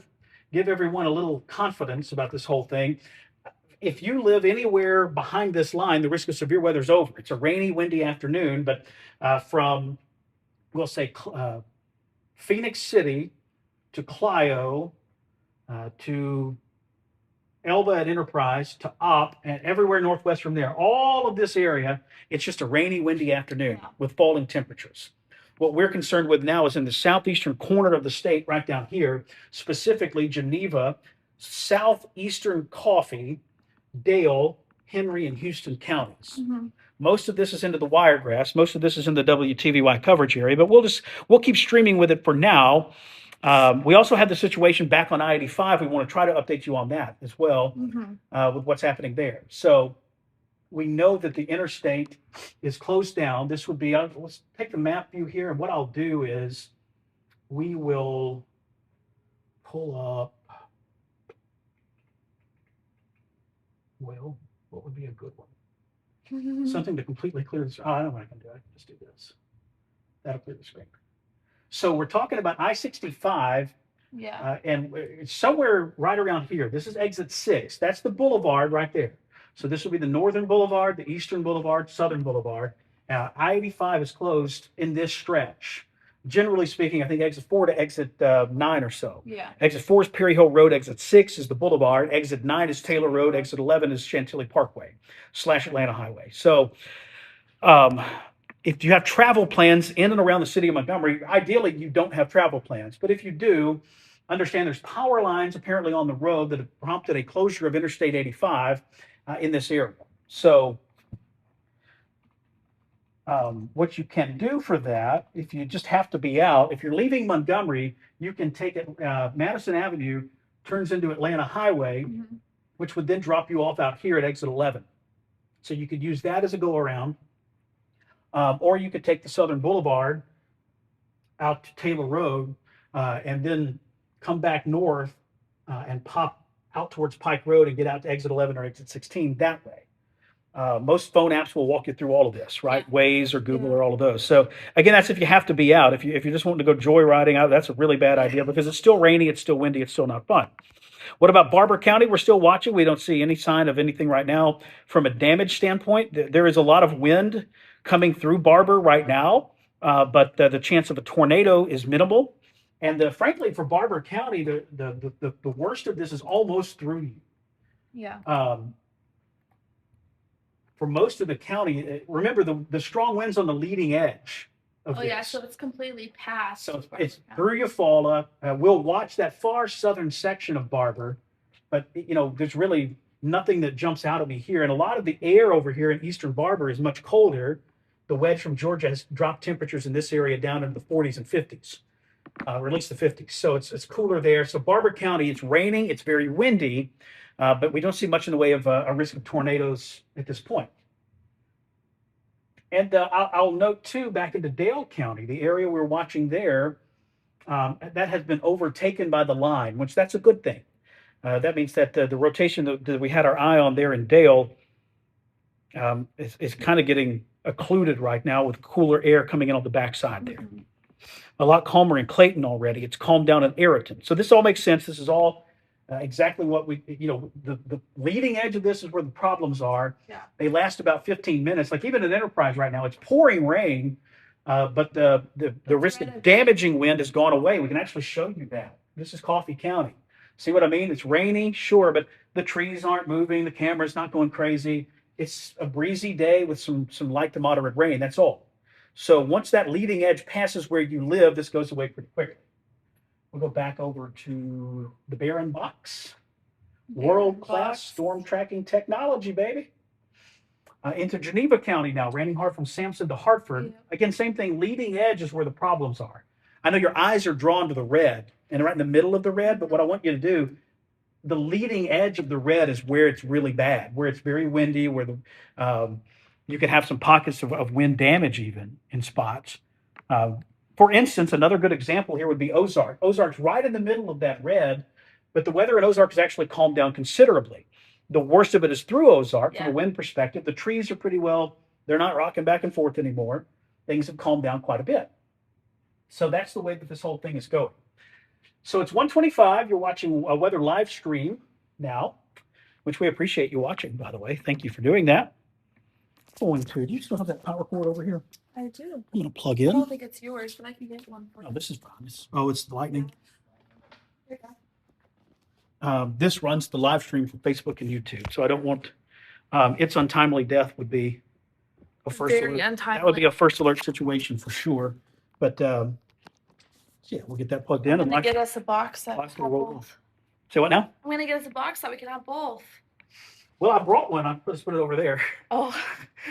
give everyone a little confidence about this whole thing. If you live anywhere behind this line, the risk of severe weather is over. It's a rainy, windy afternoon, but from, we'll say, Phoenix City to Clio to Elba at Enterprise to Opp and everywhere northwest from there, all of this area, it's just a rainy, windy afternoon with falling temperatures. What we're concerned with now is in the southeastern corner of the state, right down here, specifically Geneva, southeastern Coffee, Dale, Henry, and Houston counties. Most of this is into the Wiregrass. Most of this is in the WTVY coverage area, but we'll keep streaming with it for now. We also have the situation back on I-85. We want to try to update you on that as well with what's happening there. So we know that the interstate is closed down. This would be, let's take the map view here. And what I'll do is we will pull up, well, what would be a good one? Something to completely clear this. Oh, I know what I can do. I can just do this. That'll clear the screen. So we're talking about I-65, Yeah. and it's somewhere right around here. This is exit 6. That's the boulevard right there. So this will be the northern boulevard, the eastern boulevard, southern boulevard. I-85 is closed in this stretch. Generally speaking, I think exit 4 to exit 9 or so. Yeah. Exit 4 is Perry Hill Road. Exit 6 is the boulevard. Exit 9 is Taylor Road. Exit 11 is Chantilly Parkway / Atlanta Highway. So if you have travel plans in and around the city of Montgomery, ideally you don't have travel plans. But if you do, understand there's power lines apparently on the road that have prompted a closure of Interstate 85 in this area. So what you can do for that, if you just have to be out, if you're leaving Montgomery, you can take it, Madison Avenue turns into Atlanta Highway, which would then drop you off out here at exit 11. So you could use that as a go around. Or you could take the Southern Boulevard out to Taylor Road and then come back north and pop out towards Pike Road and get out to exit 11 or exit 16 that way. Most phone apps will walk you through all of this, right? Yeah. Waze or Google or all of those. So again, that's if you have to be out. If you're just wanting to go joyriding out, that's a really bad idea because it's still rainy, it's still windy, it's still not fun. What about Barber County? We're still watching. We don't see any sign of anything right now from a damage standpoint. There is a lot of wind coming through Barber right now, but the chance of a tornado is minimal. And frankly, for Barber County, the worst of this is almost through you. Yeah. For most of the county, remember the strong winds on the leading edge of Oh this. yeah, so it's completely past. So it's through Eufaula. We'll watch that far southern section of Barber, but there's really nothing that jumps out at me here. And a lot of the air over here in eastern Barber is much colder. The wedge from Georgia has dropped temperatures in this area down into the 40s and 50s, or at least the 50s. So it's cooler there. So Barber County, it's raining, it's very windy, but we don't see much in the way of a risk of tornadoes at this point. And I'll note too, back into Dale County, the area we're watching there, that has been overtaken by the line, which that's a good thing. That means that the rotation that we had our eye on there in Dale is kind of getting occluded right now with cooler air coming in on the backside there. A lot calmer in Clayton already. It's calmed down in Ayrton. So this all makes sense. This is all exactly what we, the leading edge of this is where the problems are. Yeah. They last about 15 minutes. Like even at Enterprise right now, it's pouring rain, but the risk of damaging wind has gone away. We can actually show you that. This is Coffee County. See what I mean? It's rainy, sure, but the trees aren't moving. The camera's not going crazy. It's a breezy day with some light to moderate rain. That's all. So once that leading edge passes where you live, this goes away pretty quickly. We'll go back over to the Barron Box. World-class storm tracking technology, baby. Into Geneva County now, raining hard from Sampson to Hartford. Yeah. Again, same thing. Leading edge is where the problems are. I know your eyes are drawn to the red and right in the middle of the red, but what I want you to do, the leading edge of the red is where it's really bad, where it's very windy, where you can have some pockets of wind damage even in spots. For instance, another good example here would be Ozark. Ozark's right in the middle of that red, but the weather in Ozark has actually calmed down considerably. The worst of it is through Ozark from a wind perspective. The trees are pretty well, they're not rocking back and forth anymore. Things have calmed down quite a bit. So that's the way that this whole thing is going. So it's 1:25. You're watching a weather live stream now, which we appreciate you watching, by the way. Thank you for doing that. Do you still have that power cord over here? I do. I'm going to plug I in. don't think it's yours, but I can get one for you. Oh, this is fine. It's the lightning. Here you go. This runs the live stream for Facebook and YouTube. So I don't want, its untimely death would be a first Very alert. untimely. That would be a first alert situation for sure. But yeah, we'll get that plugged in. I'm And gonna get us a box that we watch can the have roll. both. Say what now? I'm gonna get us a box that we can have both. Well, I brought one. Let's put it over there. Oh,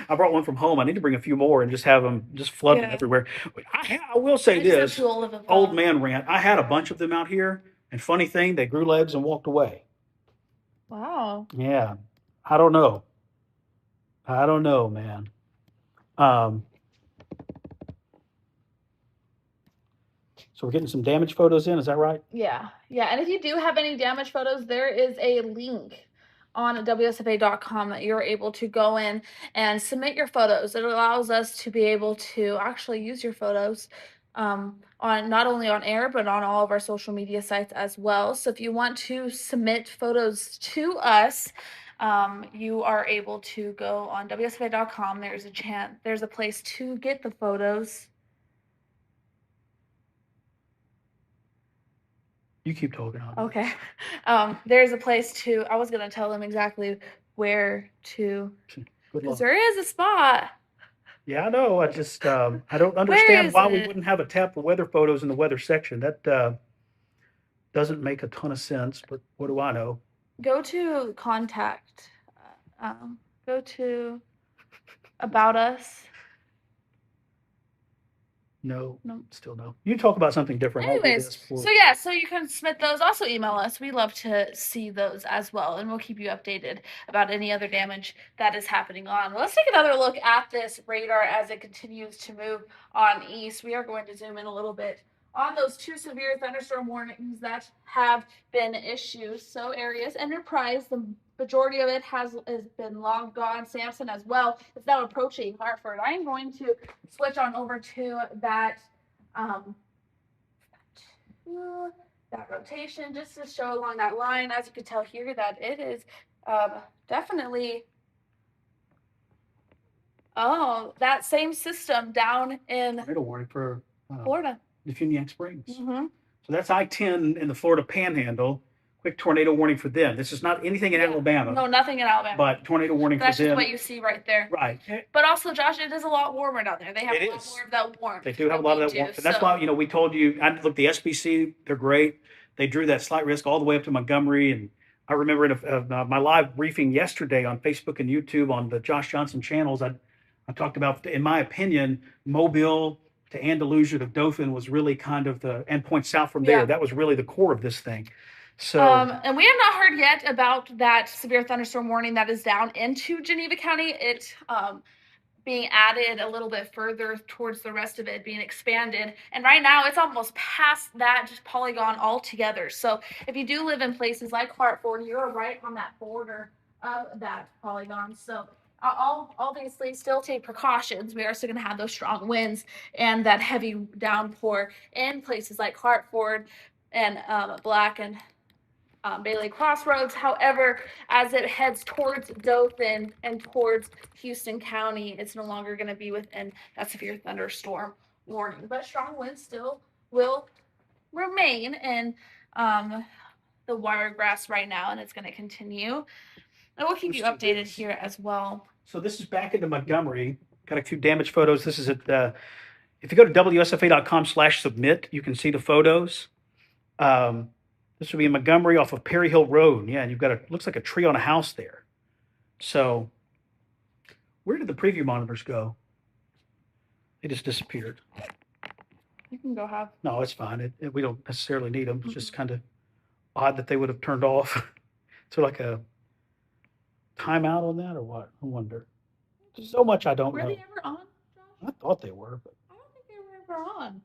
I brought one from home. I need to bring a few more and just have them just flooding yeah. everywhere. I will say I just have this, too old of a old phone. man rant. I had a bunch of them out here, and funny thing, they grew legs and walked away. Wow. Yeah, I don't know. I don't know, man. Um, so we're getting some damage photos in. Is that right? Yeah, yeah. And if you do have any damage photos, there is a link on WSFA.com that you're able to go in and submit your photos. It allows us to be able to actually use your photos on not only on air but on all of our social media sites as well. So if you want to submit photos to us, you are able to go on WSFA.com. There's a place to get the photos. You keep talking. I'll do it. Okay. There's a place to, I was gonna tell them exactly where to, Good because luck. there is a spot. Yeah, I know. I just I don't Where understand is why we it? wouldn't have a tab for weather photos in the weather section. That doesn't make a ton of sense, but what do I know? Go to contact. Go to about us. No, No. still no. You talk about something different. I'll do Anyways, this for so yeah, so you can submit those. Also email us. We love to see those as well, and we'll keep you updated about any other damage that is happening on. Let's take another look at this radar as it continues to move on east. We are going to zoom in a little bit on those 2 severe thunderstorm warnings that have been issued. So areas, Enterprise, the majority of it has been long gone. Sampson as well. It's now approaching Hartford. I am going to switch on over to that that rotation just to show along that line. As you can tell here that it is definitely that same system down in tornado warning for Florida. Defuniak Springs. Mm-hmm. So that's I-10 in the Florida Panhandle. Quick tornado warning for them. This is not anything in Alabama. No, nothing in Alabama. But tornado warning That's for just them. what you see right there. Right. But also, Josh, it is a lot warmer down there. They have It a lot is. more of that warmth. They do have a lot of that warmth. And that's why, we told you, look, the SPC, they're great. They drew that slight risk all the way up to Montgomery. And I remember in my live briefing yesterday on Facebook and YouTube on the Josh Johnson channels, I talked about, in my opinion, Mobile to Andalusia to Dauphin was really kind of the endpoint south from there. Yeah. That was really the core of this thing. So, and we have not heard yet about that severe thunderstorm warning that is down into Geneva County. It being added a little bit further towards the rest of it being expanded. And right now it's almost past that just polygon altogether. So if you do live in places like Hartford, you're right on that border of that polygon. So I'll obviously still take precautions. We are still going to have those strong winds and that heavy downpour in places like Hartford and Black and Bailey Crossroads. However, as it heads towards Dothan and towards Houston County, it's no longer going to be within that severe thunderstorm warning. But strong winds still will remain in the Wiregrass right now, and it's going to continue. And we'll keep you updated here as well. So this is back into Montgomery. Got a few damage photos. This is at, if you go to WSFA.com/submit, you can see the photos. This would be in Montgomery off of Perry Hill Road. Yeah, and you've got looks like a tree on a house there. So where did the preview monitors go? They just disappeared. You can go have. No, it's fine. We don't necessarily need them. It's just kind of odd that they would have turned off. So like a timeout on that or what? I wonder. So much I don't know. Were they ever on, Josh? I thought they were, but I don't think they were ever on.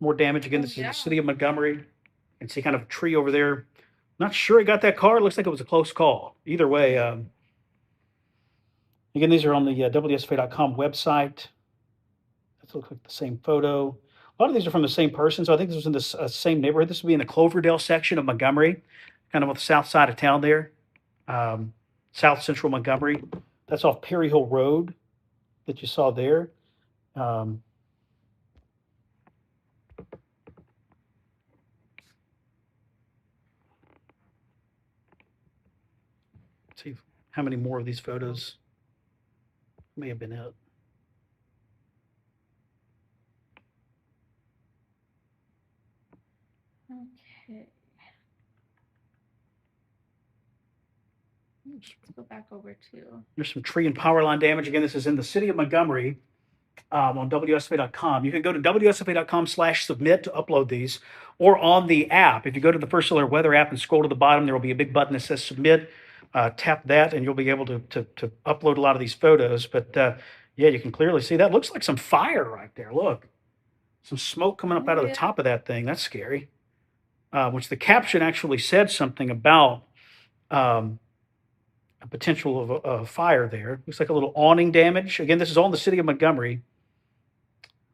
more damage again. This is the city of Montgomery. You can see kind of a tree over there. Not sure he got that car. Looks like it was a close call. Either way, again, these are on the WSFA.com website. That looks like the same photo. A lot of these are from the same person, so I think this was in the same neighborhood. This would be in the Cloverdale section of Montgomery, kind of on the south side of town there, south central Montgomery. That's off Perry Hill Road that you saw there. See how many more of these photos may have been out. Okay. Let's go back over to. There's some tree and power line damage. Again, this is in the city of Montgomery on WSFA.com. You can go to WSFA.com/submit to upload these, or on the app. If you go to the First Alert Weather app and scroll to the bottom, there will be a big button that says submit. Tap that, and you'll be able to upload a lot of these photos. But yeah, you can clearly see that. Looks like some fire right there. Look, some smoke coming up out of the Yeah. top of that thing. That's scary. Which the caption actually said something about. A potential of a fire there. Looks like a little awning damage. Again, this is all in the city of Montgomery.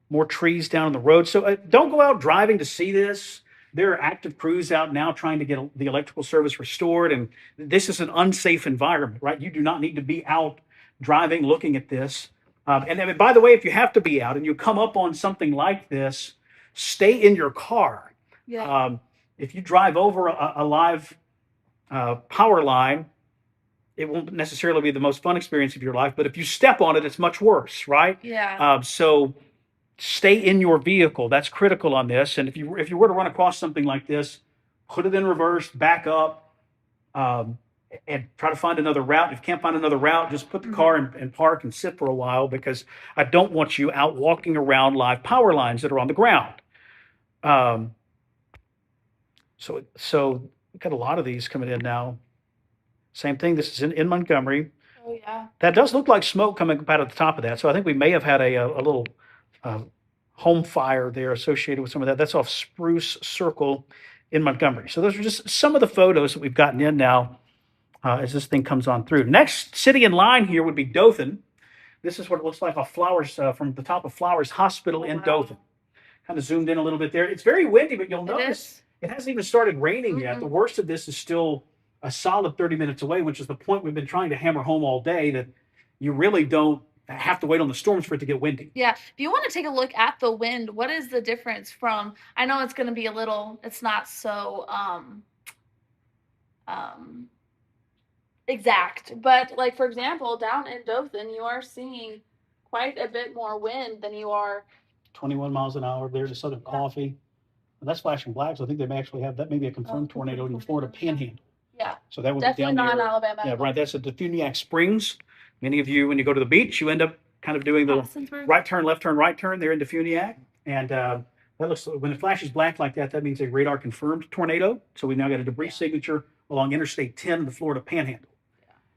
More trees down on the road. So don't go out driving to see this. There are active crews out now trying to get the electrical service restored. And this is an unsafe environment, right? You do not need to be out driving looking at this. And then, by the way, if you have to be out and you come up on something like this, stay in your car. Yeah. If you drive over a live power line, it won't necessarily be the most fun experience of your life, but if you step on it, it's much worse, right? Yeah. So stay in your vehicle. That's critical on this. And if you were to run across something like this, put it in reverse, back up, and try to find another route. If you can't find another route, just put the car and park and sit for a while, because I don't want you out walking around live power lines that are on the ground. So we've got a lot of these coming in now. Same thing. This is in Montgomery. Oh yeah. That does look like smoke coming up out of the top of that. So I think we may have had a little home fire there associated with some of that. That's off Spruce Circle in Montgomery. So those are just some of the photos that we've gotten in now as this thing comes on through. Next city in line here would be Dothan. This is what it looks like off Flowers, from the top of Flowers Hospital in Dothan. Kind of zoomed in a little bit there. It's very windy, but you'll notice it hasn't even started raining yet. The worst of this is still a solid 30 minutes away, which is the point we've been trying to hammer home all day, that you really don't have to wait on the storms for it to get windy. Yeah. If you want to take a look at the wind, what is the difference from, I know it's going to be a little, it's not so exact, but like, for example, down in Dothan, you are seeing quite a bit more wind than you are. 21 miles an hour. There's a Southern Coffee. And that's flashing black. So I think they may actually have that, maybe a confirmed tornado in the Florida Panhandle. Yeah. So that would Definitely be down not there. Alabama. Yeah, right. That's at the Funiac Springs. Many of you, when you go to the beach, you end up kind of doing the right turn, left turn, right turn there into Funiac. And that looks, when it flashes black like that, that means a radar confirmed tornado. So we now got a debris signature along Interstate 10 in the Florida Panhandle.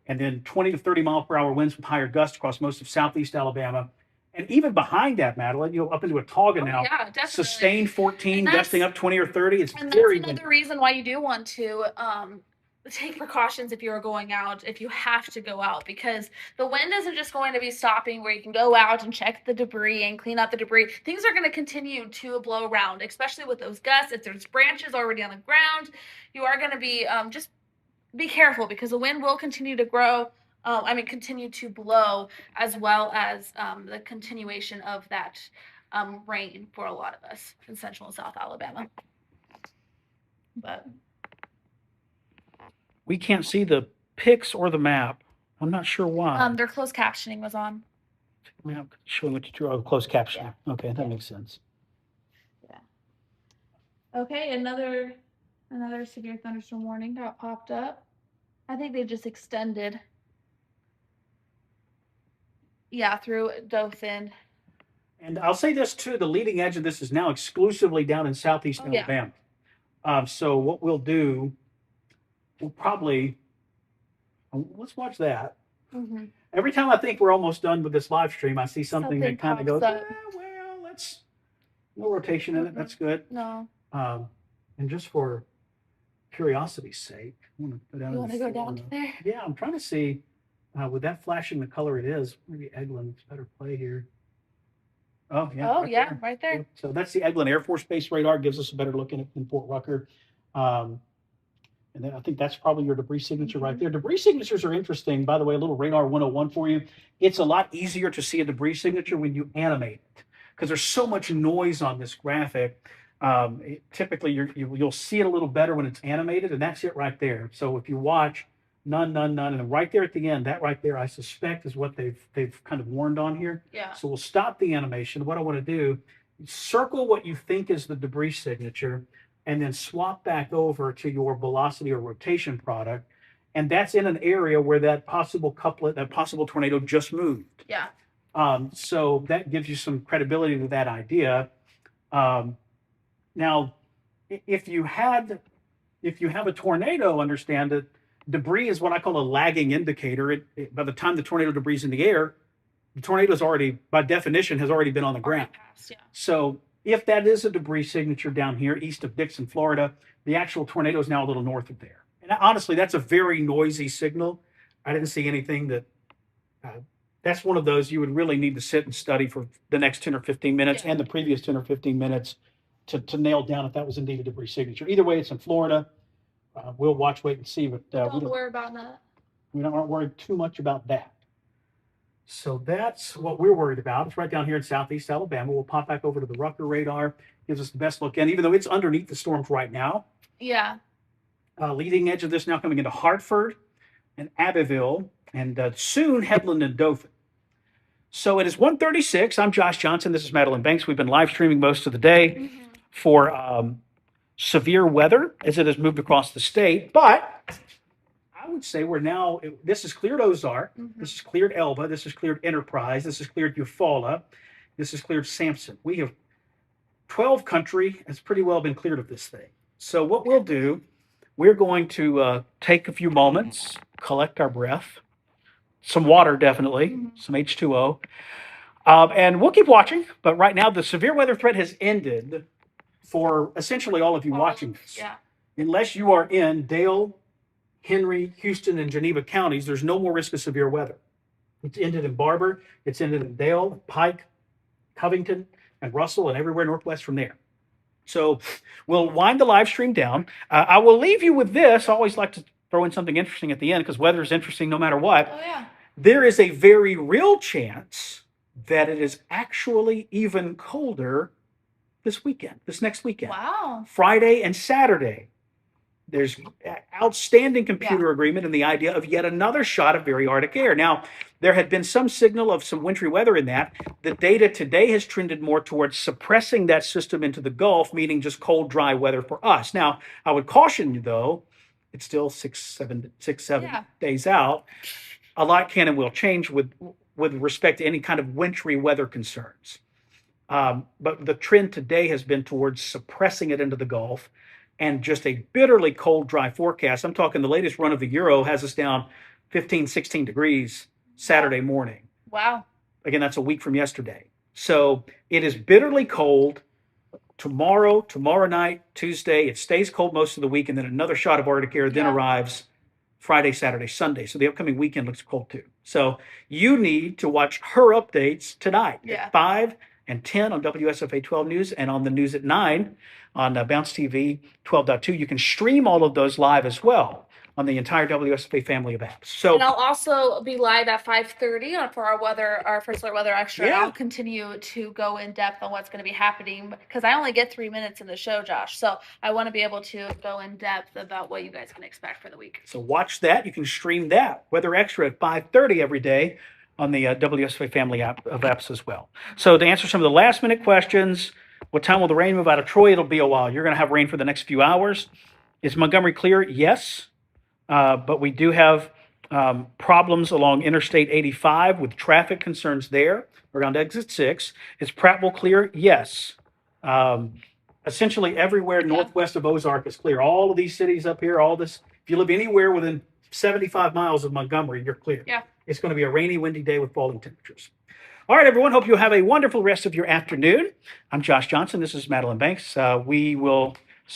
And then 20 to 30 mile per hour winds with higher gusts across most of southeast Alabama. And even behind that, Madeline, up into Watauga now. Yeah, definitely. Sustained 14, gusting up 20 or 30. It's and very that's windy. another reason why you do want to take precautions if you're going out, if you have to go out, because the wind isn't just going to be stopping where you can go out and check the debris and clean up the debris. Things are going to continue to blow around, especially with those gusts. If there's branches already on the ground, you are going to be just be careful, because the wind will continue to grow. Continue to blow, as well as the continuation of that rain for a lot of us in Central and South Alabama. But we can't see the pics or the map. I'm not sure why. their closed captioning was on. Map showing what you drew. Oh, closed captioning. Yeah. Okay, that makes sense. Yeah. Okay, another severe thunderstorm warning got popped up. I think they just extended. Yeah, through Dothan. And I'll say this too: the leading edge of this is now exclusively down in southeast Alabama. So what we'll do, we'll probably let's watch that. Mm-hmm. Every time I think we're almost done with this live stream, I see something that kind of goes, well, let's no rotation in it. That's good. No. And just for curiosity's sake, I want to go down. You want to go down to there? Yeah, I'm trying to see. With that flashing the color it is, maybe Eglin better play here. Oh, yeah. Oh, yeah, right there. So that's the Eglin Air Force Base radar. Gives us a better look at it than Fort Rucker. And then I think that's probably your debris signature right there. Debris signatures are interesting. By the way, a little Radar 101 for you. It's a lot easier to see a debris signature when you animate it, because there's so much noise on this graphic. Typically, you'll see it a little better when it's animated, and that's it right there. So if you watch, none, and right there at the end, that right there, I suspect is what they've kind of warned on here. Yeah. So we'll stop the animation. What I want to do, circle what you think is the debris signature, and then swap back over to your velocity or rotation product. And that's in an area where that possible tornado just moved. Yeah. So that gives you some credibility to that idea. Now, if you have a tornado, understand that debris is what I call a lagging indicator. By the time the tornado debris is in the air, the tornado is already, by definition, has already been on the ground. Yeah. So if that is a debris signature down here east of Dixon, Florida, the actual tornado is now a little north of there. And honestly, that's a very noisy signal. I didn't see anything that. That's one of those you would really need to sit and study for the next 10 or 15 minutes and the previous 10 or 15 minutes to nail down if that was indeed a debris signature. Either way, it's in Florida. We'll watch, wait, and see. But Don't worry about that. We don't worry too much about that. So that's what we're worried about. It's right down here in southeast Alabama. We'll pop back over to the Rucker radar. Gives us the best look in, even though it's underneath the storms right now. Yeah. Leading edge of this now coming into Hartford and Abbeville, and soon Headland and Dothan. So it is 1:36. I'm Josh Johnson. This is Madeline Banks. We've been live streaming most of the day for severe weather as it has moved across the state. But I would say this has cleared Ozark. This has cleared Elba. This has cleared Enterprise. This has cleared Eufaula. This has cleared Sampson. We have 12 country has pretty well been cleared of this thing. So what we'll do, we're going to take a few moments, collect our breath, some water definitely, some H2O, and we'll keep watching. But right now, the severe weather threat has ended for essentially all of you watching this. Yeah. Unless you are in Dale, Henry, Houston, and Geneva counties, there's no more risk of severe weather. It's ended in Barber, it's ended in Dale, Pike, Covington, and Russell, and everywhere northwest from there. So we'll wind the live stream down. I will leave you with this. I always like to throw in something interesting at the end because weather is interesting no matter what. Oh, yeah. There is a very real chance that it is actually even colder this next weekend. Wow. Friday and Saturday. There's outstanding computer agreement in the idea of yet another shot of very Arctic air. Now, there had been some signal of some wintry weather in that. The data today has trended more towards suppressing that system into the Gulf, meaning just cold, dry weather for us. Now, I would caution you, though, it's still six, seven days out. A lot can and will change with respect to any kind of wintry weather concerns. But the trend today has been towards suppressing it into the Gulf and just a bitterly cold, dry forecast. I'm talking the latest run of the Euro has us down 15, 16 degrees Saturday morning. Wow. Again, that's a week from yesterday. So it is bitterly cold tomorrow night, Tuesday. It stays cold most of the week, and then another shot of Arctic air then arrives Friday, Saturday, Sunday. So the upcoming weekend looks cold too. So you need to watch her updates tonight at 5 and 10 on WSFA 12 News and on the news at 9 on Bounce TV 12.2. You can stream all of those live as well on the entire WSFA family of apps. So, and I'll also be live at 5:30 for our First Alert Weather Extra. Yeah. I'll continue to go in depth on what's going to be happening because I only get 3 minutes in the show, Josh. So I want to be able to go in depth about what you guys can expect for the week. So watch that. You can stream that Weather Extra at 5:30 every day on the WSFA family of apps as well. So to answer some of the last minute questions, what time will the rain move out of Troy? It'll be a while. You're going to have rain for the next few hours. Is Montgomery clear? Yes. But we do have problems along Interstate 85 with traffic concerns there around exit 6. Is Prattville clear? Yes. Essentially everywhere northwest of Ozark is clear. All of these cities up here, if you live anywhere within 75 miles of Montgomery, you're clear. Yeah. It's going to be a rainy, windy day with falling temperatures. All right, everyone. Hope you have a wonderful rest of your afternoon. I'm Josh Johnson. This is Madeline Banks. We will